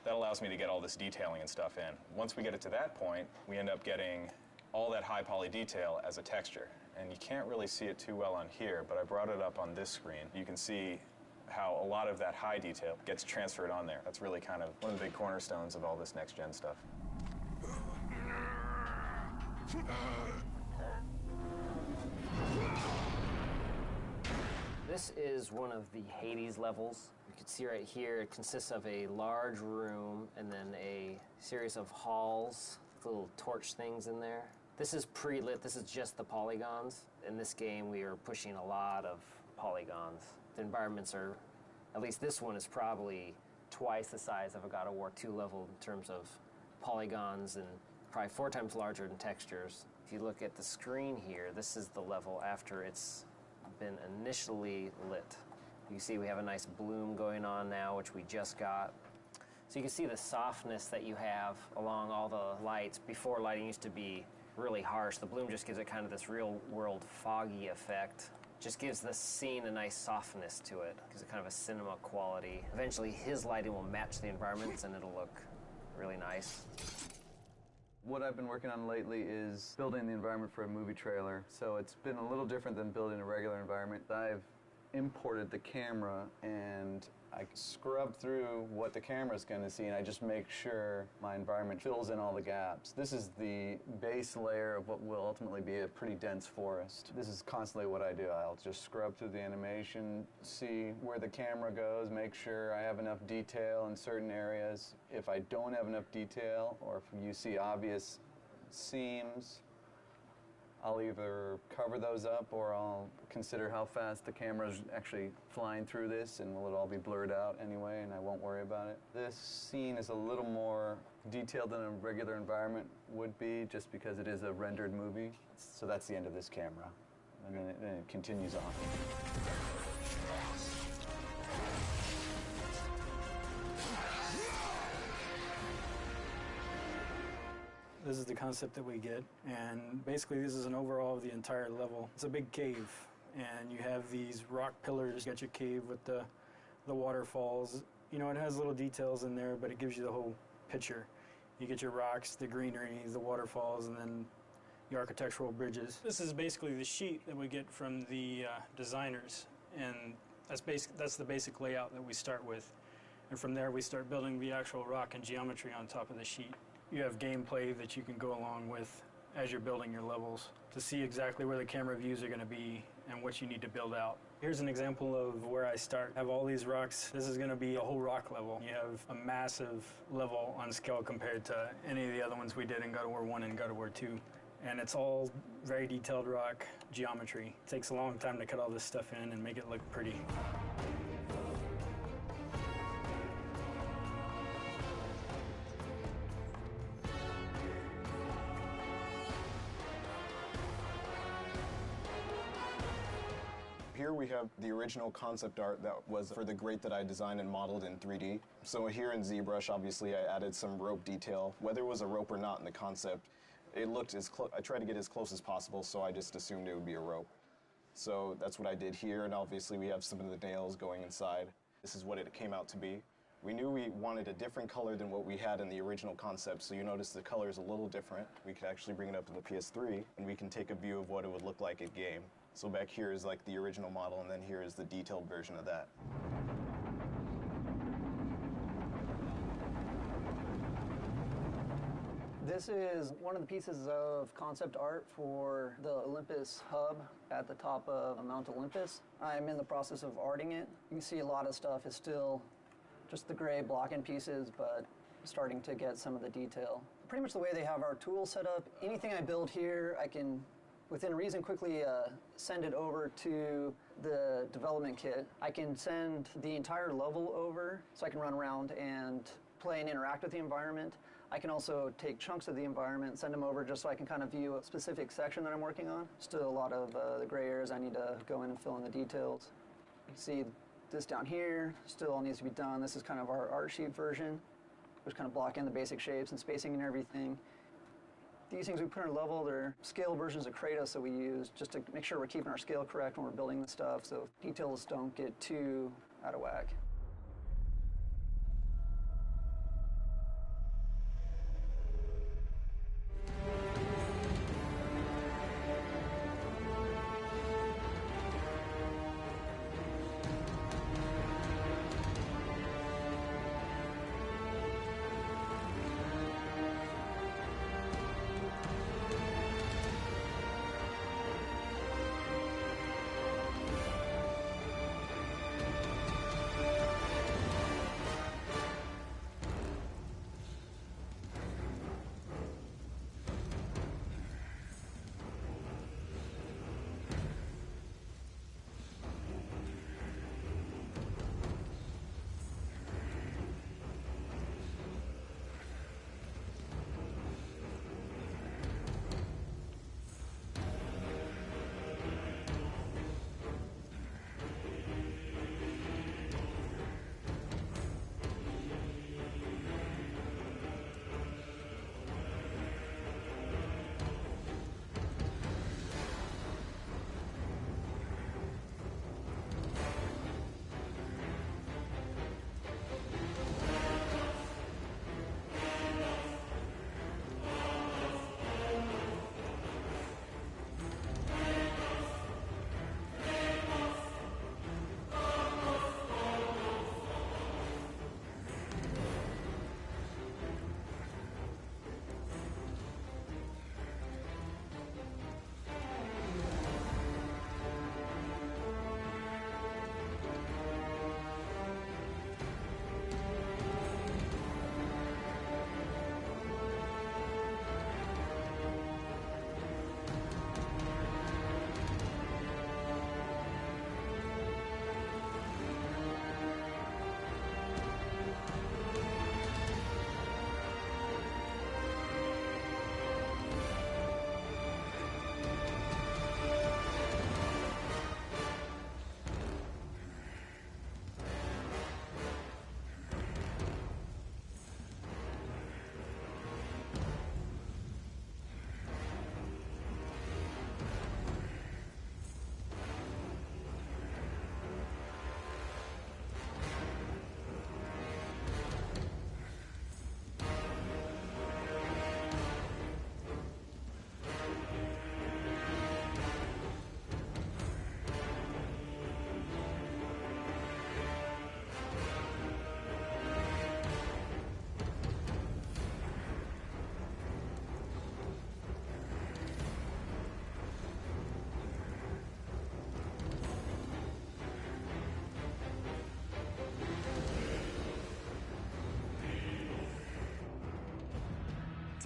that allows me to get all this detailing and stuff in. Once we get it to that point, we end up getting all that high poly detail as a texture. And you can't really see it too well on here, but I brought it up on this screen. You can see how a lot of that high detail gets transferred on there. That's really kind of one of the big cornerstones of all this next-gen stuff. This is one of the Hades levels. You can see right here, it consists of a large room and then a series of halls with little torch things in there. This is pre-lit, this is just the polygons. In this game, we are pushing a lot of polygons. The environments are, at least this one is probably twice the size of a God of War 2 level in terms of polygons, and probably 4 times larger in textures. If you look at the screen here, this is the level after it's been initially lit. You can see we have a nice bloom going on now, which we just got. So you can see the softness that you have along all the lights. Before, lighting used to be really harsh. The bloom just gives it kind of this real world foggy effect. just gives the scene a nice softness to it. Gives it kind of a cinema quality. Eventually his lighting will match the environments and it'll look really nice. What I've been working on lately is building the environment for a movie trailer. So it's been a little different than building a regular environment. I've imported the camera and I scrub through what the camera's going to see, and I just make sure my environment fills in all the gaps. This is the base layer of what will ultimately be a pretty dense forest. This is constantly what I do. I'll just scrub through the animation, see where the camera goes, make sure I have enough detail in certain areas. If I don't have enough detail, or if you see obvious seams, I'll either cover those up or I'll consider how fast the camera's actually flying through this, and will it all be blurred out anyway, and I won't worry about it. This scene is a little more detailed than a regular environment would be, just because it is a rendered movie. So that's the end of this camera, and then it continues on. This is the concept that we get, and basically this is an overall of the entire level. It's a big cave, and you have these rock pillars. You got your cave with the waterfalls. You know, it has little details in there, but it gives you the whole picture. You get your rocks, the greenery, the waterfalls, and then the architectural bridges. This is basically the sheet that we get from the designers, and that's the basic layout that we start with. And from there we start building the actual rock and geometry on top of the sheet. You have gameplay that you can go along with as you're building your levels to see exactly where the camera views are going to be and what you need to build out. Here's an example of where I start. I have all these rocks. This is going to be a whole rock level. You have a massive level on scale compared to any of the other ones we did in God of War 1 and God of War 2. And it's all very detailed rock geometry. It takes a long time to cut all this stuff in and make it look pretty. Here we have the original concept art that was for the grate that I designed and modeled in 3D. So here in ZBrush, obviously, I added some rope detail. Whether it was a rope or not in the concept, it looked as close. I tried to get as close as possible, so I just assumed it would be a rope. So that's what I did here, and obviously we have some of the nails going inside. This is what it came out to be. We knew we wanted a different color than what we had in the original concept, so you notice the color is a little different. We could actually bring it up to the PS3, and we can take a view of what it would look like in game. So back here is like the original model, and then here is the detailed version of that. This is one of the pieces of concept art for the Olympus hub at the top of Mount Olympus. I'm in the process of arting it. You can see a lot of stuff is still just the gray block-in pieces, but starting to get some of the detail. Pretty much the way they have our tools set up, anything I build here, I can within reason quickly send it over to the development kit. I can send the entire level over so I can run around and play and interact with the environment. I can also take chunks of the environment, send them over just so I can kind of view a specific section that I'm working on. Still a lot of the gray areas I need to go in and fill in the details. You can see this down here still all needs to be done. This is kind of our art sheet version, which kind of block in the basic shapes and spacing and everything. These things we put in our level, they're scale versions of Kratos that we use just to make sure we're keeping our scale correct when we're building the stuff, so details don't get too out of whack.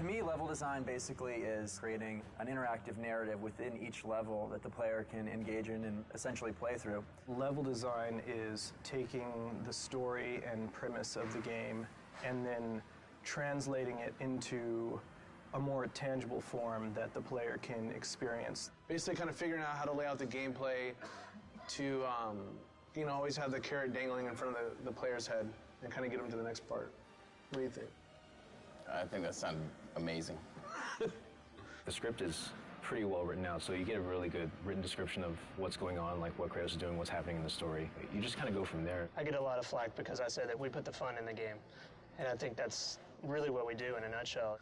To me, level design basically is creating an interactive narrative within each level that the player can engage in and essentially play through. Level design is taking the story and premise of the game and then translating it into a more tangible form that the player can experience. Basically kind of figuring out how to lay out the gameplay to, always have the carrot dangling in front of the player's head and kind of get them to the next part. What do you think? I think that sounded amazing. The script is pretty well written out, so you get a really good written description of what's going on, like what Kratos is doing, what's happening in the story. You just kind of go from there. I get a lot of flack because I say that we put the fun in the game, and I think that's really what we do in a nutshell.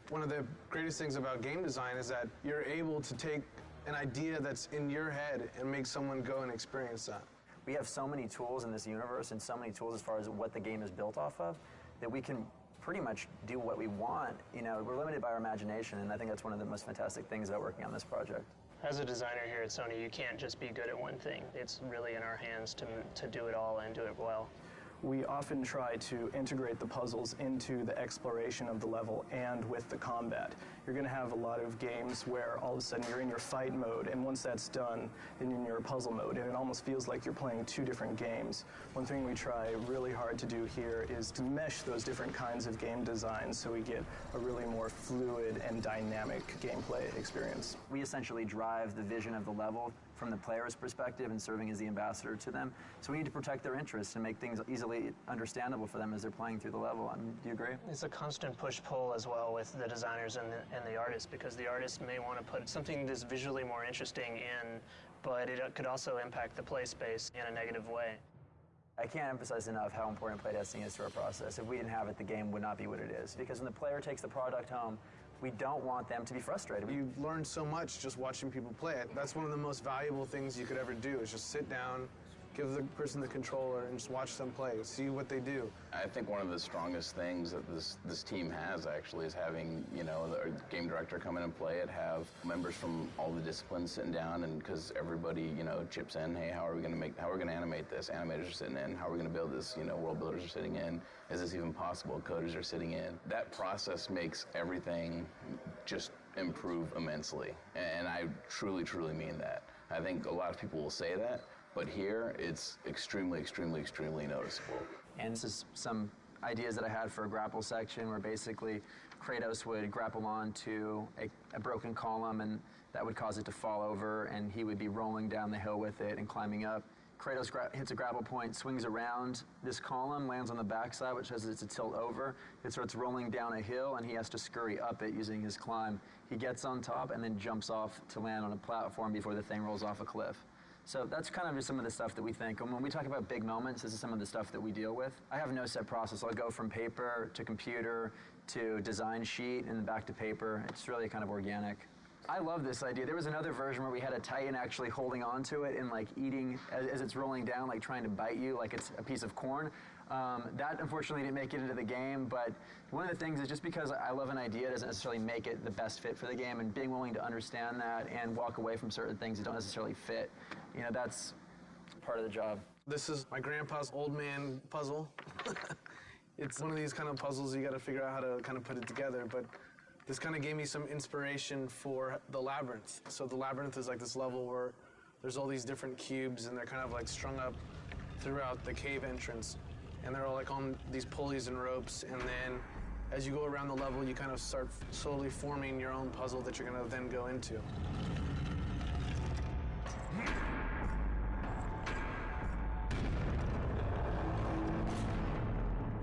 One of the greatest things about game design is that you're able to take an idea that's in your head and make someone go and experience that. We have so many tools in this universe and so many tools as far as what the game is built off of that we can pretty much do what we want. We're limited by our imagination, and I think that's one of the most fantastic things about working on this project. As a designer here at Sony, you can't just be good at one thing. It's really in our hands to do it all and do it well. We often try to integrate the puzzles into the exploration of the level and with the combat. You're going to have a lot of games where all of a sudden you're in your fight mode, and once that's done, then you're in your puzzle mode, and it almost feels like you're playing two different games. One thing we try really hard to do here is to mesh those different kinds of game designs so we get a really more fluid and dynamic gameplay experience. We essentially drive the vision of the level from the player's perspective and serving as the ambassador to them. So we need to protect their interests and make things easily understandable for them as they're playing through the level. Do you agree? It's a constant push-pull as well with the designers and the artists, because the artist may want to put something that's visually more interesting in, but it could also impact the play space in a negative way. I can't emphasize enough how important playtesting is to our process. If we didn't have it, the game would not be what it is. Because when the player takes the product home, we don't want them to be frustrated. You learn so much just watching people play it. That's one of the most valuable things you could ever do, is just sit down, give the person the controller, and just watch them play, see what they do. I think one of the strongest things that this team has actually is having, the game director come in and play it, have members from all the disciplines sitting down, and because everybody, chips in, hey, how are we going to animate this? Animators are sitting in. How are we going to build this? World builders are sitting in. Is this even possible? Coders are sitting in. That process makes everything just improve immensely. And I truly, truly mean that. I think a lot of people will say that, but here it's extremely, extremely, extremely noticeable. And this is some ideas that I had for a grapple section where basically Kratos would grapple onto a broken column, and that would cause it to fall over, and he would be rolling down the hill with it and climbing up. Kratos hits a grapple point, swings around this column, lands on the backside, which has it to tilt over. It starts rolling down a hill, and he has to scurry up it using his climb. He gets on top and then jumps off to land on a platform before the thing rolls off a cliff. So that's kind of just some of the stuff that we think. And when we talk about big moments, this is some of the stuff that we deal with. I have no set process. I'll go from paper to computer to design sheet and back to paper. It's really kind of organic. I love this idea. There was another version where we had a Titan actually holding onto it and like eating as it's rolling down, like trying to bite you like it's a piece of corn. That unfortunately didn't make it into the game, but one of the things is just because I love an idea doesn't necessarily make it the best fit for the game, and being willing to understand that and walk away from certain things that don't necessarily fit, that's part of the job. This is my grandpa's old man puzzle. It's one of these kind of puzzles you got to figure out how to kind of put it together, but this kind of gave me some inspiration for the Labyrinth. So the Labyrinth is like this level where there's all these different cubes, and they're kind of like strung up throughout the cave entrance. And they're all like on these pulleys and ropes, and then as you go around the level, you kind of start slowly forming your own puzzle that you're going to then go into.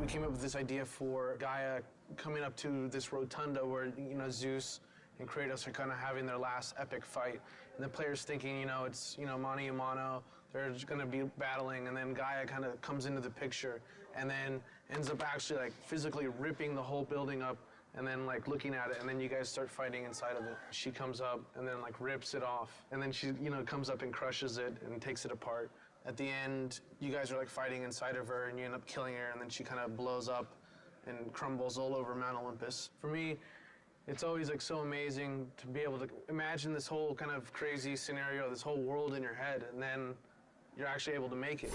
We came up with this idea for Gaia coming up to this rotunda where, Zeus and Kratos are kind of having their last epic fight. And the player's thinking, it's, mano a mano, they're just going to be battling, and then Gaia kind of comes into the picture and then ends up actually like physically ripping the whole building up and then like looking at it, and then you guys start fighting inside of it. She comes up and then like rips it off, and then she, comes up and crushes it and takes it apart. At the end, you guys are like fighting inside of her, and you end up killing her, and then she kind of blows up and crumbles all over Mount Olympus. For me, it's always like so amazing to be able to imagine this whole kind of crazy scenario, this whole world in your head, and then you're actually able to make it.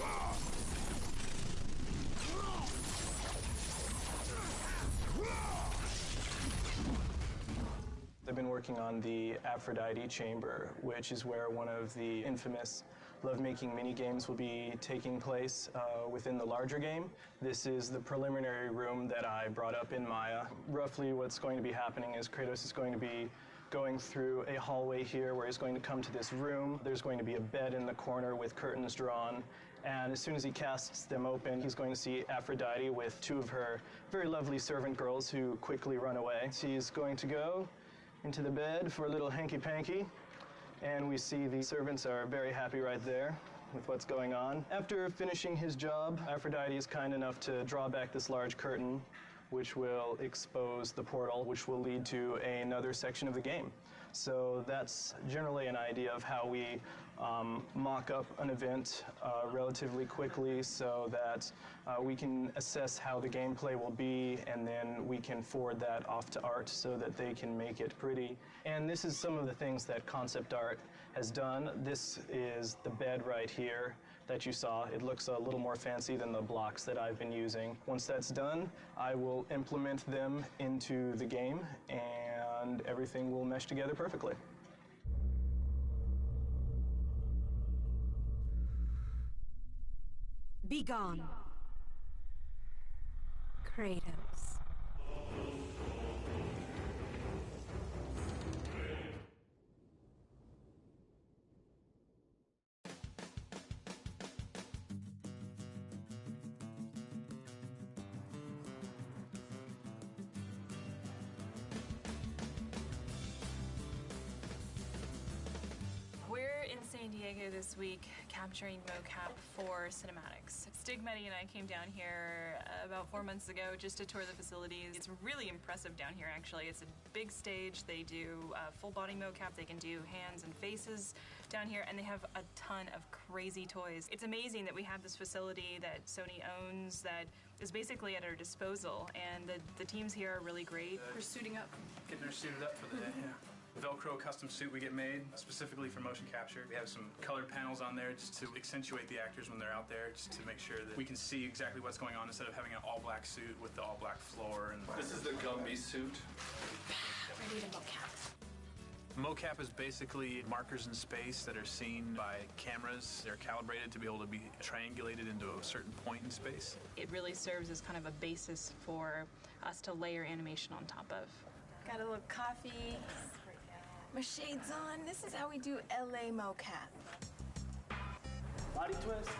been working on the Aphrodite chamber, which is where one of the infamous lovemaking mini-games will be taking place within the larger game. This is the preliminary room that I brought up in Maya. Roughly what's going to be happening is Kratos is going to be going through a hallway here where he's going to come to this room. There's going to be a bed in the corner with curtains drawn. And as soon as he casts them open, he's going to see Aphrodite with two of her very lovely servant girls who quickly run away. She's going to go into the bed for a little hanky-panky. And we see the servants are very happy right there with what's going on. After finishing his job, Aphrodite is kind enough to draw back this large curtain, which will expose the portal, which will lead to another section of the game. So that's generally an idea of how we mock up an event relatively quickly so that we can assess how the gameplay will be, and then we can forward that off to art so that they can make it pretty. And this is some of the things that concept art has done. This is the bed right here that you saw. It looks a little more fancy than the blocks that I've been using. Once that's done, I will implement them into the game and everything will mesh together perfectly. Be gone, Kratos. We're in San Diego this week capturing mocap for cinematics. Stigmeti and I came down here about 4 months ago just to tour the facilities. It's really impressive down here, actually. It's a big stage. They do full body mocap. They can do hands and faces down here, and they have a ton of crazy toys. It's amazing that we have this facility that Sony owns that is basically at our disposal, and the teams here are really great. We're suiting up. Getting her suited up for the day, yeah. Velcro custom suit we get made specifically for motion capture. We have some colored panels on there just to accentuate the actors when they're out there, just to make sure that we can see exactly what's going on instead of having an all-black suit with the all-black floor. And this is the Gumby suit. Ready to mocap. Mocap is basically markers in space that are seen by cameras. They're calibrated to be able to be triangulated into a certain point in space. It really serves as kind of a basis for us to layer animation on top of. Got a little coffee. My shades on. This is how we do LA mocap. Body twist,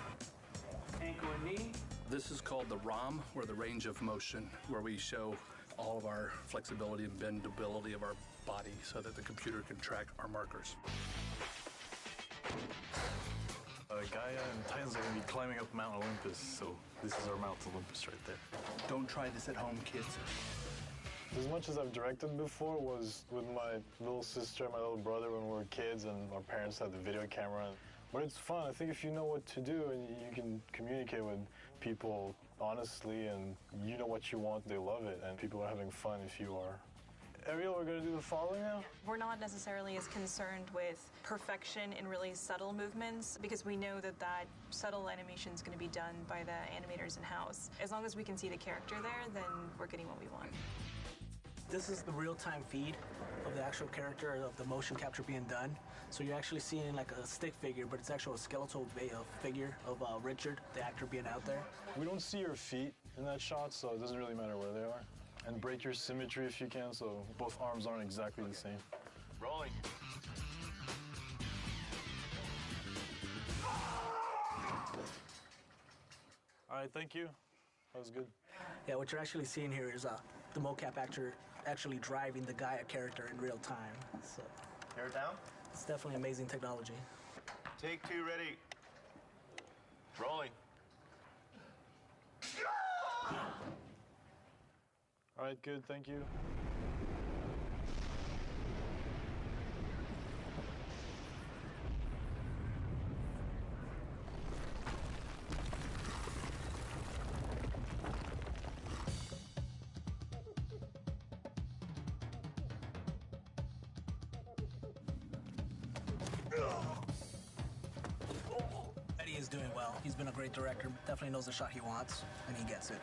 ankle and knee. This is called the ROM, or the range of motion, where we show all of our flexibility and bendability of our body so that the computer can track our markers. Gaia and Titans are going to be climbing up Mount Olympus, so this is our Mount Olympus right there. Don't try this at home, kids. As much as I've directed before was with my little sister and my little brother when we were kids, and our parents had the video camera. But it's fun. I think if you know what to do and you can communicate with people honestly and you know what you want, they love it, and people are having fun if you are. Ariel, we're going to do the following now? We're not necessarily as concerned with perfection in really subtle movements because we know that that subtle animation is going to be done by the animators in-house. As long as we can see the character there, then we're getting what we want. This is the real-time feed of the actual character of the motion capture being done. So you're actually seeing like a stick figure, but it's actually a skeletal figure of Richard, the actor, being out there. We don't see your feet in that shot, so it doesn't really matter where they are. And break your symmetry if you can, so both arms aren't exactly the same. Rolling. All right, thank you. That was good. Yeah, what you're actually seeing here is the mocap actor actually driving the Gaia character in real time. So, Hair down? It's definitely amazing technology. Take two, ready. Rolling. All right, good, thank you. Eddie is doing well. He's been a great director. Definitely knows the shot he wants, and he gets it.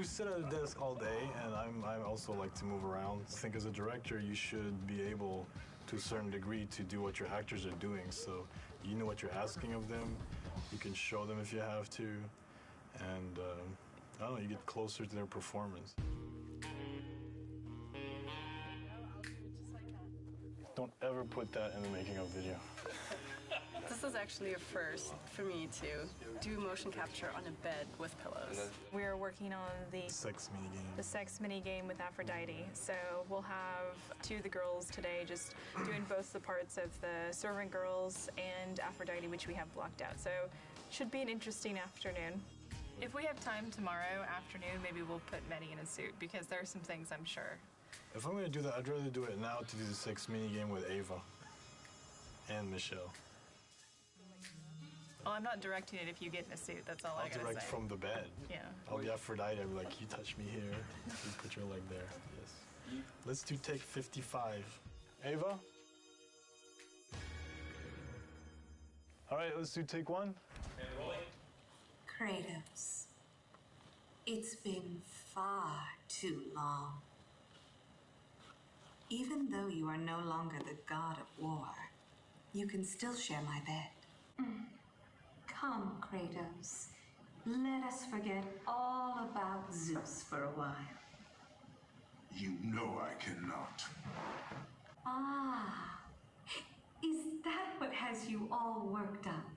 We sit at a desk all day, and I also like to move around. I think as a director, you should be able, to a certain degree, to do what your actors are doing. So you know what you're asking of them. You can show them if you have to, and I don't know, you get closer to their performance. Don't ever put that in the making of video. This is actually a first for me to do motion capture on a bed with pillows. We are working on the sex minigame. The sex minigame with Aphrodite. So we'll have two of the girls today just doing both the parts of the servant girls and Aphrodite, which we have blocked out. So should be an interesting afternoon. If we have time tomorrow afternoon, maybe we'll put Mehdi in a suit because there are some things I'm sure. If I'm going to do that, I'd rather do it now to do the sex minigame with Ava and Michelle. Well, I'm not directing it if you get in a suit. That's all I gotta say. I'll direct from the bed. Yeah. I'll be Aphrodite. I'll be like, you touch me here. You put your leg there. Yes. Let's do take 55. Ava? All right, let's do take 1. Kratos, it's been far too long. Even though you are no longer the god of war, you can still share my bed. Come, Kratos. Let us forget all about Zeus for a while. You know I cannot. Ah, is that what has you all worked up?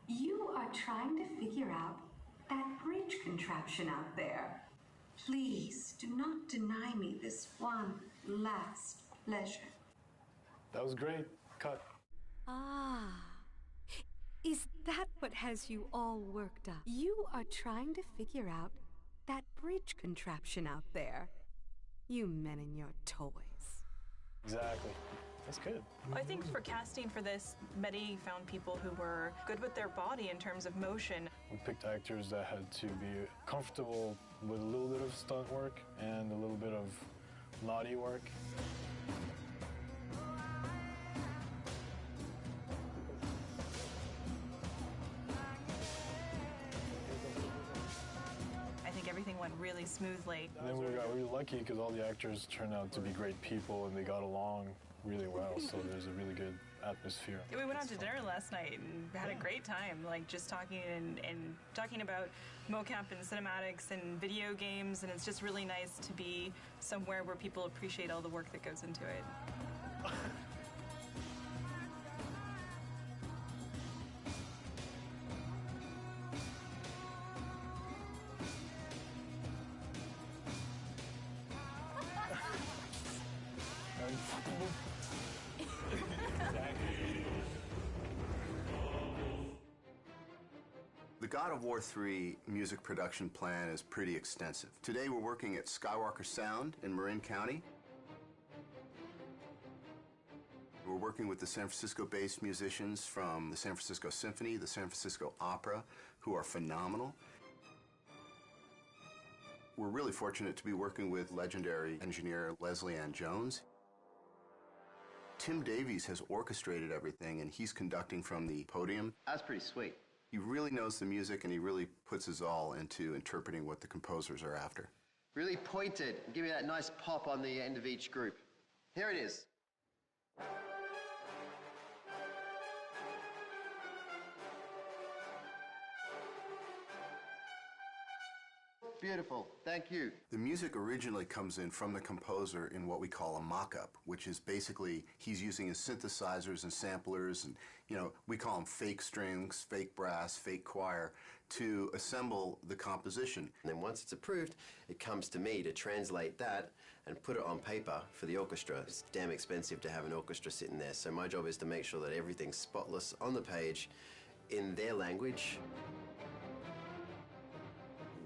You are trying to figure out that bridge contraption out there. Please do not deny me this one last pleasure. That was great. Cut. Ah, is that what has you all worked up? You are trying to figure out that bridge contraption out there. You men and your toys. Exactly. That's good. I think for casting for this, Mehdi found people who were good with their body in terms of motion. We picked actors that had to be comfortable with a little bit of stunt work and a little bit of naughty work. I think everything went really smoothly. And then we got really lucky because all the actors turned out to be great people and they got along really well, so there's a really good atmosphere. We went out to dinner last night and had a great time, like just talking and talking about mocap and cinematics and video games, and it's just really nice to be somewhere where people appreciate all the work that goes into it. The God of War 3 music production plan is pretty extensive. Today we're working at Skywalker Sound in Marin County. We're working with the San Francisco-based musicians from the San Francisco Symphony, the San Francisco Opera, who are phenomenal. We're really fortunate to be working with legendary engineer Leslie Ann Jones. Tim Davies has orchestrated everything, and he's conducting from the podium. That's pretty sweet. He really knows the music, and he really puts his all into interpreting what the composers are after. Really pointed. Give me that nice pop on the end of each group. Here it is. Beautiful. Thank you. The music originally comes in from the composer in what we call a mock-up, which is basically he's using his synthesizers and samplers, and we call them fake strings, fake brass, fake choir, to assemble the composition. And then once it's approved, it comes to me to translate that and put it on paper for the orchestra. It's damn expensive to have an orchestra sitting there, so my job is to make sure that everything's spotless on the page in their language.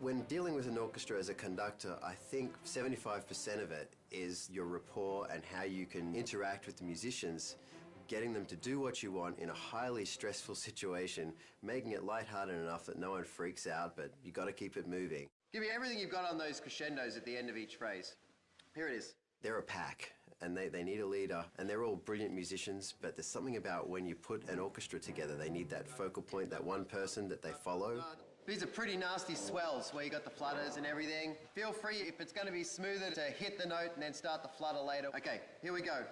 When dealing with an orchestra as a conductor, I think 75% of it is your rapport and how you can interact with the musicians, getting them to do what you want in a highly stressful situation, making it lighthearted enough that no one freaks out, but you got to keep it moving. Give me everything you've got on those crescendos at the end of each phrase. Here it is. They're a pack, and they need a leader, and they're all brilliant musicians, but there's something about when you put an orchestra together, they need that focal point, that one person that they follow. These are pretty nasty swells where you got the flutters and everything. Feel free, if it's going to be smoother, to hit the note and then start the flutter later. Okay, here we go.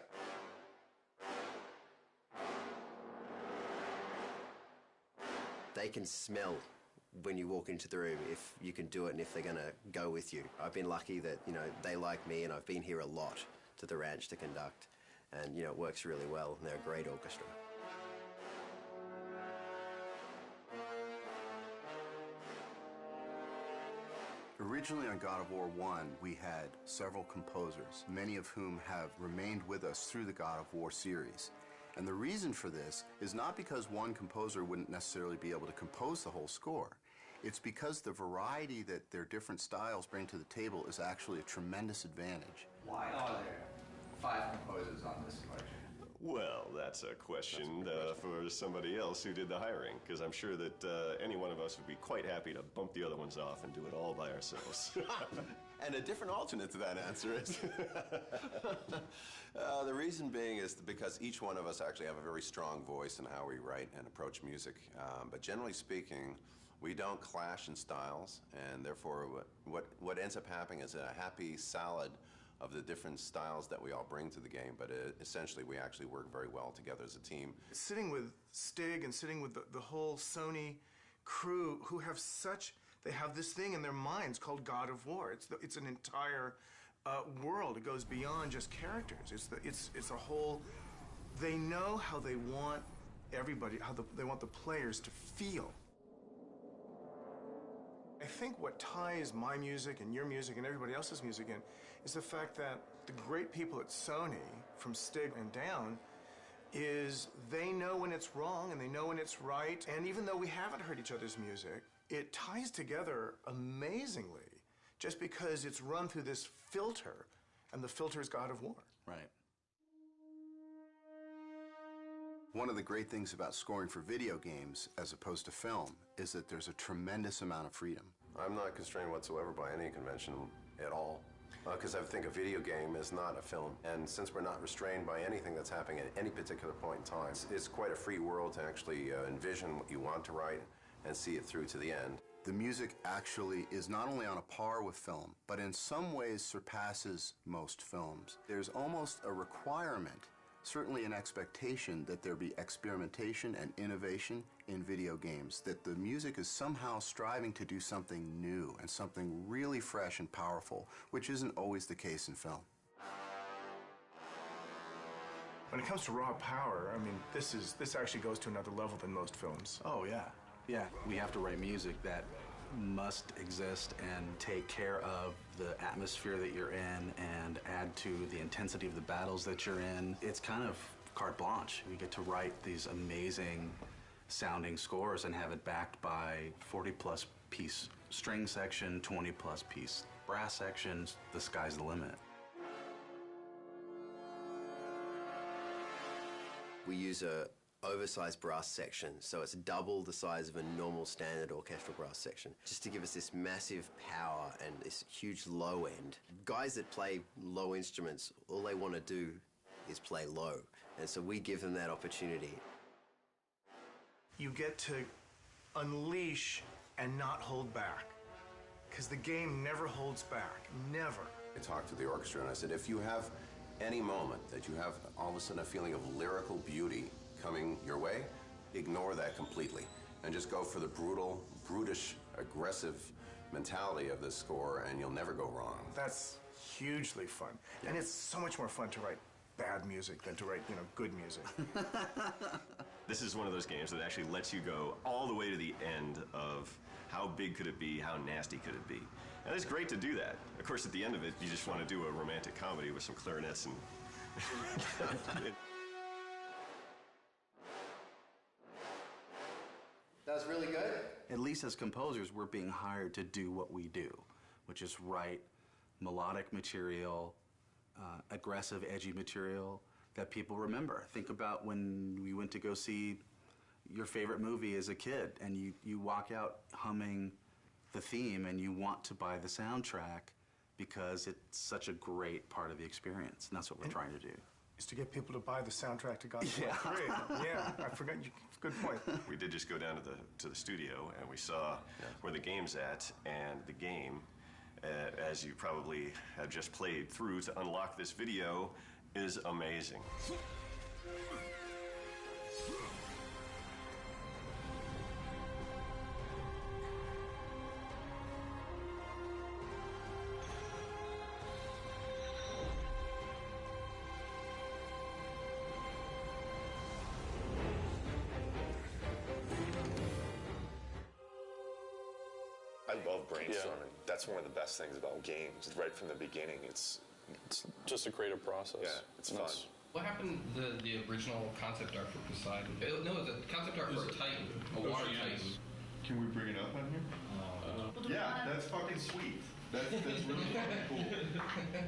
They can smell when you walk into the room if you can do it and if they're going to go with you. I've been lucky that, you know, they like me and I've been here a lot to the ranch to conduct. And, you know, it works really well and they're a great orchestra. Originally on God of War 1, we had several composers, many of whom have remained with us through the God of War series. And the reason for this is not because one composer wouldn't necessarily be able to compose the whole score. It's because the variety that their different styles bring to the table is actually a tremendous advantage. Why are there 5 composers on this collection? Well, that's a question for somebody else who did the hiring, because I'm sure that any one of us would be quite happy to bump the other ones off and do it all by ourselves. And a different alternate to that answer is the reason being is because each one of us actually have a very strong voice in how we write and approach music. But generally speaking, we don't clash in styles, and therefore what ends up happening is a happy salad of the different styles that we all bring to the game, but essentially we actually work very well together as a team. Sitting with Stig and sitting with the whole Sony crew who have they have this thing in their minds called God of War. It's an entire world. It goes beyond just characters. It's a whole, they know how they want everybody, they want the players to feel. I think what ties my music and your music and everybody else's music in is the fact that the great people at Sony, from Stig and down, is they know when it's wrong and they know when it's right. And even though we haven't heard each other's music, it ties together amazingly just because it's run through this filter, and the filter is God of War. Right. One of the great things about scoring for video games as opposed to film is that there's a tremendous amount of freedom. I'm not constrained whatsoever by any convention at all, because I think a video game is not a film. And since we're not restrained by anything that's happening at any particular point in time, it's quite a free world to actually envision what you want to write and see it through to the end. The music actually is not only on a par with film, but in some ways surpasses most films. There's almost a requirement, certainly an expectation, that there be experimentation and innovation in video games, that the music is somehow striving to do something new and something really fresh and powerful, which isn't always the case in film. When it comes to raw power, I mean, this actually goes to another level than most films. Oh, yeah. Yeah, we have to write music that must exist and take care of the atmosphere that you're in and add to the intensity of the battles that you're in. It's kind of carte blanche. You get to write these amazing sounding scores and have it backed by 40-plus piece string section, 20-plus piece brass sections. The sky's the limit. We use a oversized brass section, so it's double the size of a normal standard orchestral brass section, just to give us this massive power and this huge low end. Guys that play low instruments, all they want to do is play low, and so we give them that opportunity. You get to unleash and not hold back, because the game never holds back, never. I talked to the orchestra and I said, if you have any moment that you have all of a sudden a feeling of lyrical beauty coming your way, ignore that completely and just go for the brutal, brutish, aggressive mentality of this score, and you'll never go wrong. That's hugely fun. Yeah. And it's so much more fun to write bad music than to write, good music. This is one of those games that actually lets you go all the way to the end of how big could it be, how nasty could it be. And it's great to do that. Of course, at the end of it, you just want to do a romantic comedy with some clarinets and... That was really good. At least as composers, we're being hired to do what we do, which is write melodic material, aggressive, edgy material that people remember. Think about when we went to go see your favorite movie as a kid, and you walk out humming the theme and you want to buy the soundtrack because it's such a great part of the experience, and that's what we're trying to do. Is to get people to buy the soundtrack to God of War 3. Yeah, I forgot. Good point. We did just go down to the studio, and we saw where the game's at, and the game, as you probably have just played through to unlock this video, is amazing. I love brainstorming. That's one of the best things about games. Right from the beginning, it's just a creative process. Yeah, it's fun. What happened to the original concept art for Poseidon? No, the concept art for Titan, a water Titan. Can we bring it up on here? Yeah, that's fucking sweet. That's really fucking cool.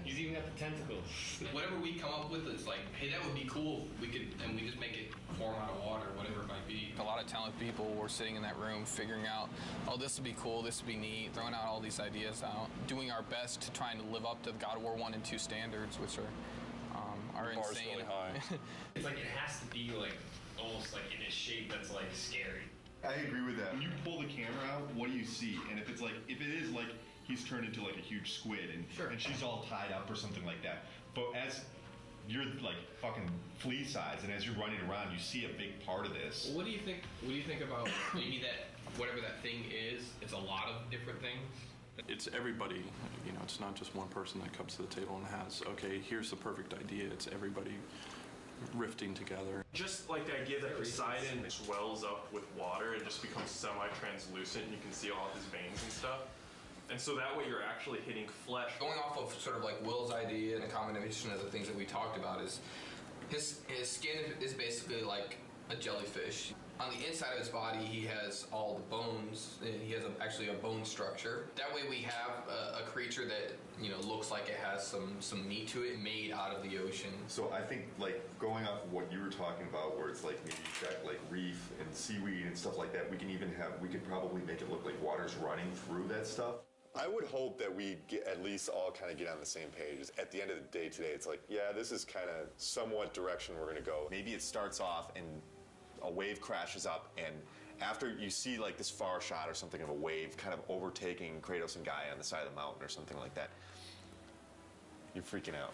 He's even got the tentacles. Whatever we come up with, it's like, hey, that would be cool. We could, and we just make it form out of water, whatever it might be. A lot of talented people were sitting in that room figuring out, oh, this would be cool, this would be neat, throwing out all these ideas out, doing our best to try and live up to the God of War 1 and 2 standards, which are insane. Really high. It's like it has to be like almost like in a shape that's like scary. I agree with that. When you pull the camera out, what do you see? And if it is like he's turned into like a huge squid and she's all tied up or something like that. But as you're like fucking flea size, and as you're running around, you see a big part of this. What do you think? What do you think about maybe that whatever that thing is? It's a lot of different things. It's everybody, it's not just one person that comes to the table and has, okay, here's the perfect idea. It's everybody rifting together. Just like the idea that Poseidon swells up with water and just becomes semi-translucent, and you can see all of his veins and stuff. And so that way you're actually hitting flesh. Going off of sort of like Will's idea and a combination of the things that we talked about is his skin is basically like a jellyfish. On the inside of his body, he has all the bones. He has actually a bone structure. That way we have a creature that, looks like it has some meat to it, made out of the ocean. So I think, like, going off of what you were talking about, where it's like maybe you've got like reef and seaweed and stuff like that, we could probably make it look like water's running through that stuff. I would hope that we at least all kind of get on the same page. At the end of the day today, it's like, yeah, this is kind of somewhat direction we're going to go. Maybe it starts off and a wave crashes up, and after you see like this far shot or something of a wave kind of overtaking Kratos and Gaia on the side of the mountain or something like that, you're freaking out.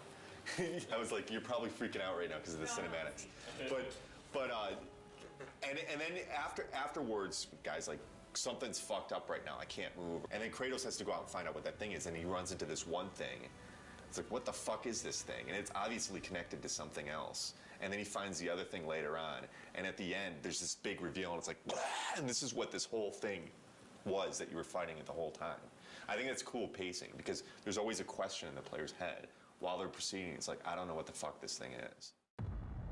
I was like, you're probably freaking out right now because of the cinematics. And then afterwards, guys, like, something's fucked up right now. I can't move. And then Kratos has to go out and find out what that thing is, and he runs into this one thing. It's like, what the fuck is this thing? And it's obviously connected to something else. And then he finds the other thing later on. And at the end, there's this big reveal, and it's like, and this is what this whole thing was that you were fighting it the whole time. I think that's cool pacing, because there's always a question in the player's head while they're proceeding. It's like, I don't know what the fuck this thing is.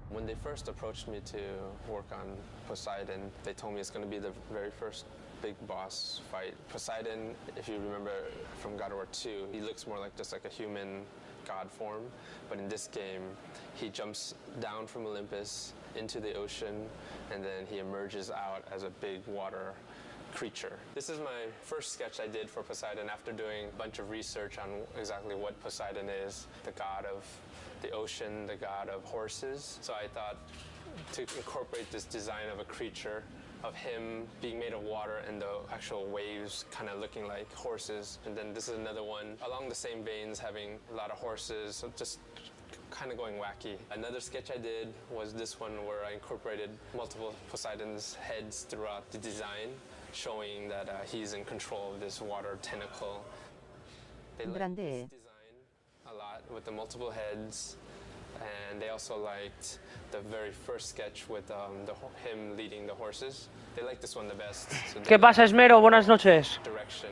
When they first approached me to work on Poseidon, they told me it's going to be the very first big boss fight. Poseidon, if you remember from God of War 2, he looks more like just like a human god form, but in this game, he jumps down from Olympus into the ocean, and then he emerges out as a big water creature. This is my first sketch I did for Poseidon after doing a bunch of research on exactly what Poseidon is, the god of the ocean, the god of horses. So I thought to incorporate this design of a creature, of him being made of water and the actual waves kind of looking like horses. And then this is another one along the same veins, having a lot of horses, so just kind of going wacky. Another sketch I did was this one where I incorporated multiple Poseidon's heads throughout the design, showing that he's in control of this water tentacle. They liked this design a lot with the multiple heads, and they also liked the very first sketch with him leading the horses. They liked this one the best. So ¿Qué pasa, Esmero? Buenas noches. Direction.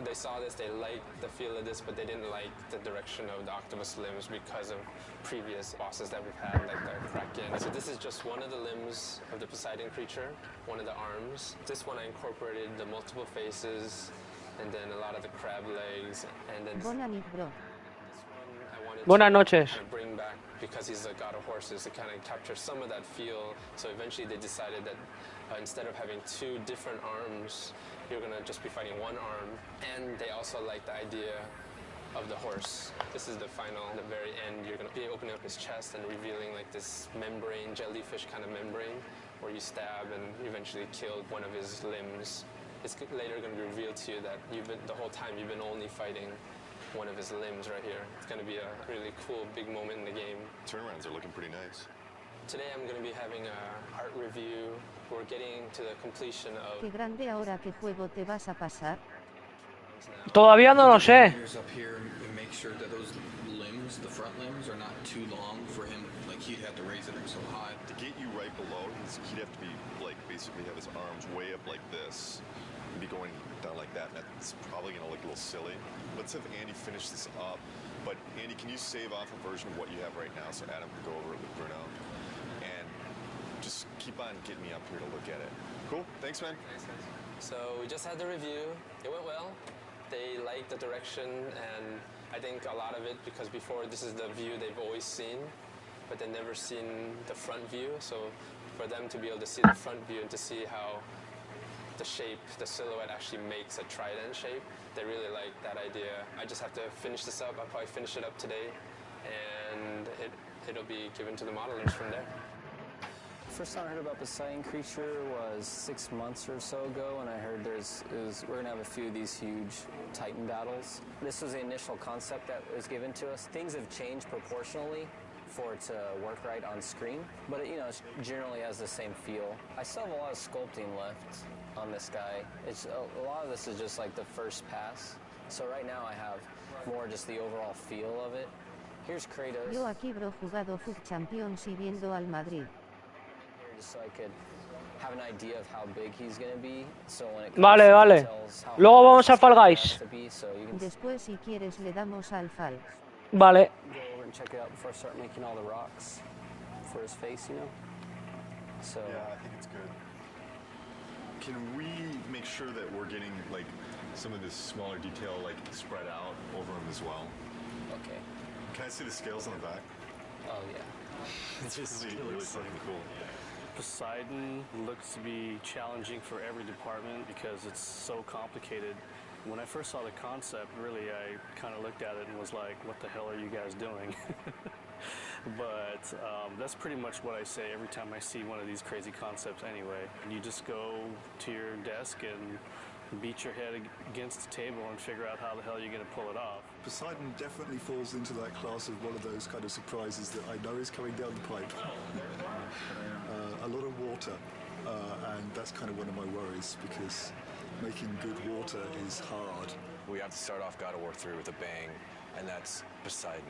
They saw this, they liked the feel of this, but they didn't like the direction of the octopus limbs because of previous bosses that we've had, like the Kraken. So this is just one of the limbs of the Poseidon creature, one of the arms. This one I incorporated the multiple faces, and then a lot of the crab legs, and then Buenas noches. Kind of bring back, because he's a god of horses, to kind of capture some of that feel. So eventually they decided that instead of having two different arms, you're going to just be fighting one arm. And they also like the idea of the horse. This is the final, the very end. You're gonna be opening up his chest and revealing like this membrane, jellyfish kind of membrane, where you stab and eventually kill one of his limbs. It's later gonna be revealed to you that the whole time you've been only fighting one of his limbs right here. It's gonna be a really cool, big moment in the game. Turnarounds are looking pretty nice. Today I'm gonna be having an art review. We're getting to the completion of... Qué grande ahora qué juego te vas a pasar. Todavía no lo sé. Up here and make sure that those limbs, the front limbs, are not too long for him. Like he'd have to raise it up so high. To get you right below, he'd have to be like basically have his arms way up like this, and be going down like that. And that's probably gonna look a little silly. Let's have Andy finish this up. But Andy, can you save off a version of what you have right now so Adam can go over it with Bruno? And just keep on getting me up here to look at it. Cool. Thanks, man. Thanks, guys. So we just had the review. It went well. They liked the direction, and I think a lot of it because before this is the view they've always seen, but they've never seen the front view. So for them to be able to see the front view and to see how the shape, the silhouette actually makes a trident shape, they really like that idea. I just have to finish this up. I'll probably finish it up today, and it'll be given to the modelers from there. First time I heard about Poseidon creature was 6 months or so ago, and I heard we're gonna have a few of these huge Titan battles. This was the initial concept that was given to us. Things have changed proportionally for it to work right on screen, but it generally has the same feel. I still have a lot of sculpting left on this guy. A lot of this is just like the first pass. So right now I have more just the overall feel of it. Here's Kratos. Yo aquí bro jugado FUT Champions y viendo al Madrid. So I could have an idea of how big he's going to be. So when it Vale. Luego vamos al Fall Guys. Después si quieres le damos al Fall. Vale. Go over and check it out before I start making all the rocks for his face, So yeah, I think it's good. Can we make sure that we're getting like some of this smaller detail like spread out over him as well? Okay. Can I see the scales on the back? Oh yeah. It's just really fucking cool. Poseidon looks to be challenging for every department because it's so complicated. When I first saw the concept, really, I kind of looked at it and was like, what the hell are you guys doing? But that's pretty much what I say every time I see one of these crazy concepts anyway. You just go to your desk and beat your head against the table and figure out how the hell you're going to pull it off. Poseidon definitely falls into that class of one of those kind of surprises that I know is coming down the pipe. A lot of water, and that's kind of one of my worries because making good water is hard. We have to start off God of War 3 with a bang, and that's Poseidon.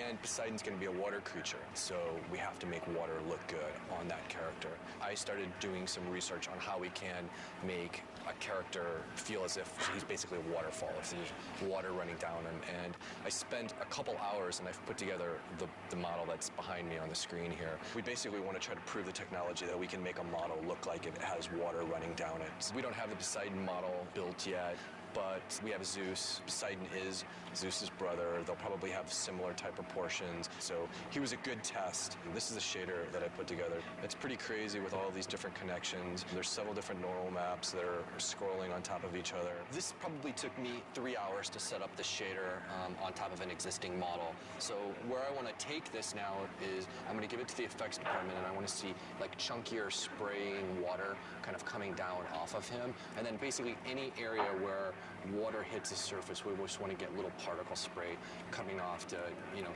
And Poseidon's going to be a water creature, so we have to make water look good on that character. I started doing some research on how we can make a character feel as if he's basically a waterfall, if there's water running down him. And I spent a couple hours and I've put together the model that's behind me on the screen here. We basically want to try to prove the technology that we can make a model look like it has water running down it. We don't have the Poseidon model built yet, but we have Zeus. Poseidon is Zeus's brother. They'll probably have similar type proportions. So he was a good test. This is a shader that I put together. It's pretty crazy with all these different connections. There's several different normal maps that are scrolling on top of each other. This probably took me 3 hours to set up the shader on top of an existing model. So where I want to take this now is I'm going to give it to the effects department, and I want to see like chunkier spraying water kind of coming down off of him. And then basically any area where water hits the surface, we just want to get little particle spray coming off to,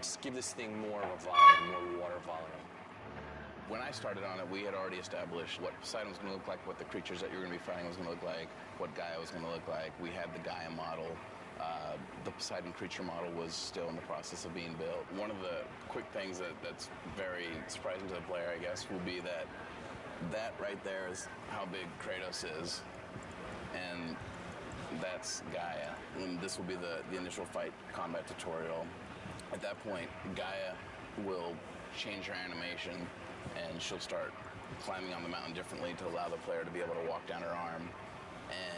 just give this thing more of a volume, more water volume. When I started on it, we had already established what Poseidon was going to look like, what the creatures that you were going to be fighting was going to look like, what Gaia was going to look like. We had the Gaia model. The Poseidon creature model was still in the process of being built. One of the quick things that's very surprising to the player, I guess, will be that right there is how big Kratos is. And that's Gaia. And this will be the initial fight combat tutorial. At that point, Gaia will change her animation and she'll start climbing on the mountain differently to allow the player to be able to walk down her arm.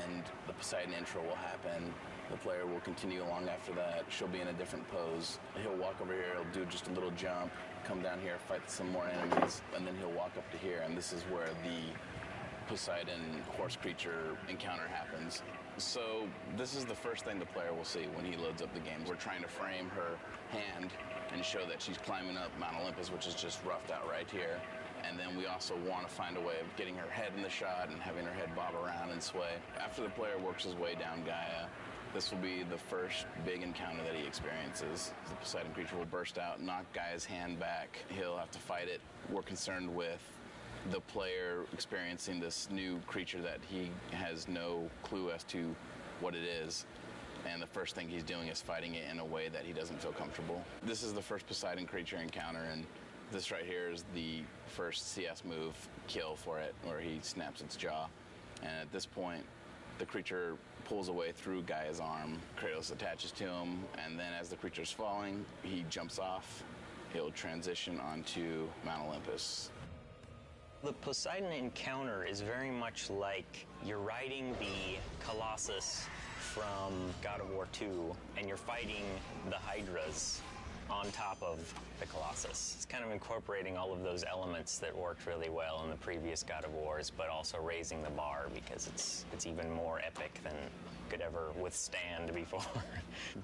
And the Poseidon intro will happen. The player will continue along after that. She'll be in a different pose. He'll walk over here, he'll do just a little jump, come down here, fight some more enemies, and then he'll walk up to here. And this is where the Poseidon horse creature encounter happens. So this is the first thing the player will see when he loads up the game. We're trying to frame her hand and show that she's climbing up Mount Olympus, which is just roughed out right here. And then we also want to find a way of getting her head in the shot and having her head bob around and sway. After the player works his way down Gaia, this will be the first big encounter that he experiences. The Poseidon creature will burst out, knock Gaia's hand back. He'll have to fight it. We're concerned with the player experiencing this new creature that he has no clue as to what it is. And the first thing he's doing is fighting it in a way that he doesn't feel comfortable. This is the first Poseidon creature encounter, and this right here is the first CS move kill for it, where he snaps its jaw. And at this point, the creature pulls away through Gaia's arm. Kratos attaches to him, and then as the creature's falling, he jumps off. He'll transition onto Mount Olympus. The Poseidon encounter is very much like you're riding the Colossus from God of War 2, and you're fighting the Hydras on top of the Colossus. It's kind of incorporating all of those elements that worked really well in the previous God of Wars, but also raising the bar because it's even more epic than could ever withstand before.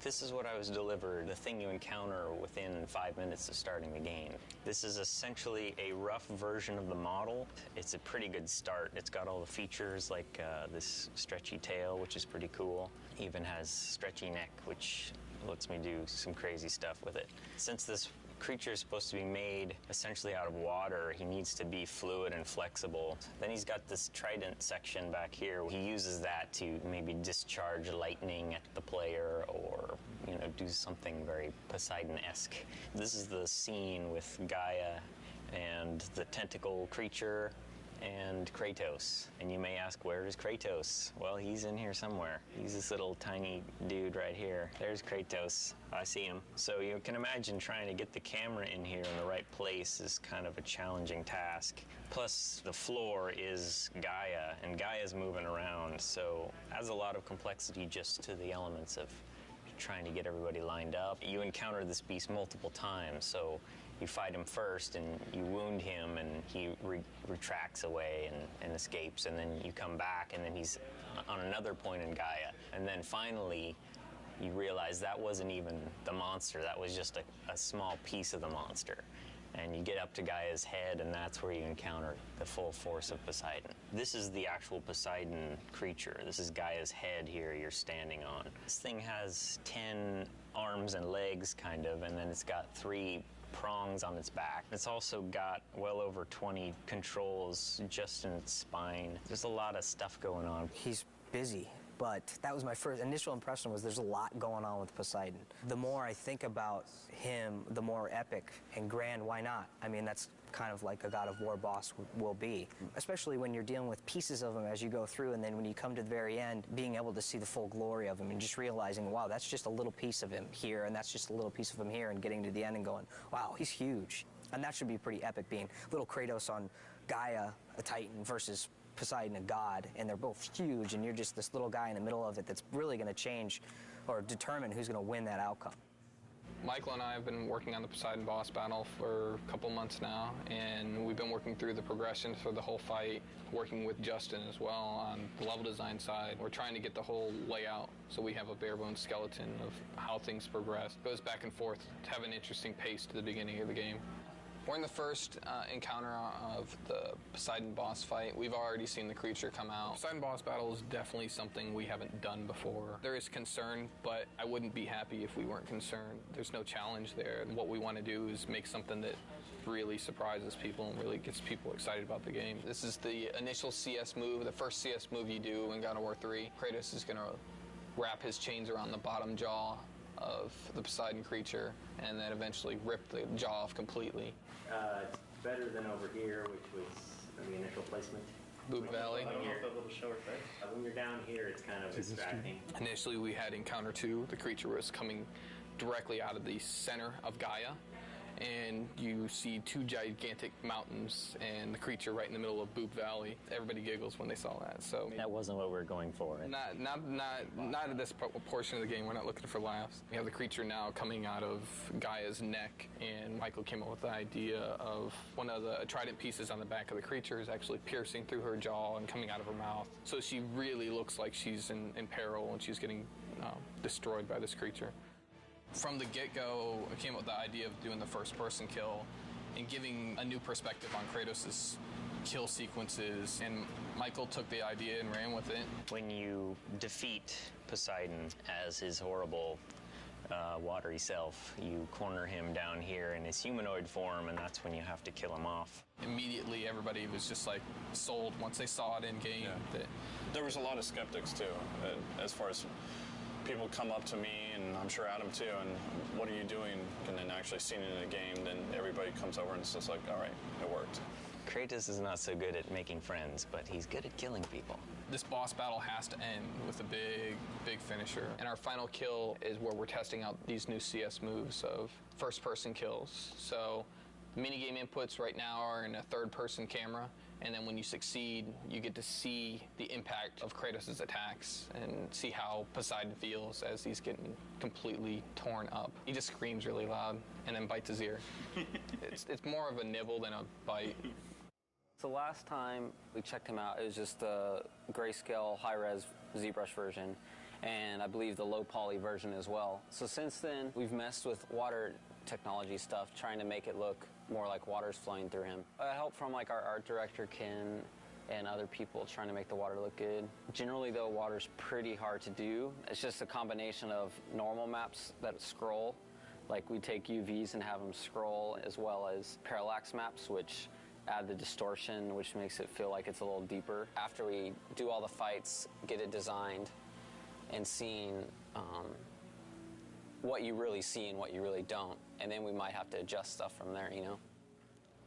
This is what I was delivered, the thing you encounter within 5 minutes of starting the game. This is essentially a rough version of the model. It's a pretty good start. It's got all the features like this stretchy tail, which is pretty cool. Even has stretchy neck, which lets me do some crazy stuff with it. Since this creature is supposed to be made essentially out of water, he needs to be fluid and flexible. Then he's got this trident section back here. He uses that to maybe discharge lightning at the player or, you know, do something very Poseidon-esque. This is the scene with Gaia and the tentacle creature and Kratos. And you may ask, where is Kratos? Well, he's in here somewhere. He's this little tiny dude right here. There's Kratos. I see him. So you can imagine trying to get the camera in here in the right place is kind of a challenging task. Plus, the floor is Gaia, and Gaia's moving around, so adds a lot of complexity just to the elements of trying to get everybody lined up. You encounter this beast multiple times, so you fight him first and you wound him and he retracts away and escapes, and then you come back and then he's on another point in Gaia. And then finally you realize that wasn't even the monster, that was just a small piece of the monster. And you get up to Gaia's head, and that's where you encounter the full force of Poseidon. This is the actual Poseidon creature. This is Gaia's head here you're standing on. This thing has 10 arms and legs, kind of, and then it's got 3 prongs on its back. It's also got well over 20 controls just in its spine. There's a lot of stuff going on. He's busy, but that was my first initial impression, was there's a lot going on with Poseidon. The more I think about him, the more epic and grand. Why not? I mean, that's kind of like a God of War boss will be, especially when you're dealing with pieces of him as you go through, and then when you come to the very end, being able to see the full glory of him and just realizing, wow, that's just a little piece of him here, and that's just a little piece of him here, and getting to the end and going, wow, he's huge. And that should be pretty epic, being little Kratos on Gaia, a Titan, versus Poseidon, a god, and they're both huge, and you're just this little guy in the middle of it that's really going to change or determine who's going to win that outcome. Michael and I have been working on the Poseidon boss battle for a couple months now, and we've been working through the progression for the whole fight, working with Justin as well on the level design side. We're trying to get the whole layout so we have a bare bones skeleton of how things progress. It goes back and forth to have an interesting pace to the beginning of the game. We're in the first encounter of the Poseidon boss fight. We've already seen the creature come out. Poseidon boss battle is definitely something we haven't done before. There is concern, but I wouldn't be happy if we weren't concerned. There's no challenge there. What we want to do is make something that really surprises people and really gets people excited about the game. This is the initial CS move, the first CS move you do in God of War 3. Kratos is going to wrap his chains around the bottom jaw of the Poseidon creature and then eventually rip the jaw off completely. It's better than over here, which was the initial placement. Boot Valley. A little short, but when you're down here, it's kind of distracting. Initially, we had Encounter 2. The creature was coming directly out of the center of Gaia, and you see two gigantic mountains and the creature right in the middle of Boop Valley. Everybody giggles when they saw that. So that wasn't what we were going for. Not at this portion of the game. We're not looking for laughs. We have the creature now coming out of Gaia's neck, and Michael came up with the idea of one of the trident pieces on the back of the creature is actually piercing through her jaw and coming out of her mouth. So she really looks like she's in peril and she's getting destroyed by this creature. From the get-go, I came up with the idea of doing the first-person kill and giving a new perspective on Kratos' kill sequences, and Michael took the idea and ran with it. When you defeat Poseidon as his horrible watery self, you corner him down here in his humanoid form, and that's when you have to kill him off. Immediately, everybody was just like sold once they saw it in game. Yeah. There was a lot of skeptics too, as far as people come up to me, and I'm sure Adam too, and what are you doing? And then actually seeing it in a game, then everybody comes over and it's just like, all right, it worked. Kratos is not so good at making friends, but he's good at killing people. This boss battle has to end with a big finisher. And our final kill is where we're testing out these new CS moves of first-person kills. So the minigame inputs right now are in a third-person camera, and then when you succeed, you get to see the impact of Kratos' attacks and see how Poseidon feels as he's getting completely torn up. He just screams really loud and then bites his ear. It's more of a nibble than a bite. So last time we checked him out, it was just the grayscale high-res ZBrush version, and I believe the low poly version as well. So since then, we've messed with water technology stuff, trying to make it look more like water's flowing through him. Help from like our art director, Ken, and other people trying to make the water look good. Generally though, water's pretty hard to do. It's just a combination of normal maps that scroll, like we take UVs and have them scroll, as well as parallax maps, which add the distortion, which makes it feel like it's a little deeper. After we do all the fights, get it designed, and seeing what you really see and what you really don't, and then we might have to adjust stuff from there, you know?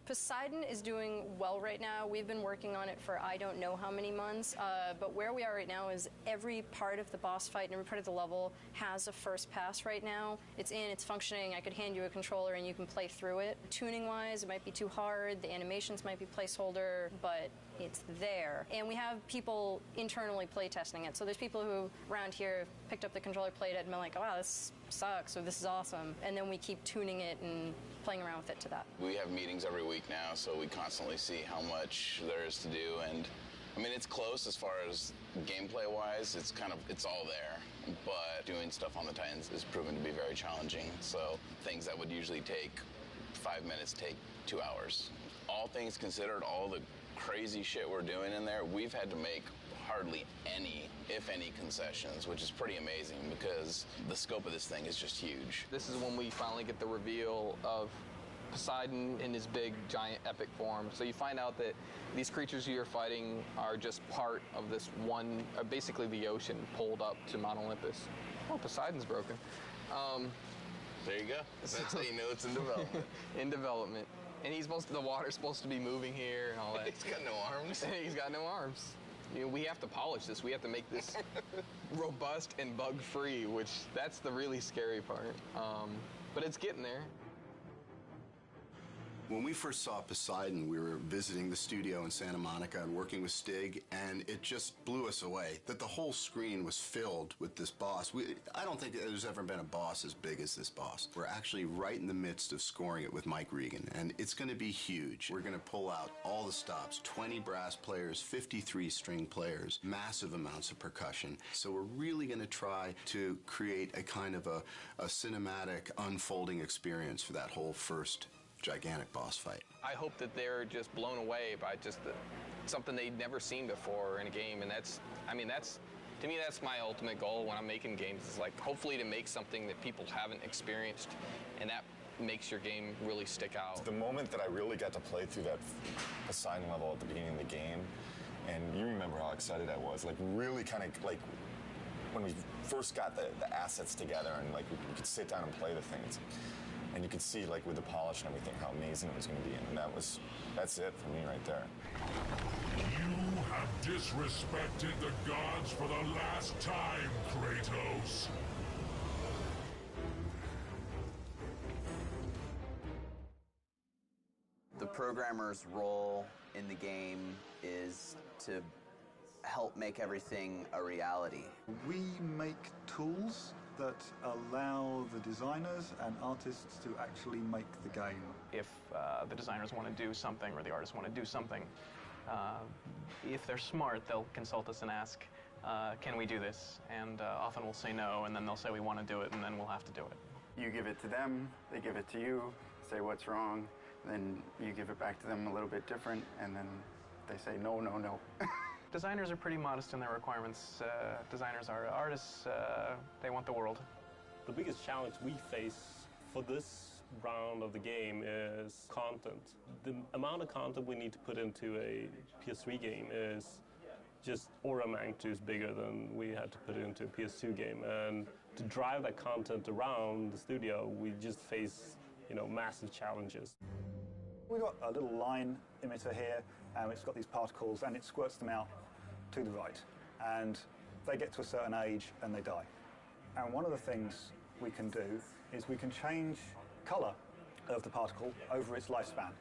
Poseidon is doing well right now. We've been working on it for I don't know how many months, but where we are right now is every part of the boss fight and every part of the level has a first pass right now. It's in, it's functioning. I could hand you a controller and you can play through it. Tuning-wise, it might be too hard. The animations might be placeholder, but it's there. And we have people internally play testing it. So there's people who around here have picked up the controller, played it, and been like, oh, wow, this sucks, or this is awesome. And then we keep tuning it and playing around with it to that. We have meetings every week now, so we constantly see how much there is to do. And I mean, it's close as far as gameplay-wise. It's all there. But doing stuff on the Titans is proven to be very challenging. So things that would usually take 5 minutes take 2 hours. All things considered, all the crazy shit we're doing in there, we've had to make hardly any, if any, concessions, which is pretty amazing because the scope of this thing is just huge. This is when we finally get the reveal of Poseidon in his big, giant, epic form. So you find out that these creatures you're fighting are just part of this one, basically the ocean pulled up to Mount Olympus. Oh, Poseidon's broken. There you go. That's how you know it's in development. In development. And the water's supposed to be moving here and all that. He's got no arms. He's got no arms. You know, we have to polish this. We have to make this robust and bug-free, which that's the really scary part. But it's getting there. When we first saw Poseidon, we were visiting the studio in Santa Monica and working with Stig, and it just blew us away that the whole screen was filled with this boss. I don't think there's ever been a boss as big as this boss. We're actually right in the midst of scoring it with Mike Regan, and it's going to be huge. We're going to pull out all the stops, 20 brass players, 53 string players, massive amounts of percussion. So we're really going to try to create a kind of a cinematic unfolding experience for that whole first gigantic boss fight. I hope that they're just blown away by just something they'd never seen before in a game, and to me that's my ultimate goal when I'm making games, is like hopefully to make something that people haven't experienced, and that makes your game really stick out. The moment that I really got to play through that Poseidon level at the beginning of the game, and you remember how excited I was, like really kind of like when we first got the assets together and like we could sit down and play the things. And you could see, like, with the polish and everything, how amazing it was going to be. And that's it for me right there. You have disrespected the gods for the last time, Kratos. programmer's role in the game is to help make everything a reality. We make tools that allow the designers and artists to actually make the game. If the designers want to do something or the artists want to do something, if they're smart, they'll consult us and ask, can we do this? And often we'll say no, and then they'll say we want to do it, and then we'll have to do it. You give it to them, they give it to you, say what's wrong, then you give it back to them a little bit different, and then they say no, no, no. Designers are pretty modest in their requirements. Designers are artists. They want the world. The biggest challenge we face for this round of the game is content. The amount of content we need to put into a PS3 game is just order of magnitude bigger than we had to put into a PS2 game. And to drive that content around the studio, we just face, massive challenges. We've got a little line emitter here, and it's got these particles, and it squirts them out to the right. And they get to a certain age, and they die. And one of the things we can do is we can change colour of the particle over its lifespan.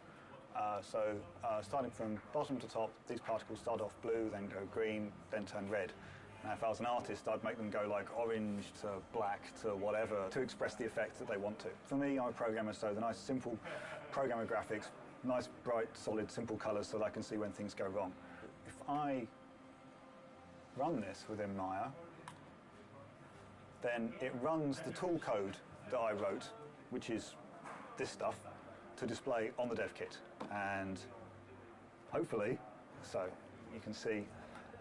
Starting from bottom to top, these particles start off blue, then go green, then turn red. Now, if I was an artist, I'd make them go like orange to black to whatever to express the effect that they want to. For me, I'm a programmer, so the nice, simple programmer graphics, nice, bright, solid, simple colours so that I can see when things go wrong. If I run this within Maya, then it runs the tool code that I wrote, which is this stuff, to display on the dev kit. And hopefully, so you can see,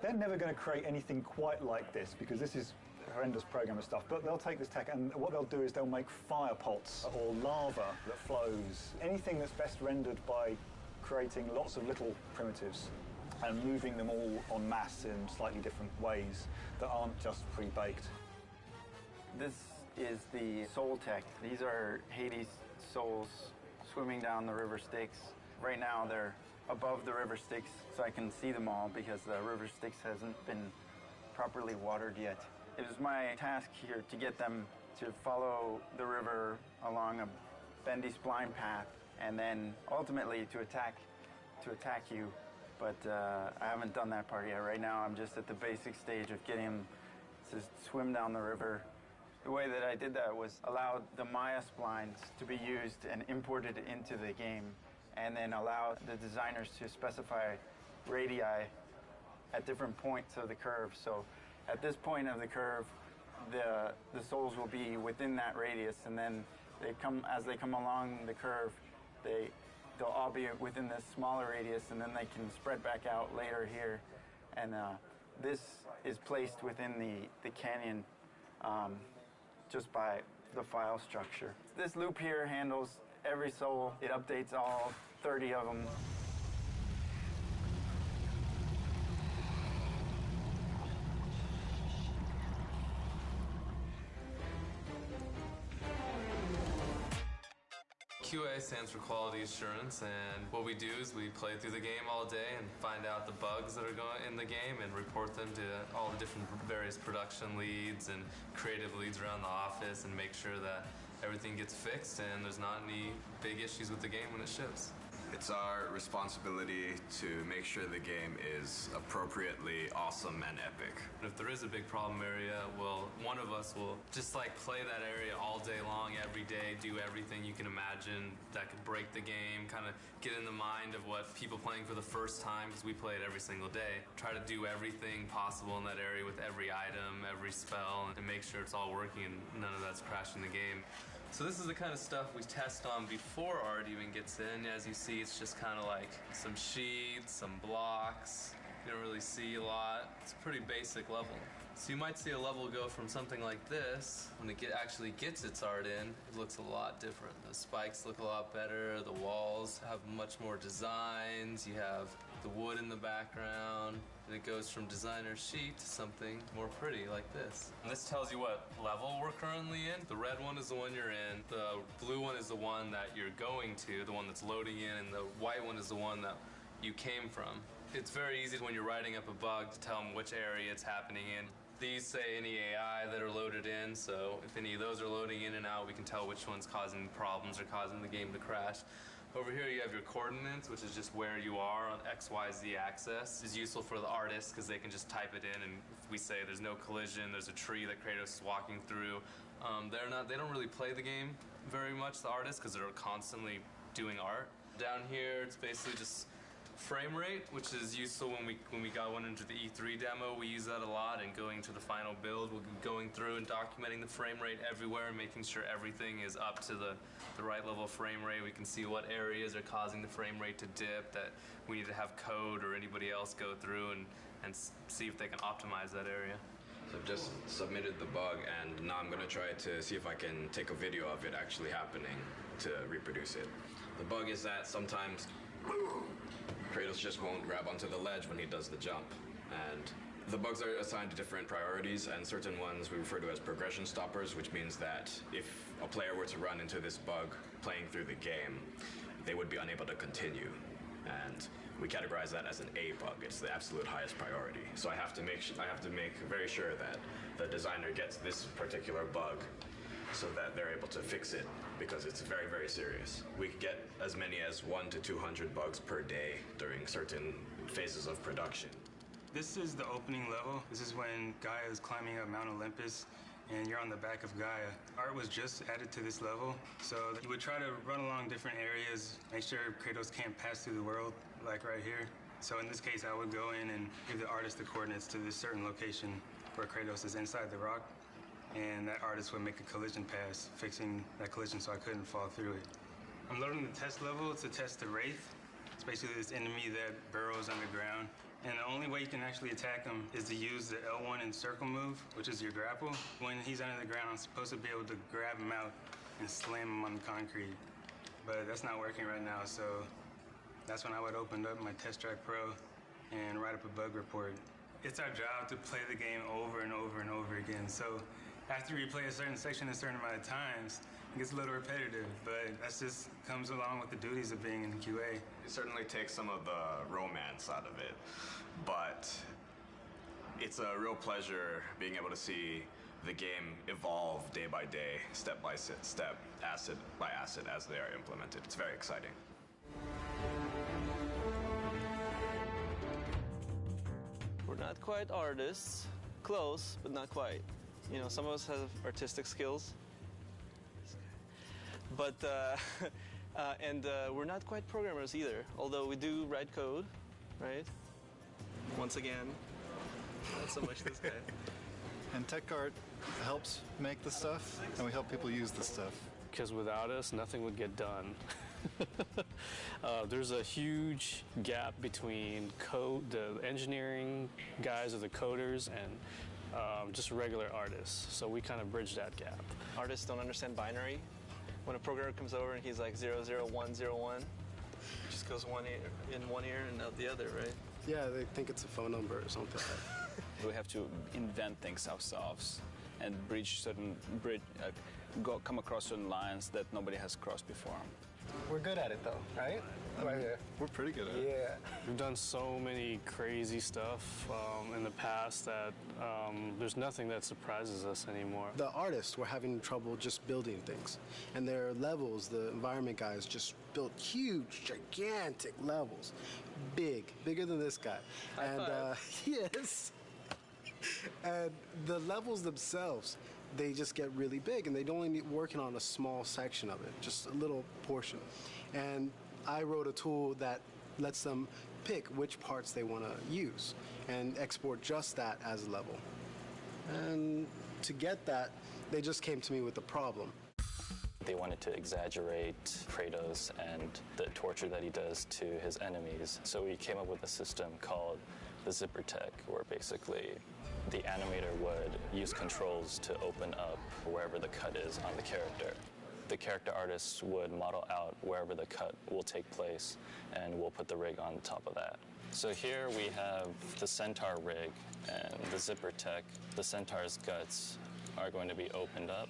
they're never going to create anything quite like this because this is horrendous programmer stuff, but they'll take this tech and what they'll do is they'll make fire pots or lava that flows. Anything that's best rendered by creating lots of little primitives and moving them all en masse in slightly different ways that aren't just pre-baked. This is the soul tech. These are Hades souls swimming down the river Styx. Right now they're above the river Styx so I can see them all because the river Styx hasn't been properly watered yet. It was my task here to get them to follow the river along a bendy spline path and then ultimately to attack you. But I haven't done that part yet. Right now I'm just at the basic stage of getting them to swim down the river. The way that I did that was allow the Maya splines to be used and imported into the game and then allow the designers to specify radii at different points of the curve. So at this point of the curve, the souls will be within that radius, and then as they come along the curve, they'll all be within this smaller radius, and then they can spread back out later here. And this is placed within the canyon just by the file structure. This loop here handles every soul. It updates all 30 of them. QA stands for quality assurance, and what we do is we play through the game all day and find out the bugs that are going in the game and report them to all the different various production leads and creative leads around the office and make sure that everything gets fixed and there's not any big issues with the game when it ships. It's our responsibility to make sure the game is appropriately awesome and epic. If there is a big problem area, well, one of us will just play that area all day long, every day, do everything you can imagine that could break the game, kind of get in the mind of what people playing for the first time, because we play it every single day. Try to do everything possible in that area with every item, every spell, and make sure it's all working and none of that's crashing the game. So this is the kind of stuff we test on before art even gets in. As you see, it's just kind of like some sheets, some blocks. You don't really see a lot. It's a pretty basic level. So you might see a level go from something like this, when it actually gets its art in, it looks a lot different. The spikes look a lot better, the walls have much more designs, you have the wood in the background, and it goes from designer sheet to something more pretty like this. And this tells you what level we're currently in. The red one is the one you're in, the blue one is the one that you're going to, the one that's loading in, and the white one is the one that you came from. It's very easy when you're writing up a bug to tell them which area it's happening in. These say any AI that are loaded in, so if any of those are loading in and out, we can tell which one's causing problems or causing the game to crash. Over here you have your coordinates, which is just where you are on X, Y, Z axis. It's useful for the artists because they can just type it in, and if we say there's no collision, there's a tree that Kratos is walking through. They don't really play the game very much, the artists, because they're constantly doing art. Down here, it's basically just frame rate, which is useful when we got one into the E3 demo. We use that a lot, and going to the final build, we'll be going through and documenting the frame rate everywhere and making sure everything is up to the right level of frame rate. We can see what areas are causing the frame rate to dip, that we need to have code or anybody else go through and see if they can optimize that area. So I've just submitted the bug, and now I'm going to try to see if I can take a video of it actually happening to reproduce it. The bug is that sometimes Kratos just won't grab onto the ledge when he does the jump. And the bugs are assigned to different priorities, and certain ones we refer to as progression stoppers, which means that if a player were to run into this bug playing through the game, they would be unable to continue. And we categorize that as an A bug. It's the absolute highest priority. So I have to make very sure that the designer gets this particular bug so that they're able to fix it, because it's very, very serious. We could get as many as 100 to 200 bugs per day during certain phases of production. This is the opening level. This is when Gaia is climbing up Mount Olympus and you're on the back of Gaia. Art was just added to this level, so you would try to run along different areas, make sure Kratos can't pass through the world, like right here. So in this case, I would go in and give the artist the coordinates to this certain location where Kratos is inside the rock, and that artist would make a collision pass, fixing that collision so I couldn't fall through it. I'm loading the test level to test the Wraith. It's basically this enemy that burrows underground. And the only way you can actually attack him is to use the L1 and circle move, which is your grapple. When he's under the ground, I'm supposed to be able to grab him out and slam him on the concrete. But that's not working right now, so that's when I would open up my Test Track Pro and write up a bug report. It's our job to play the game over and over and over again. So after you play a certain section a certain amount of times, it gets a little repetitive, but that just comes along with the duties of being in QA. It certainly takes some of the romance out of it, but it's a real pleasure being able to see the game evolve day by day, step by step, asset by asset as they are implemented. It's very exciting. We're not quite artists. Close, but not quite. You know, some of us have artistic skills. But, we're not quite programmers either, although we do write code, right? Once again, not so much this guy. And tech art helps make the stuff, and we help people use the stuff. Because without us, nothing would get done. There's a huge gap between the engineering guys or the coders and just regular artists. So we kind of bridge that gap. Artists don't understand binary. When a programmer comes over and he's like 00101, it just goes one ear in one ear and out the other, right? Yeah, they think it's a phone number or something. We have to invent things ourselves and come across certain lines that nobody has crossed before. We're good at it though, right? Right here. We're pretty good at it. Yeah. We've done so many crazy stuff in the past that there's nothing that surprises us anymore. The artists were having trouble just building things. And their levels, the environment guys just built huge, gigantic levels. Bigger than this guy. Yes. And the levels themselves, they just get really big, and they'd only be working on a small section of it, just a little portion. And I wrote a tool that lets them pick which parts they want to use and export just that as a level. And to get that, they just came to me with a problem. They wanted to exaggerate Kratos and the torture that he does to his enemies. So we came up with a system called the zipper tech, where basically the animator would use controls to open up wherever the cut is on the character. The character artists would model out wherever the cut will take place, and we'll put the rig on top of that. So here we have the Centaur rig and the zipper tech. The Centaur's guts are going to be opened up.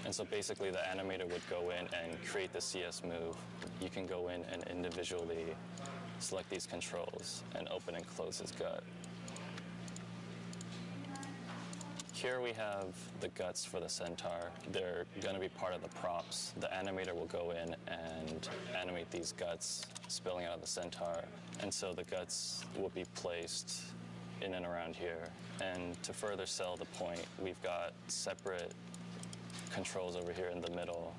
And so basically the animator would go in and create the CS move. You can go in and individually select these controls and open and close his gut. Here we have the guts for the centaur. They're going to be part of the props. The animator will go in and animate these guts spilling out of the centaur. And so the guts will be placed in and around here. And to further sell the point, we've got separate controls over here in the middle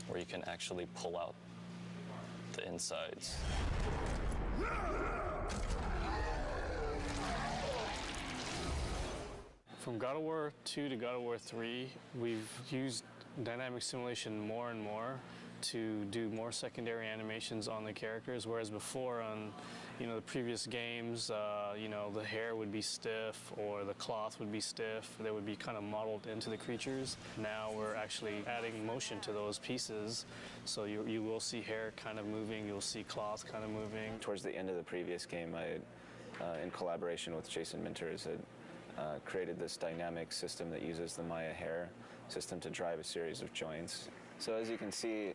where you can actually pull out the insides. From God of War 2 to God of War 3, we've used dynamic simulation more and more to do more secondary animations on the characters, whereas before on the previous games, the hair would be stiff or the cloth would be stiff. They would be kind of modeled into the creatures. Now we're actually adding motion to those pieces, so you will see hair kind of moving, you'll see cloth kind of moving. Towards the end of the previous game, I, in collaboration with Jason Minters, created this dynamic system that uses the Maya hair system to drive a series of joints. So as you can see,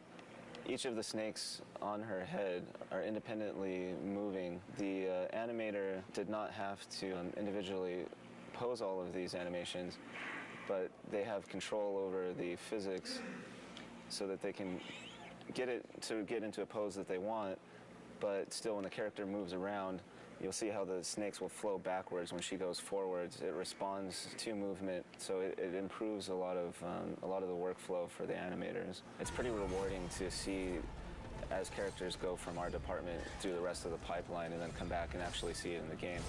each of the snakes on her head are independently moving. The animator did not have to individually pose all of these animations, but they have control over the physics so that they can get it to get into a pose that they want, but still when the character moves around, you'll see how the snakes will flow backwards when she goes forwards. It responds to movement, so it improves a lot of the workflow for the animators. It's pretty rewarding to see as characters go from our department through the rest of the pipeline and then come back and actually see it in the game.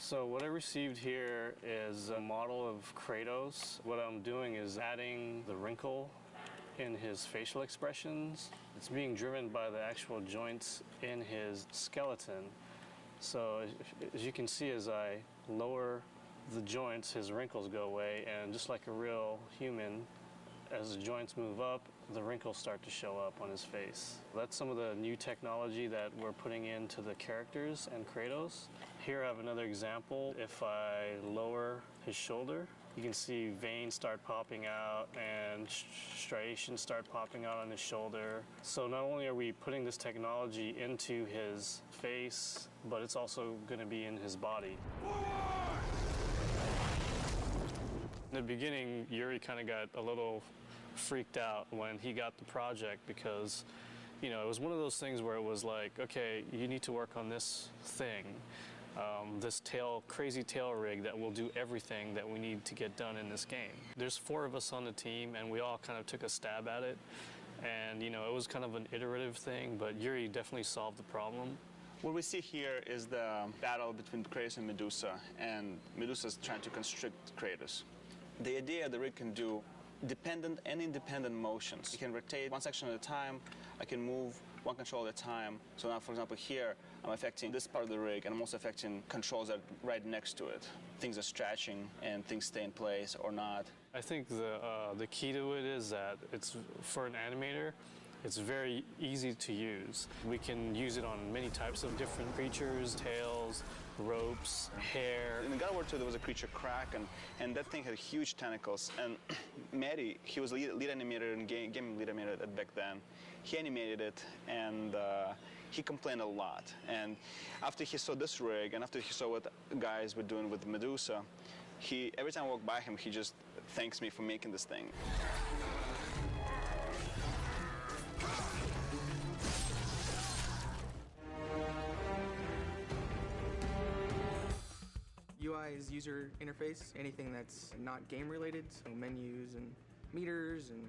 So what I received here is a model of Kratos. What I'm doing is adding the wrinkle in his facial expressions. It's being driven by the actual joints in his skeleton. So as you can see, as I lower the joints, his wrinkles go away, and just like a real human, as the joints move up, the wrinkles start to show up on his face. That's some of the new technology that we're putting into the characters and Kratos. Here I have another example. If I lower his shoulder, you can see veins start popping out and striations start popping out on his shoulder. So not only are we putting this technology into his face, but it's also going to be in his body. In the beginning, Yuri kind of got a little freaked out when he got the project because, it was one of those things where it was like, okay, you need to work on this thing, this crazy tail rig that will do everything that we need to get done in this game. There's 4 of us on the team, and we all kind of took a stab at it. And, it was kind of an iterative thing, but Yuri definitely solved the problem. What we see here is the battle between Kratos and Medusa is trying to constrict Kratos. The idea the rig can do dependent and independent motions. You can rotate one section at a time, I can move one control at a time. So now, for example, here, I'm affecting this part of the rig, and I'm also affecting controls that are right next to it. Things are stretching, and things stay in place or not. I think the key to it is that it's, for an animator, it's very easy to use. We can use it on many types of different creatures, tails, ropes, hair. In God of War 2, there was a creature Kraken, and that thing had huge tentacles. And Matty, he was lead animator and game lead animator back then. He animated it, and he complained a lot. And after he saw this rig, and after he saw what guys were doing with Medusa, every time I walk by him, he just thanks me for making this thing. UI is user interface, anything that's not game related, so menus and meters and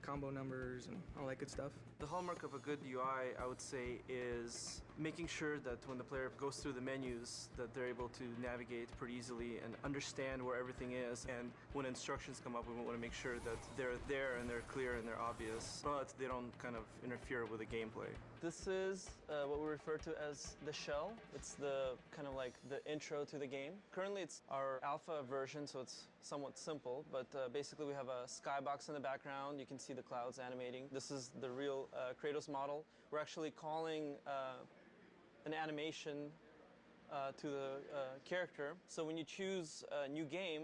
combo numbers and all that good stuff. The hallmark of a good UI, I would say, is making sure that when the player goes through the menus, that they're able to navigate pretty easily and understand where everything is. And when instructions come up, we want to make sure that they're there and they're clear and they're obvious, but they don't kind of interfere with the gameplay. This is what we refer to as the shell. It's the kind of like the intro to the game. Currently, it's our alpha version, so it's somewhat simple, but basically we have a skybox in the background. You can see the clouds animating. This is the real Kratos model. We're actually calling an animation to the character. So when you choose a new game,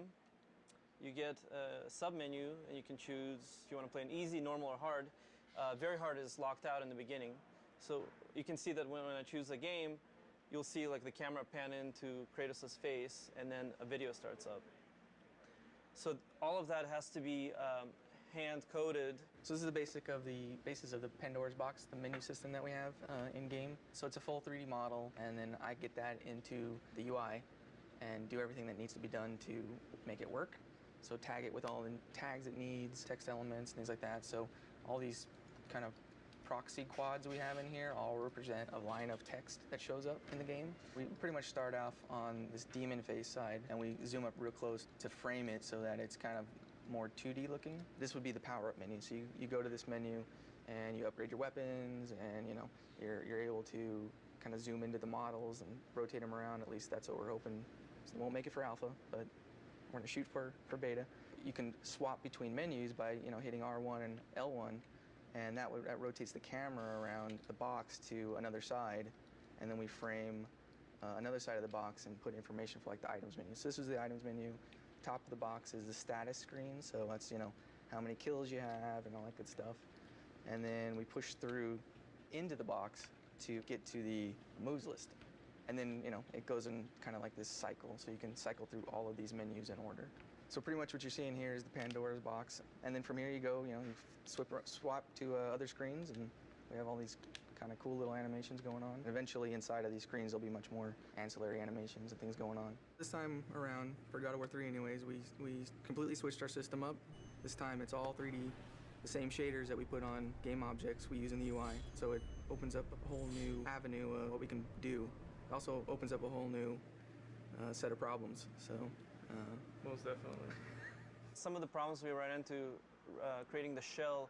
you get a sub-menu, and you can choose if you want to play an easy, normal, or hard. Very hard is locked out in the beginning. So you can see that when I choose a game, you'll see like the camera pan into Kratos' face, and then a video starts up. So all of that has to be hand-coded. So this is the basis of the Pandora's box, the menu system that we have in-game. So it's a full 3D model, and then I get that into the UI and do everything that needs to be done to make it work. So tag it with all the tags it needs, text elements, things like that. So all these kind of proxy quads we have in here all represent a line of text that shows up in the game. We pretty much start off on this demon face side, and we zoom up real close to frame it so that it's kind of more 2D looking. This would be the power-up menu. So you go to this menu and you upgrade your weapons, and you're able to kind of zoom into the models and rotate them around. At least that's what we're hoping. So we won't make it for alpha, but we're gonna shoot for beta. You can swap between menus by hitting R1 and L1, and that rotates the camera around the box to another side, and then we frame another side of the box and put information for like the items menu. So this is the items menu. Top of the box is the status screen, so that's how many kills you have and all that good stuff. And then we push through into the box to get to the moves list. And then it goes in kind of like this cycle, so you can cycle through all of these menus in order. So pretty much what you're seeing here is the Pandora's box, and then from here you go, you swap to other screens, and we have all these kind of cool little animations going on. And eventually inside of these screens there'll be much more ancillary animations and things going on. This time around, for God of War 3 anyways, we completely switched our system up. This time it's all 3D, the same shaders that we put on game objects we use in the UI. So it opens up a whole new avenue of what we can do. It also opens up a whole new set of problems. So most definitely. Some of the problems we ran into creating the shell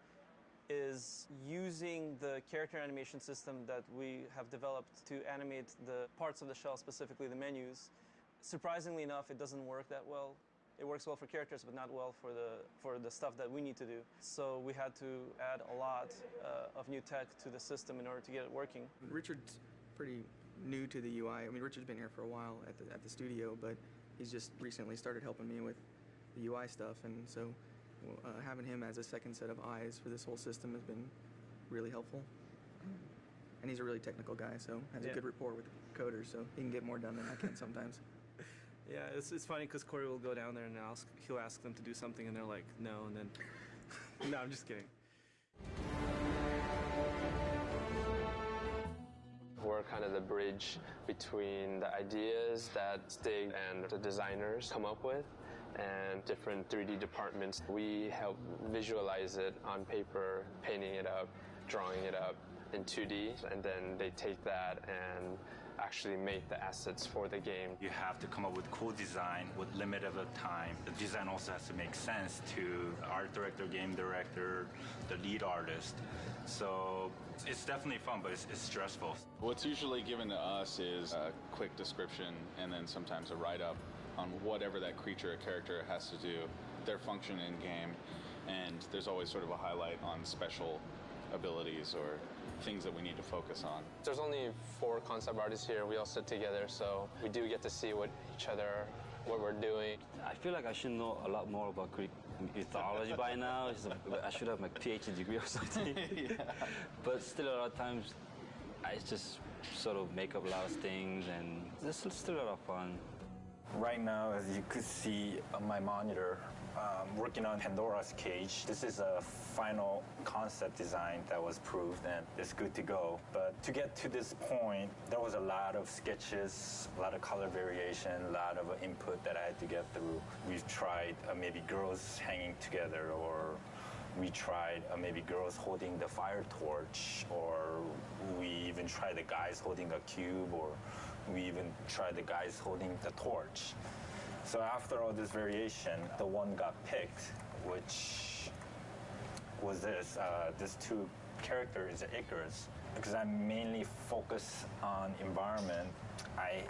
is using the character animation system that we have developed to animate the parts of the shell, specifically the menus. Surprisingly enough, it doesn't work that well. It works well for characters, but not well for the stuff that we need to do. So we had to add a lot of new tech to the system in order to get it working. Richard's pretty new to the UI. I mean, Richard's been here for a while at the studio, but he's just recently started helping me with the UI stuff, and so having him as a second set of eyes for this whole system has been really helpful. And he's a really technical guy, so has a good rapport with the coders, so he can get more done than I can sometimes. Yeah, it's funny because Corey will go down there and he'll ask them to do something, and they're like, no, and then, no, I'm just kidding. We're kind of the bridge between the ideas that Stig and the designers come up with and different 3D departments. We help visualize it on paper, painting it up, drawing it up in 2D, and then they take that and actually make the assets for the game. You have to come up with cool design with limited time. The design also has to make sense to art director, game director, the lead artist. So it's definitely fun, but it's stressful. What's usually given to us is a quick description and then sometimes a write-up on whatever that creature or character has to do, their function in game, and there's always sort of a highlight on special abilities or things that we need to focus on. There's only 4 concept artists here. We all sit together, so we do get to see what we're doing. I feel like I should know a lot more about Greek mythology by now. I should have my PhD degree or something. Yeah. But still, a lot of times, I just sort of make up a lot of things, and it's still a lot of fun. Right now, as you could see on my monitor, working on Pandora's Cage. This is a final concept design that was proved, and it's good to go. But to get to this point, there was a lot of sketches, a lot of color variation, a lot of input that I had to get through. We've tried maybe girls hanging together, or we tried maybe girls holding the fire torch, or we even tried the guys holding a cube, or we even tried the guys holding the torch. So after all this variation, the one got picked, which was this 2 characters, Icarus. Because I mainly focus on environment, I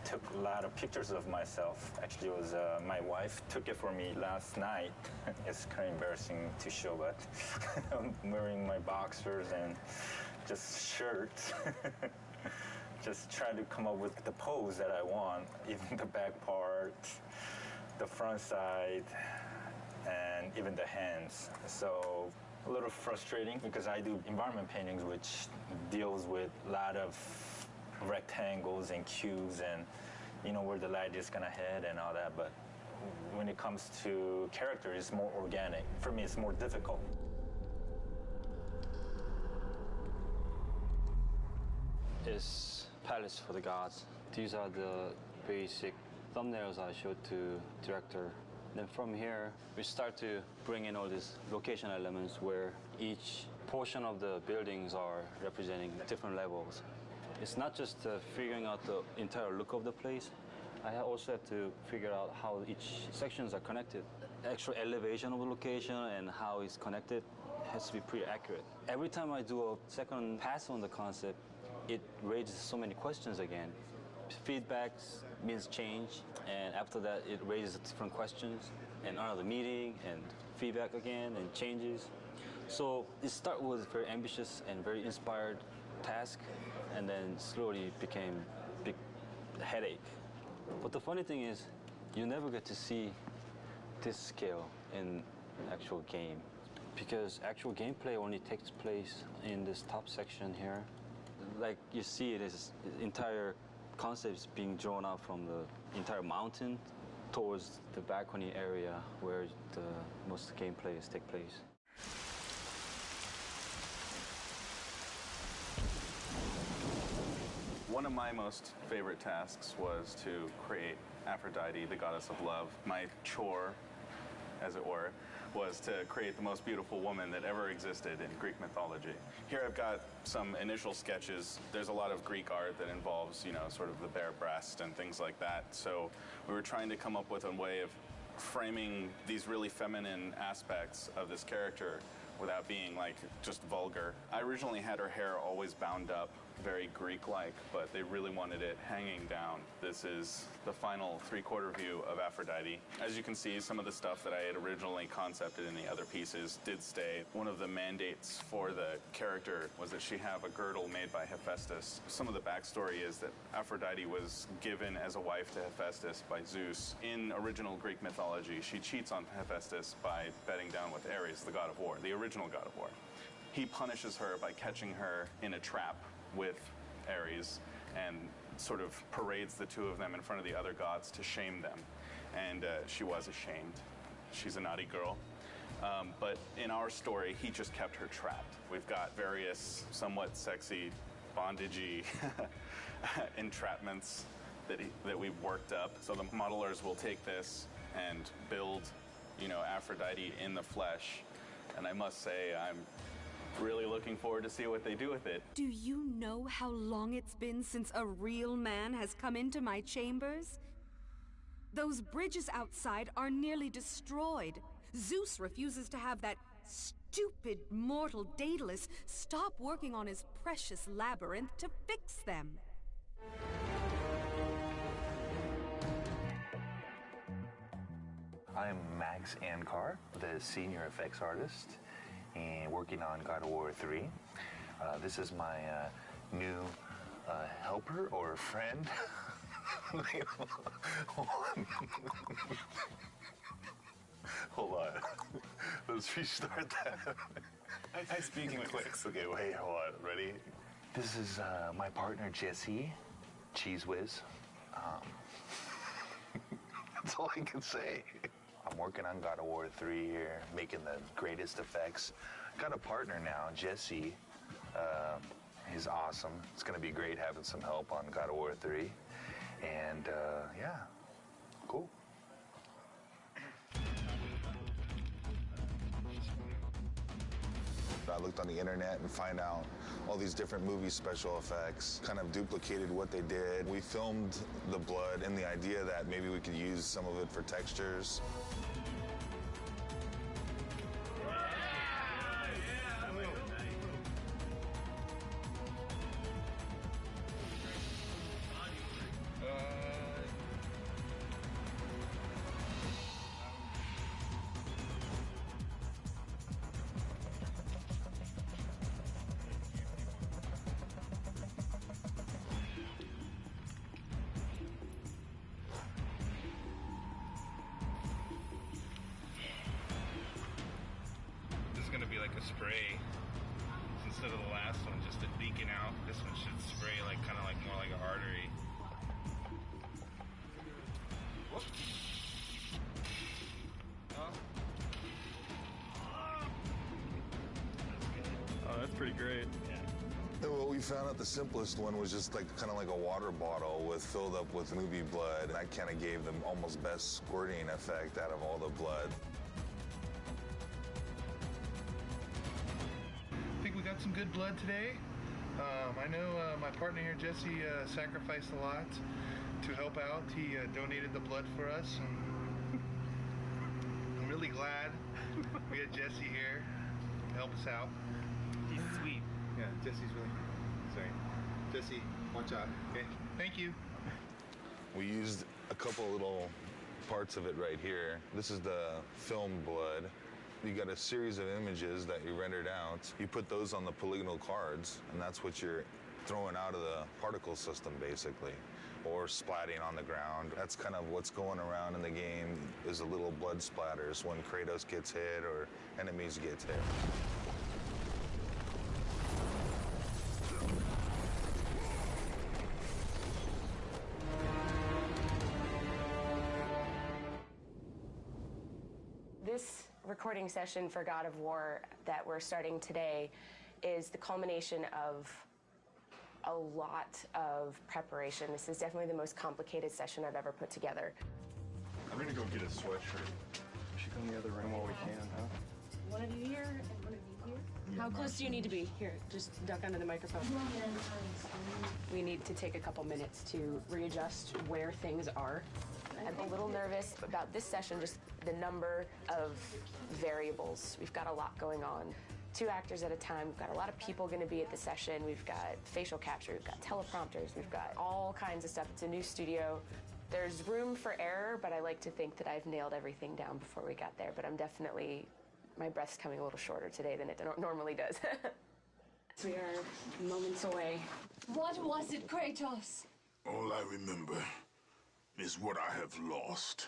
took a lot of pictures of myself. Actually, it was my wife took it for me last night. It's kind of embarrassing to show, but I'm wearing my boxers and just shirt. Just try to come up with the pose that I want, even the back part, the front side, and even the hands. So a little frustrating because I do environment paintings, which deals with a lot of rectangles and cubes and where the light is gonna head and all that. But when it comes to character, it's more organic. For me, it's more difficult. Is palettes for the gods. These are the basic thumbnails I showed to director. Then from here, we start to bring in all these location elements where each portion of the buildings are representing different levels. It's not just figuring out the entire look of the place. I also have to figure out how each sections are connected. Actual elevation of the location and how it's connected has to be pretty accurate. Every time I do a second pass on the concept, it raises so many questions again. Feedbacks means change, and after that it raises different questions, and another meeting, and feedback again, and changes. So it started with a very ambitious and very inspired task, and then slowly became a big headache. But the funny thing is, you never get to see this scale in actual game, because actual gameplay only takes place in this top section here. Like you see, it is entire concepts being drawn out from the entire mountain towards the balcony area where the most gameplays take place. One of my most favorite tasks was to create Aphrodite, the goddess of love. My chore, as it were, was to create the most beautiful woman that ever existed in Greek mythology. Here I've got some initial sketches. There's a lot of Greek art that involves, sort of the bare breast and things like that. So we were trying to come up with a way of framing these really feminine aspects of this character without being just vulgar. I originally had her hair always bound up, very Greek-like, but they really wanted it hanging down. This is the final three-quarter view of Aphrodite. As you can see, some of the stuff that I had originally concepted in the other pieces did stay. One of the mandates for the character was that she have a girdle made by Hephaestus. Some of the backstory is that Aphrodite was given as a wife to Hephaestus by Zeus. In original Greek mythology, she cheats on Hephaestus by bedding down with Ares, the god of war, the original god of war. He punishes her by catching her in a trap with Ares and sort of parades the two of them in front of the other gods to shame them. And she was ashamed. She's a naughty girl. But in our story, he just kept her trapped. We've got various somewhat sexy, bondagey entrapments that we've worked up. So the modelers will take this and build, Aphrodite in the flesh. And I must say, I'm really looking forward to see what they do with it. Do you know how long it's been since a real man has come into my chambers? Those bridges outside are nearly destroyed. Zeus refuses to have that stupid mortal Daedalus stop working on his precious labyrinth to fix them. I'm Max Ankar, the senior effects artist, and working on God of War 3. This is my new helper or friend. Hold on. Let's restart that. I speak in clicks. Okay, wait, hold on. Ready? This is my partner, Jesse, Cheese Whiz. That's all I can say. I'm working on God of War 3 here, making the greatest effects. Got a partner now, Jesse. He's awesome. It's going to be great having some help on God of War 3. And yeah, cool. I looked on the internet and find out all these different movie special effects, kind of duplicated what they did. We filmed the blood in the idea that maybe we could use some of it for textures. a spray. Instead of the last one just leaking out, this one should spray like kind of like more like an artery. Oh, that's pretty great. And what we found out, the simplest one was just like kind of like a water bottle filled up with movie blood. And that kind of gave them almost best squirting effect out of all the blood. I think we got some good blood today. I know my partner here, Jesse, sacrificed a lot to help out. He donated the blood for us. And I'm really glad we had Jesse here to help us out. He's sweet. Yeah, Jesse's really good. Sorry. Jesse, watch out, okay? Thank you. We used a couple little parts of it right here. This is the film blood. You got a series of images that you rendered out. You put those on the polygonal cards, and that's what you're throwing out of the particle system, basically, or splatting on the ground. That's kind of what's going around in the game, is the little blood splatters when Kratos gets hit or enemies get hit. This recording session for God of War that we're starting today is the culmination of a lot of preparation. This is definitely the most complicated session I've ever put together. I'm gonna go get a sweatshirt. We should go in the other room while we can, huh? One of you here and one of you here. How close do you need to be? Here, just duck under the microphone. We need to take a couple minutes to readjust where things are. I'm a little nervous about this session, just the number of variables. We've got a lot going on. 2 actors at a time. We've got a lot of people going to be at the session. We've got facial capture, we've got teleprompters, we've got all kinds of stuff. It's a new studio. There's room for error, but I like to think that I've nailed everything down before we got there. But I'm definitely, my breath's coming a little shorter today than it normally does. We are moments away. What was it, Kratos? All I remember is what I have lost.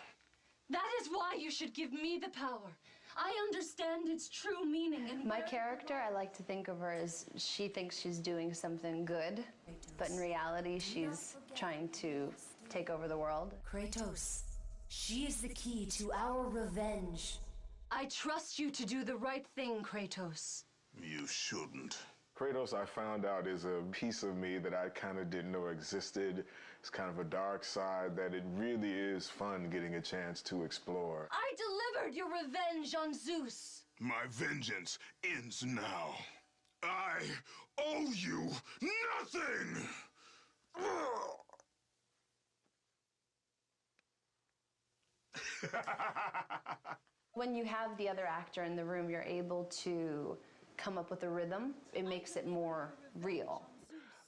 That is why you should give me the power. I understand its true meaning. And my character, I like to think of her as she thinks she's doing something good, but in reality, she's trying to take over the world. Kratos, she is the key to our revenge. I trust you to do the right thing, Kratos. You shouldn't. Kratos, I found out, is a piece of me that I kind of didn't know existed. It's kind of a dark side that it really is fun getting a chance to explore. I delivered your revenge on Zeus. My vengeance ends now. I owe you nothing! When you have the other actor in the room, you're able to come up with a rhythm. It makes it more real.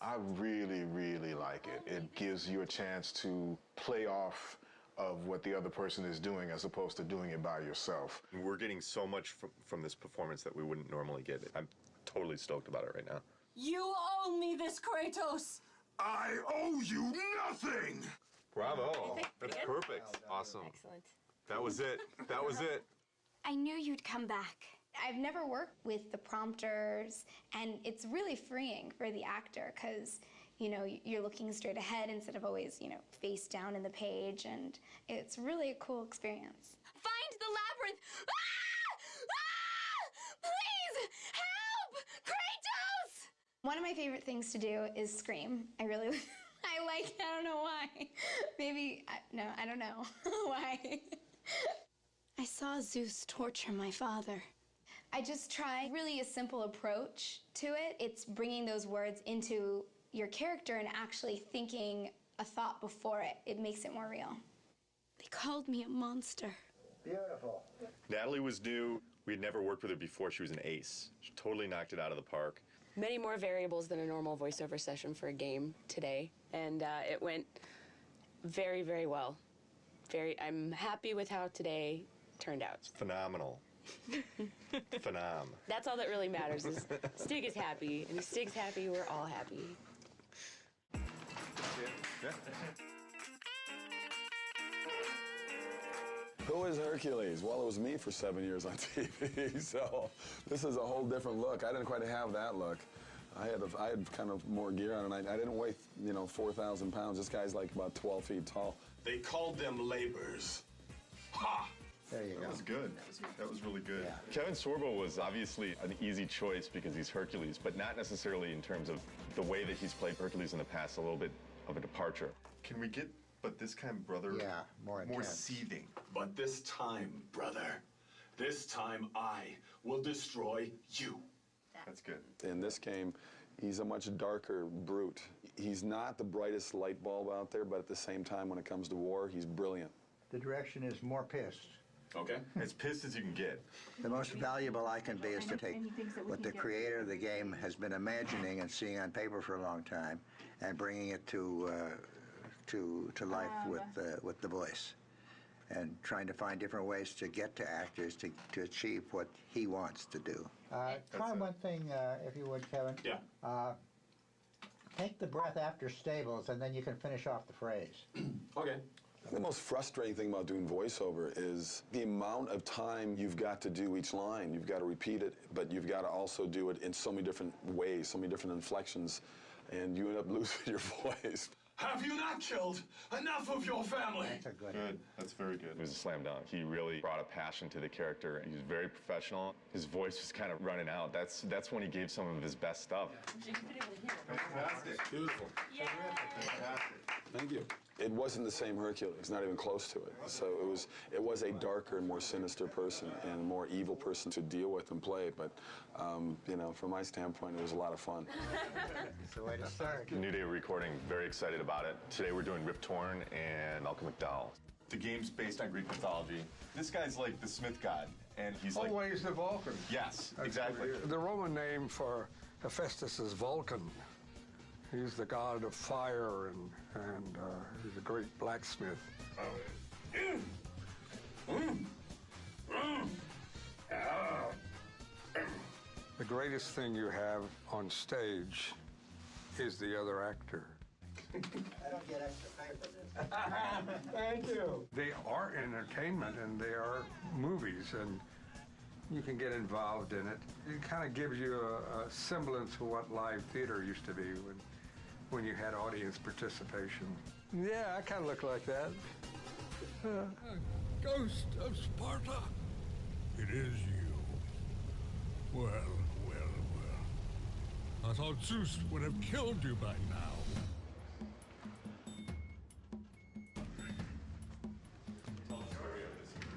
I really, really like it. It gives you a chance to play off of what the other person is doing as opposed to doing it by yourself. We're getting so much from this performance that we wouldn't normally get. I'm totally stoked about it right now. You owe me this, Kratos. I owe you nothing! Bravo. That's perfect. Awesome. Excellent. That was it. That was it. I knew you'd come back. I've never worked with the prompters, and it's really freeing for the actor because, you know, you're looking straight ahead instead of always, you know, face down in the page, and it's really a cool experience. Find the labyrinth! Ah! Ah! Please, help! Kratos! One of my favorite things to do is scream. I really, I like it. I don't know why. Maybe, no, I don't know why. I saw Zeus torture my father. I just try really a simple approach to it. It's bringing those words into your character and actually thinking a thought before it. It makes it more real. They called me a monster. Beautiful. Natalie was new. We had never worked with her before. She was an ace. She totally knocked it out of the park. Many more variables than a normal voiceover session for a game today, and it went very, very well. I'm happy with how today turned out. Phenomenal. Phenom. That's all that really matters is Stig is happy, and if Stig's happy, we're all happy. Yeah. Who is Hercules? Well, it was me for 7 years on TV, so this is a whole different look. I didn't quite have that look. I had kind of more gear on, and I didn't weigh, 4,000 pounds. This guy's like about 12 feet tall. They called them labors. Ha! There you go. That was good. That was really good. Yeah. Kevin Sorbo was obviously an easy choice because he's Hercules, but not necessarily in terms of the way that he's played Hercules in the past, a little bit of a departure. Can we get, but this time, brother, more seething? But this time, brother, this time I will destroy you. That's good. In this game, he's a much darker brute. He's not the brightest light bulb out there, but at the same time, when it comes to war, he's brilliant. The direction is more pissed. Okay. As pissed as you can get. The most valuable I can be is to take what the creator of the game has been imagining and seeing on paper for a long time and bringing it to life with the voice, and trying to find different ways to get to actors to achieve what he wants to do. Try one thing, if you would, Kevin. Yeah. Take the breath after stables, and then you can finish off the phrase. Okay. The most frustrating thing about doing voiceover is the amount of time you've got to do each line. You've got to repeat it, but you've got to also do it in so many different ways, so many different inflections, and you end up losing your voice. Have you not killed enough of your family? That's a Good. That's very good. It was a slam dunk. He really brought a passion to the character. He was very professional. His voice was kind of running out. That's when he gave some of his best stuff. Fantastic. Beautiful. Yeah. Fantastic. Thank you. It wasn't the same Hercules, not even close to it. So it was a darker and more sinister person and a more evil person to deal with and play. But, from my standpoint, it was a lot of fun. It's the way to start. New day of recording. Very excited about it. Today we're doing Rip Torn and Malcolm McDowell. The game's based on Greek mythology. This guy's like the Smith god, and he's like... Oh, he's the Vulcan. Yes, exactly. The Roman name for Hephaestus is Vulcan. He's the god of fire, and he's a great blacksmith. The greatest thing you have on stage is the other actor. I don't get extra paper. Thank you. They are entertainment, and they are movies, and you can get involved in it. It kind of gives you a semblance of what live theater used to be when you had audience participation. Yeah, I kind of look like that. Ghost of Sparta, it is you. Well. I thought Zeus would have killed you by now.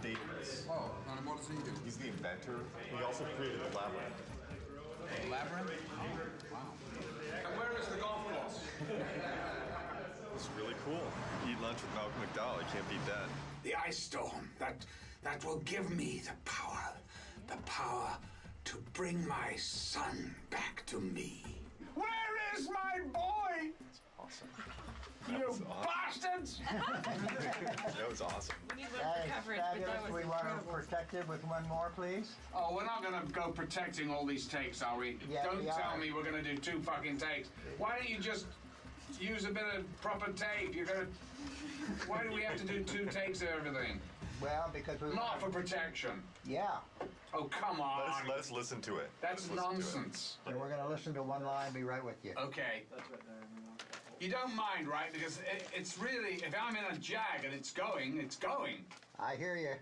Daedalus. Oh, and what does he do? He's the inventor. He also created the labyrinth. The labyrinth? Wow. And where is the golf course? It's really cool. Eat lunch with Malcolm McDowell. You can't beat that. The ice storm, that will give me the power to bring my son back to me. Where is my boy? That's awesome. You bastards! That was awesome. We need one for coverage, but that was We want to protect it with one more, please. Oh, we're not going to go protecting all these takes, are we? Yeah, Don't we tell are. me we're going to do 2 fucking takes. Why don't you just use a bit of proper tape? Why do we have to do 2 takes of everything? Well, because we... Not for protection. Yeah. Oh, come on. Let us listen to it. That's nonsense. And we're going to listen to one line, be right with you. Okay. You don't mind, right? Because it's really, if I'm in a jag and it's going, it's going. I hear you.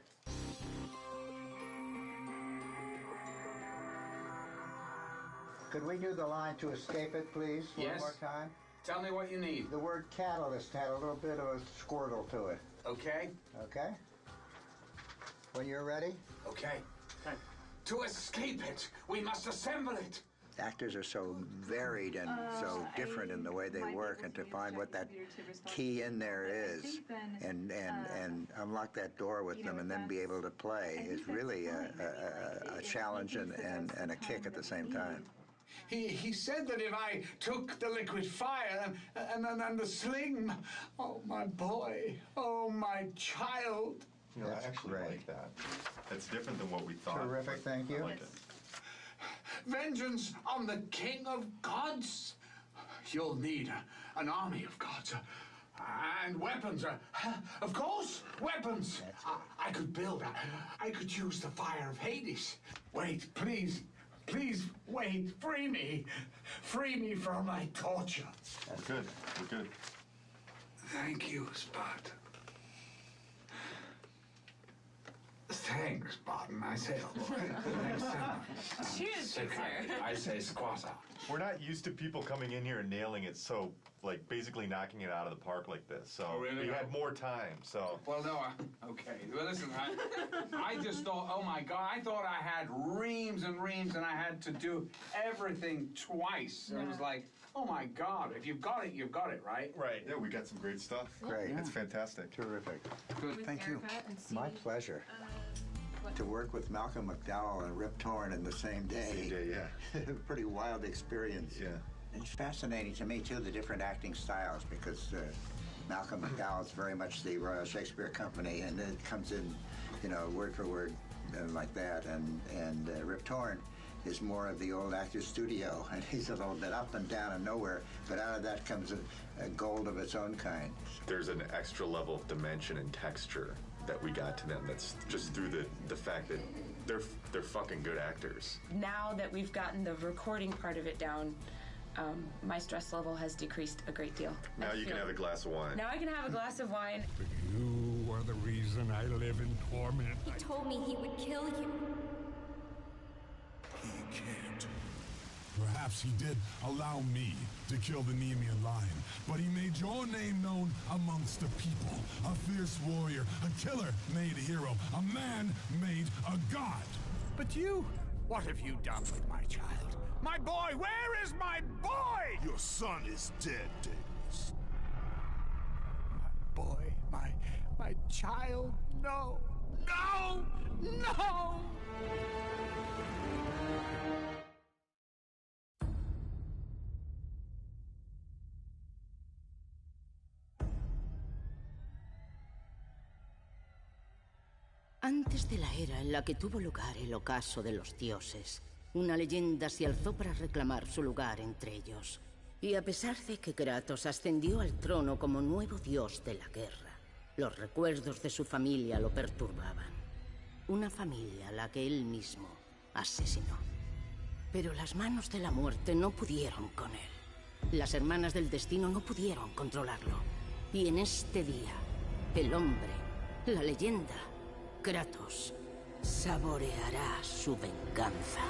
Could we do the line to escape it, please, Yes. one more time? Tell me what you need. The word catalyst had a little bit of a squirtle to it. Okay. Okay? When you're ready? Okay. To escape it, we must assemble it. Actors are so varied and so different in the way they work, and to find what that key in there is and unlock that door with them and then be able to play is really a challenge and a kick at the same time. He said that if I took the liquid fire and the sling, oh, my boy, oh, my child. You know, I actually like that. That's different than what we thought. Terrific, thank you. I like it. Vengeance on the king of gods. You'll need an army of gods and weapons. Of course, weapons. I could build. I could use the fire of Hades. Wait, please. Please, wait. Free me. Free me from my torture. We're good. We're good. Thank you, Spot. Thanks, Spartan. I say, oh boy. Thanks so much. Cheers, So kind. I say squatta. We're not used to people coming in here and nailing it so, like, basically knocking it out of the park like this. So Oh, really? we had more time, so. Well, no, okay. Well, listen, I just thought, oh my God, I thought I had reams and reams and I had to do everything twice. And it was like, oh my God, if you've got it, right? Right. Yeah, we got some great stuff. Great. It's fantastic. Terrific. Good. Thank you. My pleasure. To work with Malcolm McDowell and Rip Torn in the same day. Same day, yeah. Pretty wild experience. Yeah. It's fascinating to me, too, the different acting styles, because Malcolm McDowell's very much the Royal Shakespeare Company, and it comes in, you know, word for word like that. And Rip Torn is more of the old actor's studio, and he's a little bit up and down and nowhere, but out of that comes a gold of its own kind. There's an extra level of dimension and texture that we got to them that's just through the fact that they're fucking good actors. Now that we've gotten the recording part of it down, my stress level has decreased a great deal. Now you can have a glass of wine. Now I can have a glass of wine. But you are the reason I live in torment. He told me he would kill you. He can't. Perhaps he did allow me to kill the Nemean lion, but he made your name known amongst the people. A fierce warrior, a killer made a hero, a man made a god. But you, what have you done with my child? My boy, where is my boy? Your son is dead, Davis. My boy, my child, no, no, no! Antes de la era en la que tuvo lugar el ocaso de los dioses, una leyenda se alzó para reclamar su lugar entre ellos. Y a pesar de que Kratos ascendió al trono como nuevo dios de la guerra, los recuerdos de su familia lo perturbaban. Una familia a la que él mismo asesinó. Pero las manos de la muerte no pudieron con él. Las hermanas del destino no pudieron controlarlo. Y en este día, el hombre, la leyenda, Kratos, saboreará su venganza.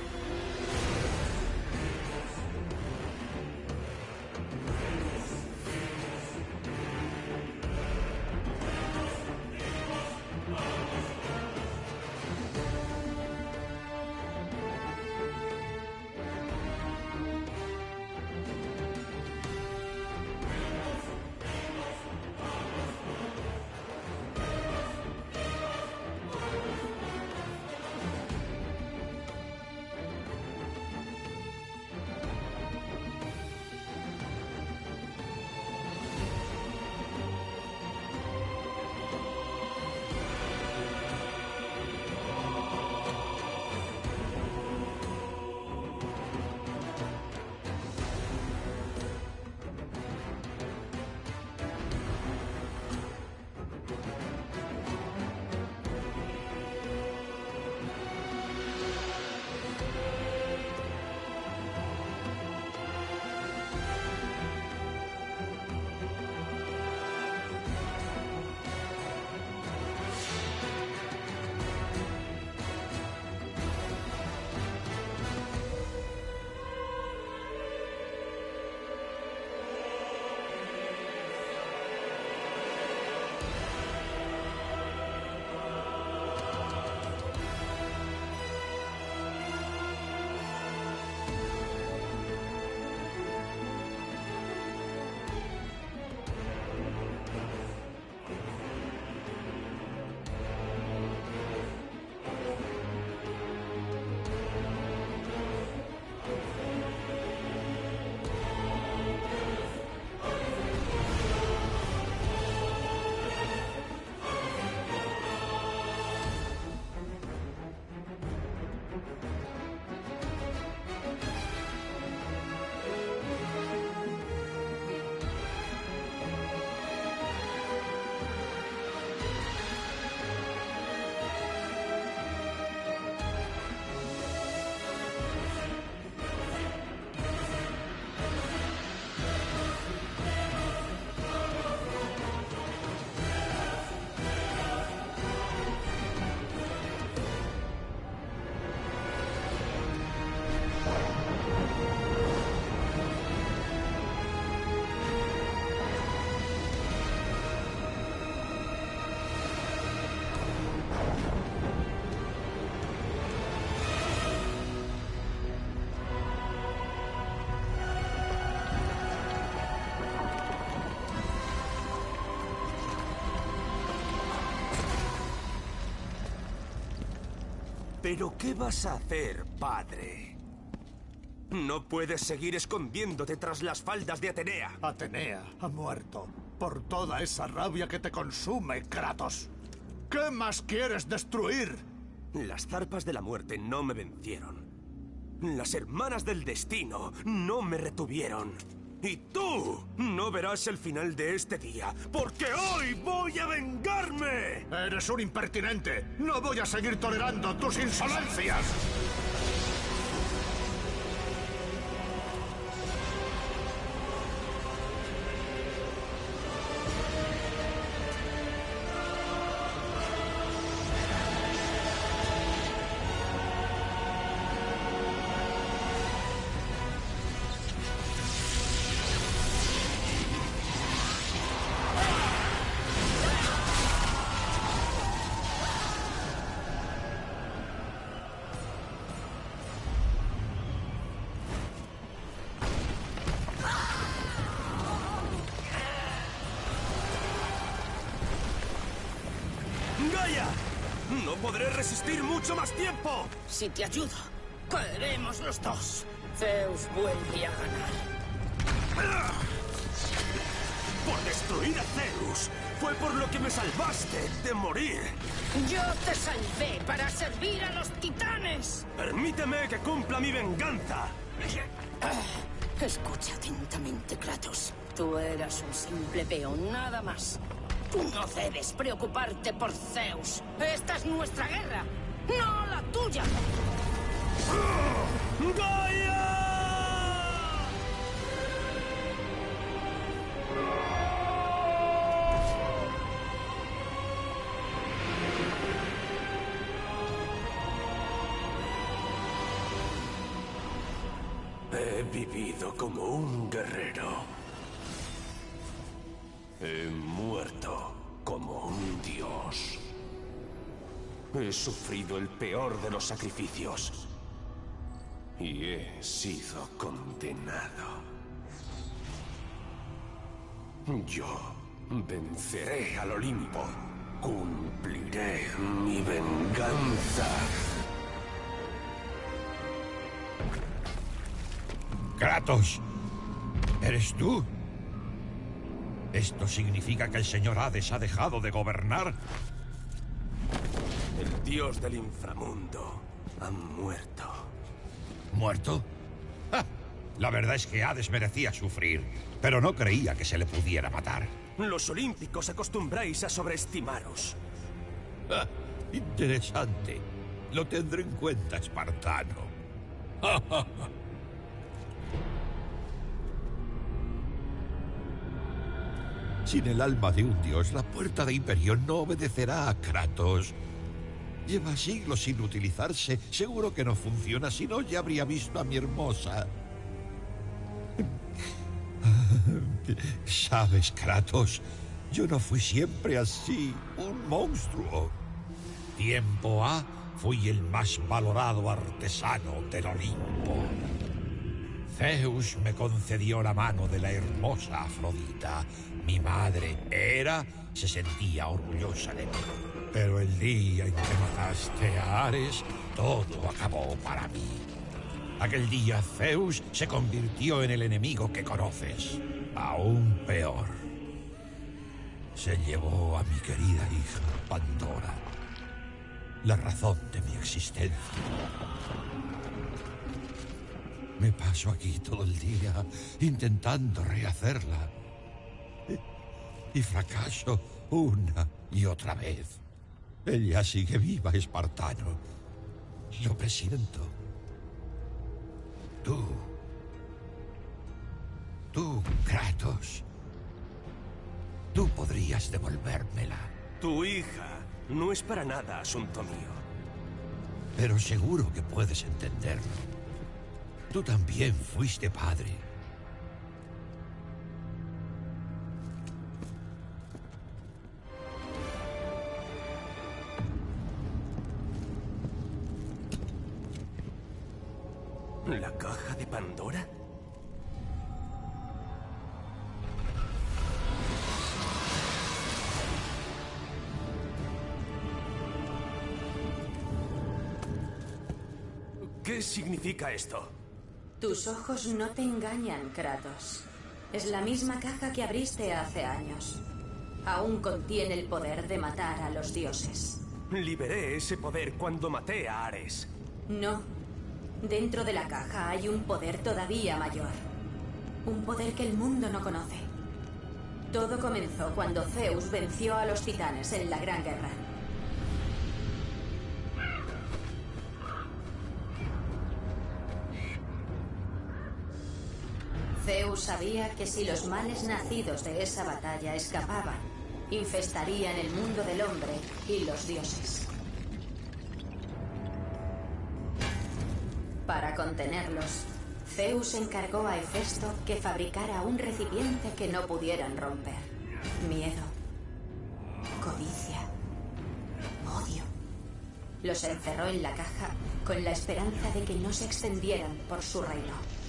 ¿Pero qué vas a hacer, padre? No puedes seguir escondiéndote tras las faldas de Atenea. Atenea ha muerto por toda esa rabia que te consume, Kratos. ¿Qué más quieres destruir? Las zarpas de la muerte no me vencieron. Las hermanas del destino no me retuvieron. Y tú no verás el final de este día, porque hoy voy a vengarme. Eres un impertinente. No voy a seguir tolerando tus insolencias. ¡Gaia! ¡No podré resistir mucho más tiempo! Si te ayudo, caeremos los dos. Zeus vuelve a ganar. ¡Por destruir a Zeus! ¡Fue por lo que me salvaste de morir! Yo te salvé para servir a los titanes. ¡Permíteme que cumpla mi venganza! Escucha atentamente, Kratos. Tú eras un simple peón, nada más. Tú no debes preocuparte por Zeus. Esta es nuestra guerra, no la tuya. ¡Gaia! He vivido como un guerrero. He muerto como un dios. He sufrido el peor de los sacrificios. Y he sido condenado. Yo venceré al Olimpo. Cumpliré mi venganza. Kratos, ¿eres tú? ¿Esto significa que el señor Hades ha dejado de gobernar? El dios del inframundo ha muerto. ¿Muerto? ¡Ja! La verdad es que Hades merecía sufrir, pero no creía que se le pudiera matar. Los olímpicos acostumbráis a sobreestimaros. ¡Ja! Interesante. Lo tendré en cuenta, espartano. Sin el alma de un dios, la puerta de Imperión no obedecerá a Kratos. Lleva siglos sin utilizarse. Seguro que no funciona, si no ya habría visto a mi hermosa. ¿Sabes, Kratos? Yo no fui siempre así, un monstruo. Tiempo ha, fui el más valorado artesano del Olimpo. Zeus me concedió la mano de la hermosa Afrodita. Mi madre, Hera, se sentía orgullosa de mí. Pero el día en que mataste a Ares, todo acabó para mí. Aquel día Zeus se convirtió en el enemigo que conoces. Aún peor. Se llevó a mi querida hija, Pandora. La razón de mi existencia. Me paso aquí todo el día intentando rehacerla. Y fracaso una y otra vez. Ella sigue viva, espartano. Lo presiento. Tú, Kratos. Tú podrías devolvérmela. Tu hija no es para nada asunto mío. Pero seguro que puedes entenderlo. Tú también fuiste padre. ¿La caja de Pandora? ¿Qué significa esto? Tus ojos no te engañan, Kratos. Es la misma caja que abriste hace años. Aún contiene el poder de matar a los dioses. Liberé ese poder cuando maté a Ares. No. Dentro de la caja hay un poder todavía mayor. Un poder que el mundo no conoce. Todo comenzó cuando Zeus venció a los titanes en la Gran Guerra. Zeus sabía que si los males nacidos de esa batalla escapaban, infestarían el mundo del hombre y los dioses. Para contenerlos, Zeus encargó a Hefesto que fabricara un recipiente que no pudieran romper. Miedo, codicia, odio. Los encerró en la caja con la esperanza de que no se extendieran por su reino.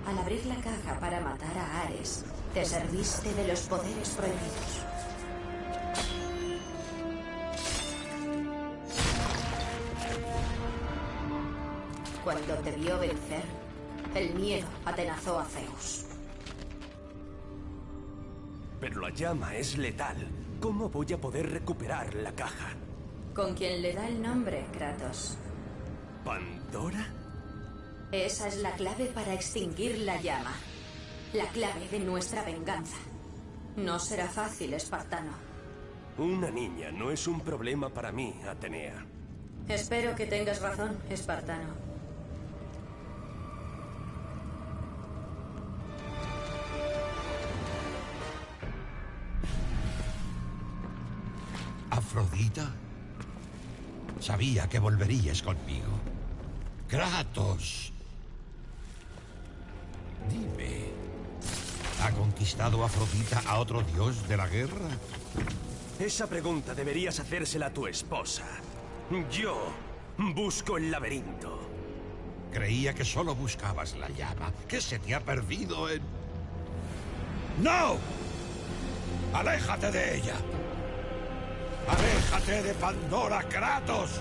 Al abrir la caja para matar a Ares, te serviste de los poderes prohibidos. Cuando te vio vencer, el miedo atenazó a Zeus. Pero la llama es letal. ¿Cómo voy a poder recuperar la caja? Con quien le da el nombre, Kratos. ¿Pandora? Esa es la clave para extinguir la llama. La clave de nuestra venganza. No será fácil, espartano. Una niña no es un problema para mí, Atenea. Espero que tengas razón, espartano. ¿Afrodita? Sabía que volverías conmigo. ¡Kratos! Dime, ¿ha conquistado Afrodita a otro dios de la guerra? Esa pregunta deberías hacérsela a tu esposa. Yo busco el laberinto. Creía que solo buscabas la llama. ¿Qué se te ha perdido en...? ¡No! ¡Aléjate de ella! ¡Aléjate de Pandora, Kratos!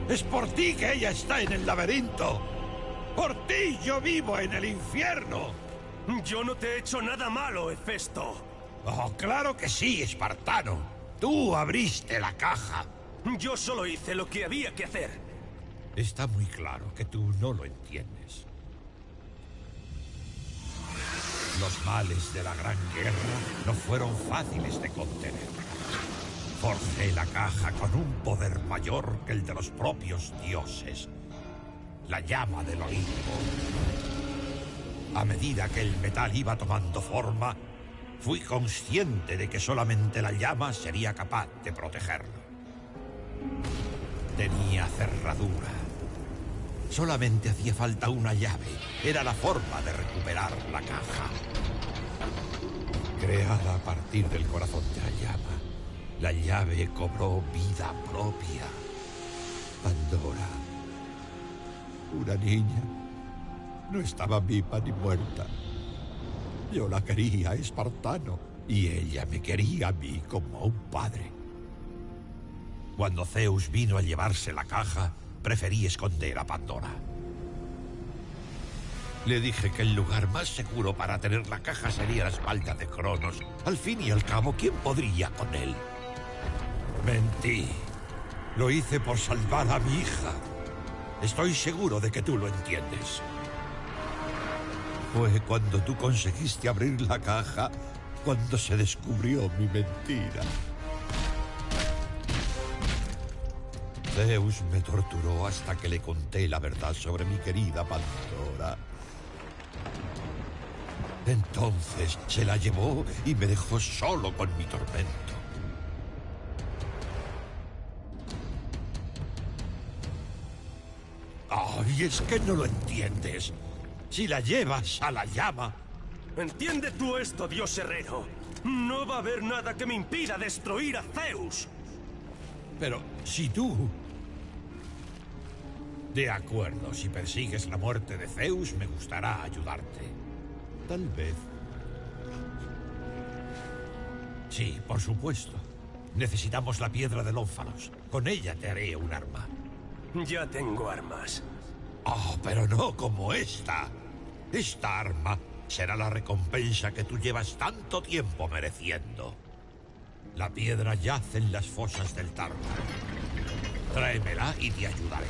Es por ti que ella está en el laberinto. Por ti yo vivo en el infierno. Yo no te he hecho nada malo, Hefesto. Oh, claro que sí, espartano. Tú abriste la caja. Yo solo hice lo que había que hacer. Está muy claro que tú no lo entiendes. Los males de la Gran Guerra no fueron fáciles de contener. Forjé la caja con un poder mayor que el de los propios dioses. La llama del Olimpo. A medida que el metal iba tomando forma, fui consciente de que solamente la llama sería capaz de protegerlo. Tenía cerradura. Solamente hacía falta una llave. Era la forma de recuperar la caja. Creada a partir del corazón de la llama, la llave cobró vida propia. Pandora, una niña, no estaba viva ni muerta. Yo la quería, espartano, y ella me quería a mí como a un padre. Cuando Zeus vino a llevarse la caja, preferí esconder a Pandora. Le dije que el lugar más seguro para tener la caja sería la espalda de Cronos. Al fin y al cabo, ¿quién podría con él? Mentí. Lo hice por salvar a mi hija. Estoy seguro de que tú lo entiendes. Fue cuando tú conseguiste abrir la caja cuando se descubrió mi mentira. Zeus me torturó hasta que le conté la verdad sobre mi querida Pandora. Entonces se la llevó y me dejó solo con mi tormento. ¡Ay, es que no lo entiendes! Si la llevas a la llama... Entiende tú esto, dios herrero. No va a haber nada que me impida destruir a Zeus. Pero si tú... De acuerdo, si persigues la muerte de Zeus, me gustará ayudarte. Tal vez. Sí, por supuesto. Necesitamos la piedra del ónfalos. Con ella te haré un arma. Ya tengo armas. Oh, pero no como esta. Esta arma será la recompensa que tú llevas tanto tiempo mereciendo. La piedra yace en las fosas del Tarma. Tráemela y te ayudaré.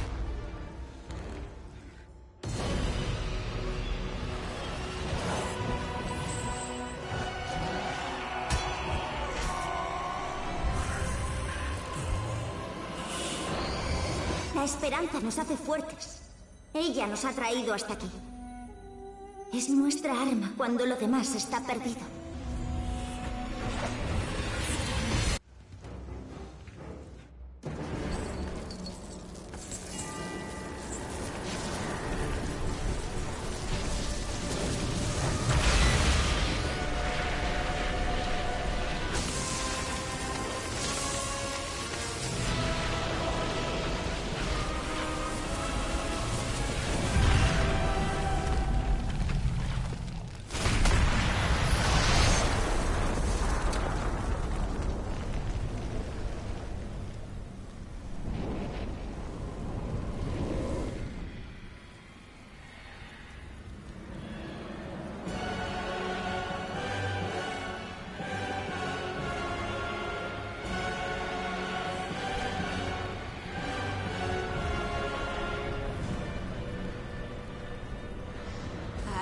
La esperanza nos hace fuertes. Ella nos ha traído hasta aquí. Es nuestra arma cuando lo demás está perdido.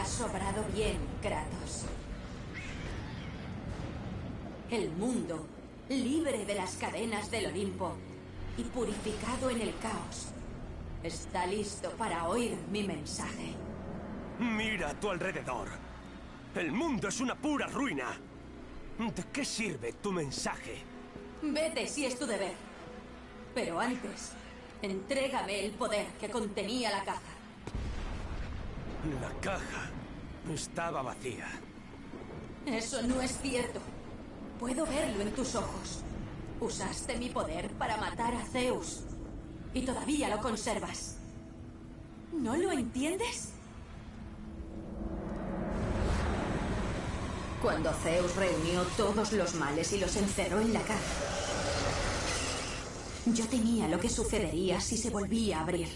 Sobrado bien, Kratos. El mundo, libre de las cadenas del Olimpo y purificado en el caos, está listo para oír mi mensaje. Mira a tu alrededor. El mundo es una pura ruina. ¿De qué sirve tu mensaje? Vete si es tu deber. Pero antes, entrégame el poder que contenía la caja. La caja estaba vacía. Eso no es cierto. Puedo verlo en tus ojos. Usaste mi poder para matar a Zeus. Y todavía lo conservas. ¿No lo entiendes? Cuando Zeus reunió todos los males y los encerró en la caja, yo temía lo que sucedería si se volvía a abrir.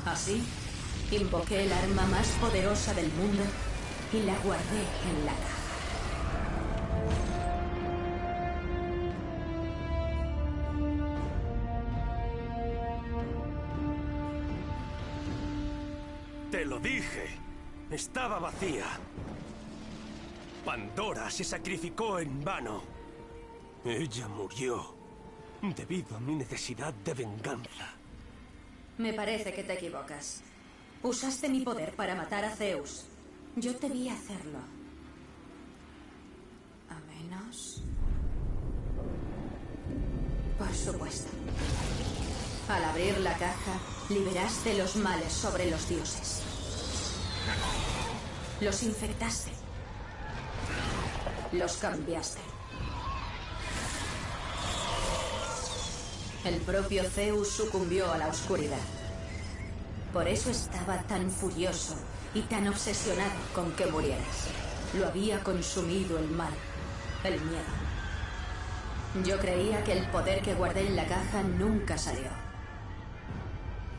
Así, invoqué el arma más poderosa del mundo y la guardé en la caja. Te lo dije. Estaba vacía. Pandora se sacrificó en vano. Ella murió debido a mi necesidad de venganza. Me parece que te equivocas. Usaste mi poder para matar a Zeus. Yo te vi hacerlo. A menos... Por supuesto. Al abrir la caja, liberaste los males sobre los dioses. Los infectaste. Los cambiaste. El propio Zeus sucumbió a la oscuridad. Por eso estaba tan furioso y tan obsesionado con que murieras. Lo había consumido el mal, el miedo. Yo creía que el poder que guardé en la caja nunca salió.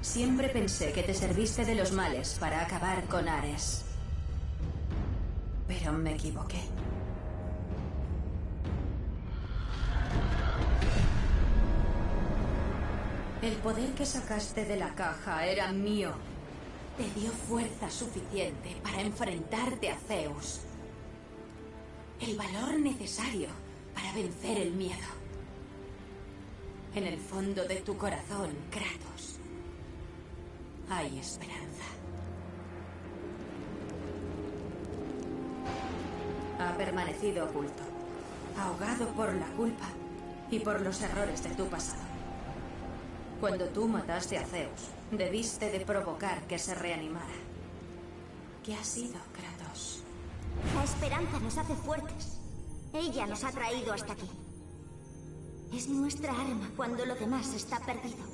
Siempre pensé que te serviste de los males para acabar con Ares. Pero me equivoqué. El poder que sacaste de la caja era mío. Te dio fuerza suficiente para enfrentarte a Zeus. El valor necesario para vencer el miedo. En el fondo de tu corazón, Kratos, hay esperanza. Ha permanecido oculto, ahogado por la culpa y por los errores de tu pasado. Cuando tú mataste a Zeus, debiste de provocar que se reanimara. ¿Qué ha sido, Kratos? La esperanza nos hace fuertes. Ella nos ha traído hasta aquí. Es nuestra arma cuando lo demás está perdido.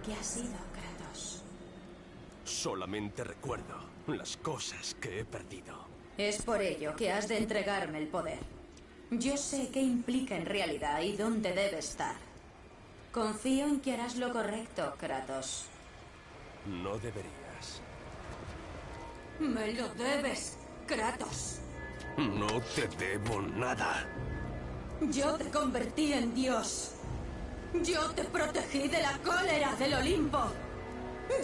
¿Qué ha sido, Kratos? Solamente recuerdo las cosas que he perdido. Es por ello que has de entregarme el poder. Yo sé qué implica en realidad y dónde debe estar. Confío en que harás lo correcto, Kratos. No deberías. Me lo debes, Kratos. No te debo nada. Yo te convertí en Dios. Yo te protegí de la cólera del Olimpo.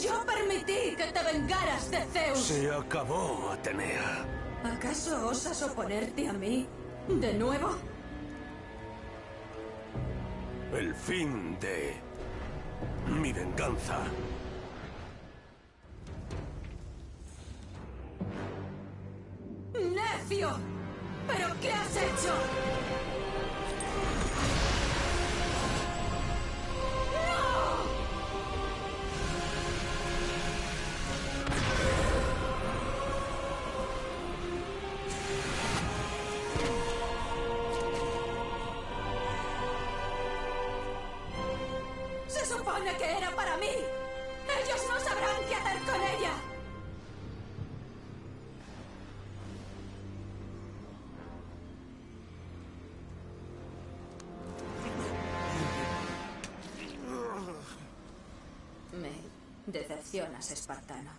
Yo permití que te vengaras de Zeus. Se acabó, Atenea. ¿Acaso osas oponerte a mí de nuevo? El fin de mi venganza. ¡Necio! ¿Pero qué has hecho? ¡Se supone que era para mí! ¡Ellos no sabrán qué hacer con ella! Me decepcionas, espartano.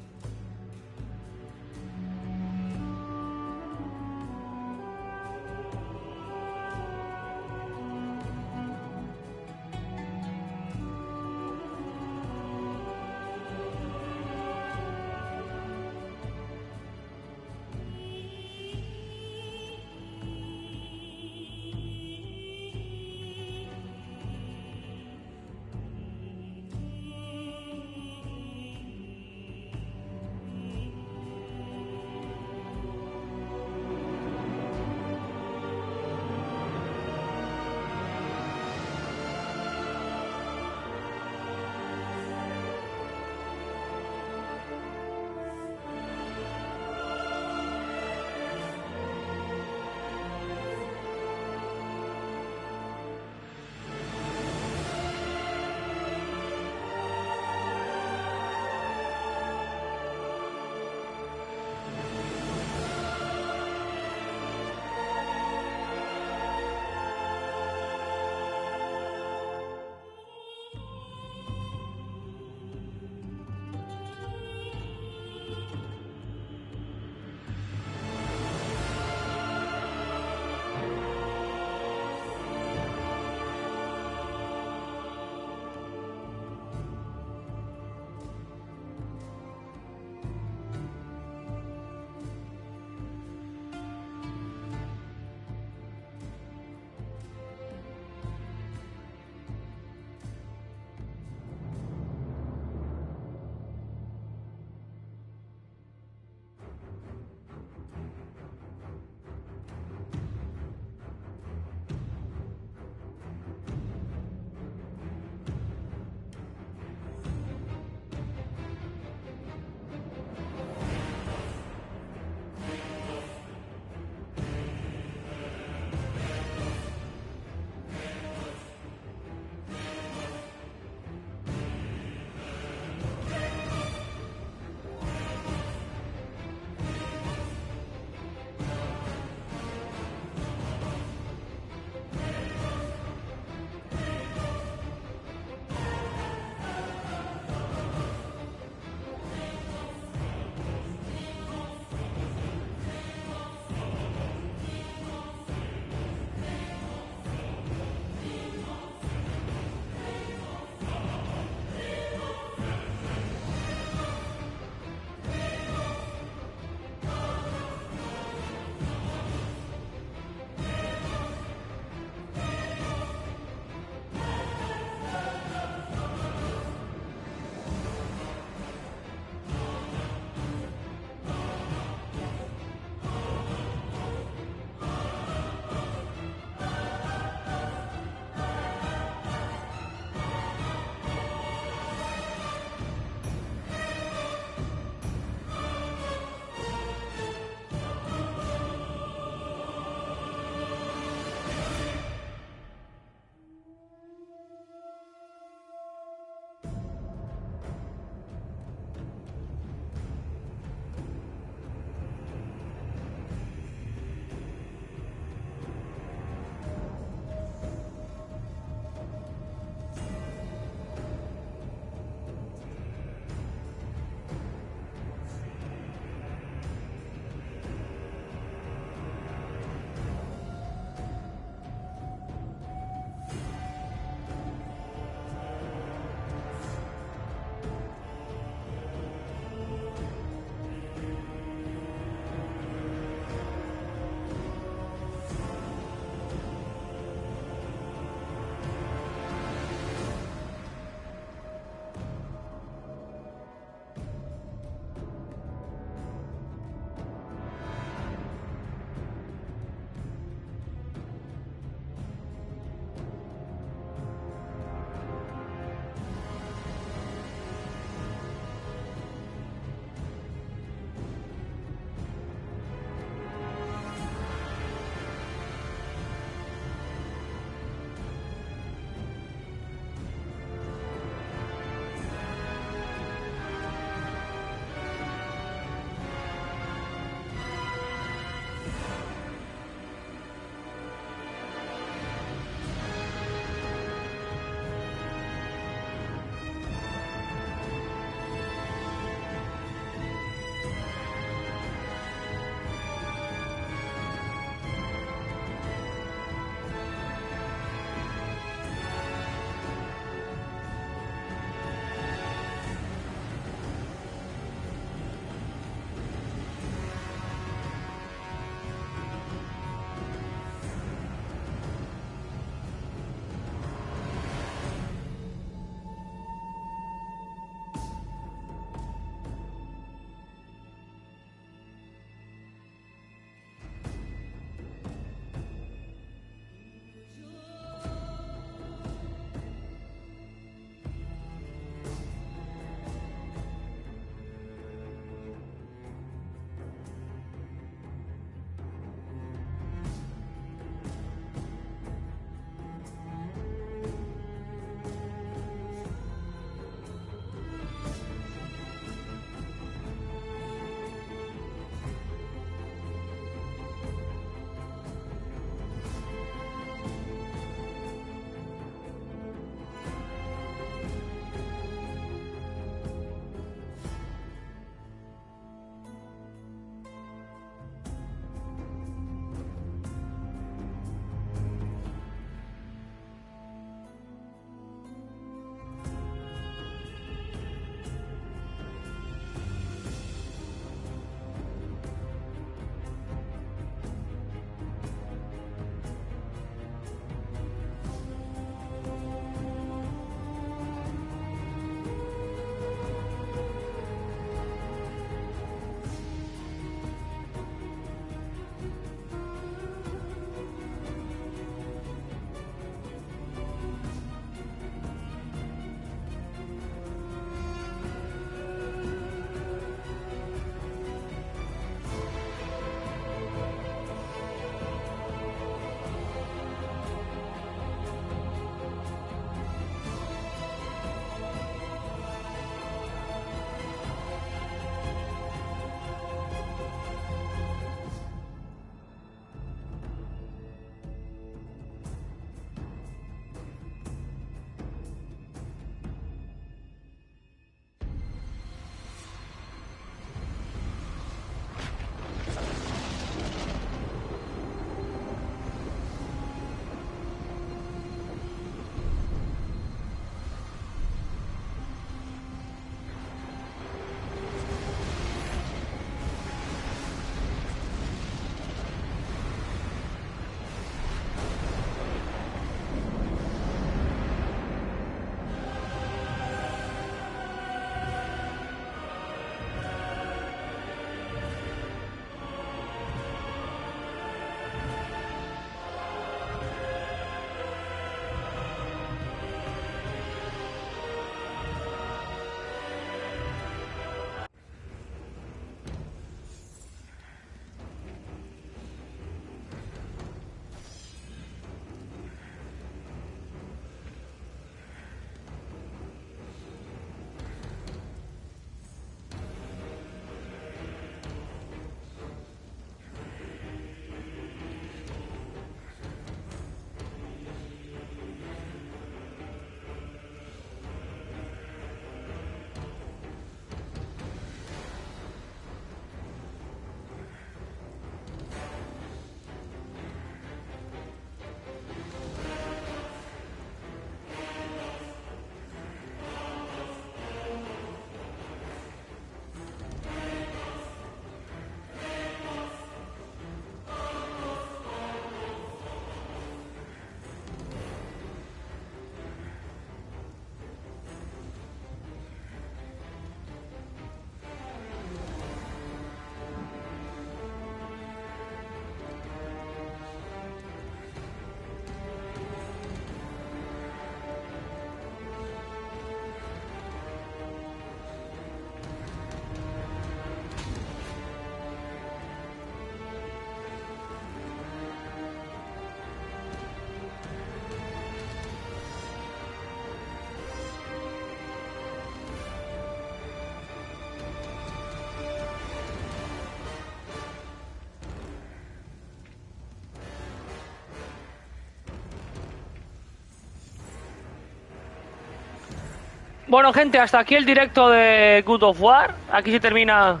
Bueno, gente, hasta aquí el directo de God of War. Aquí se termina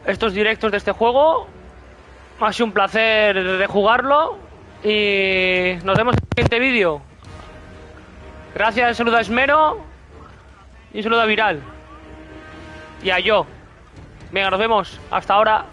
estos directos de este juego. Ha sido un placer de jugarlo. Y nos vemos en el siguiente vídeo. Gracias, un saludo a Esmero. Y un saludo a Viral. Y a yo. Venga, nos vemos. Hasta ahora.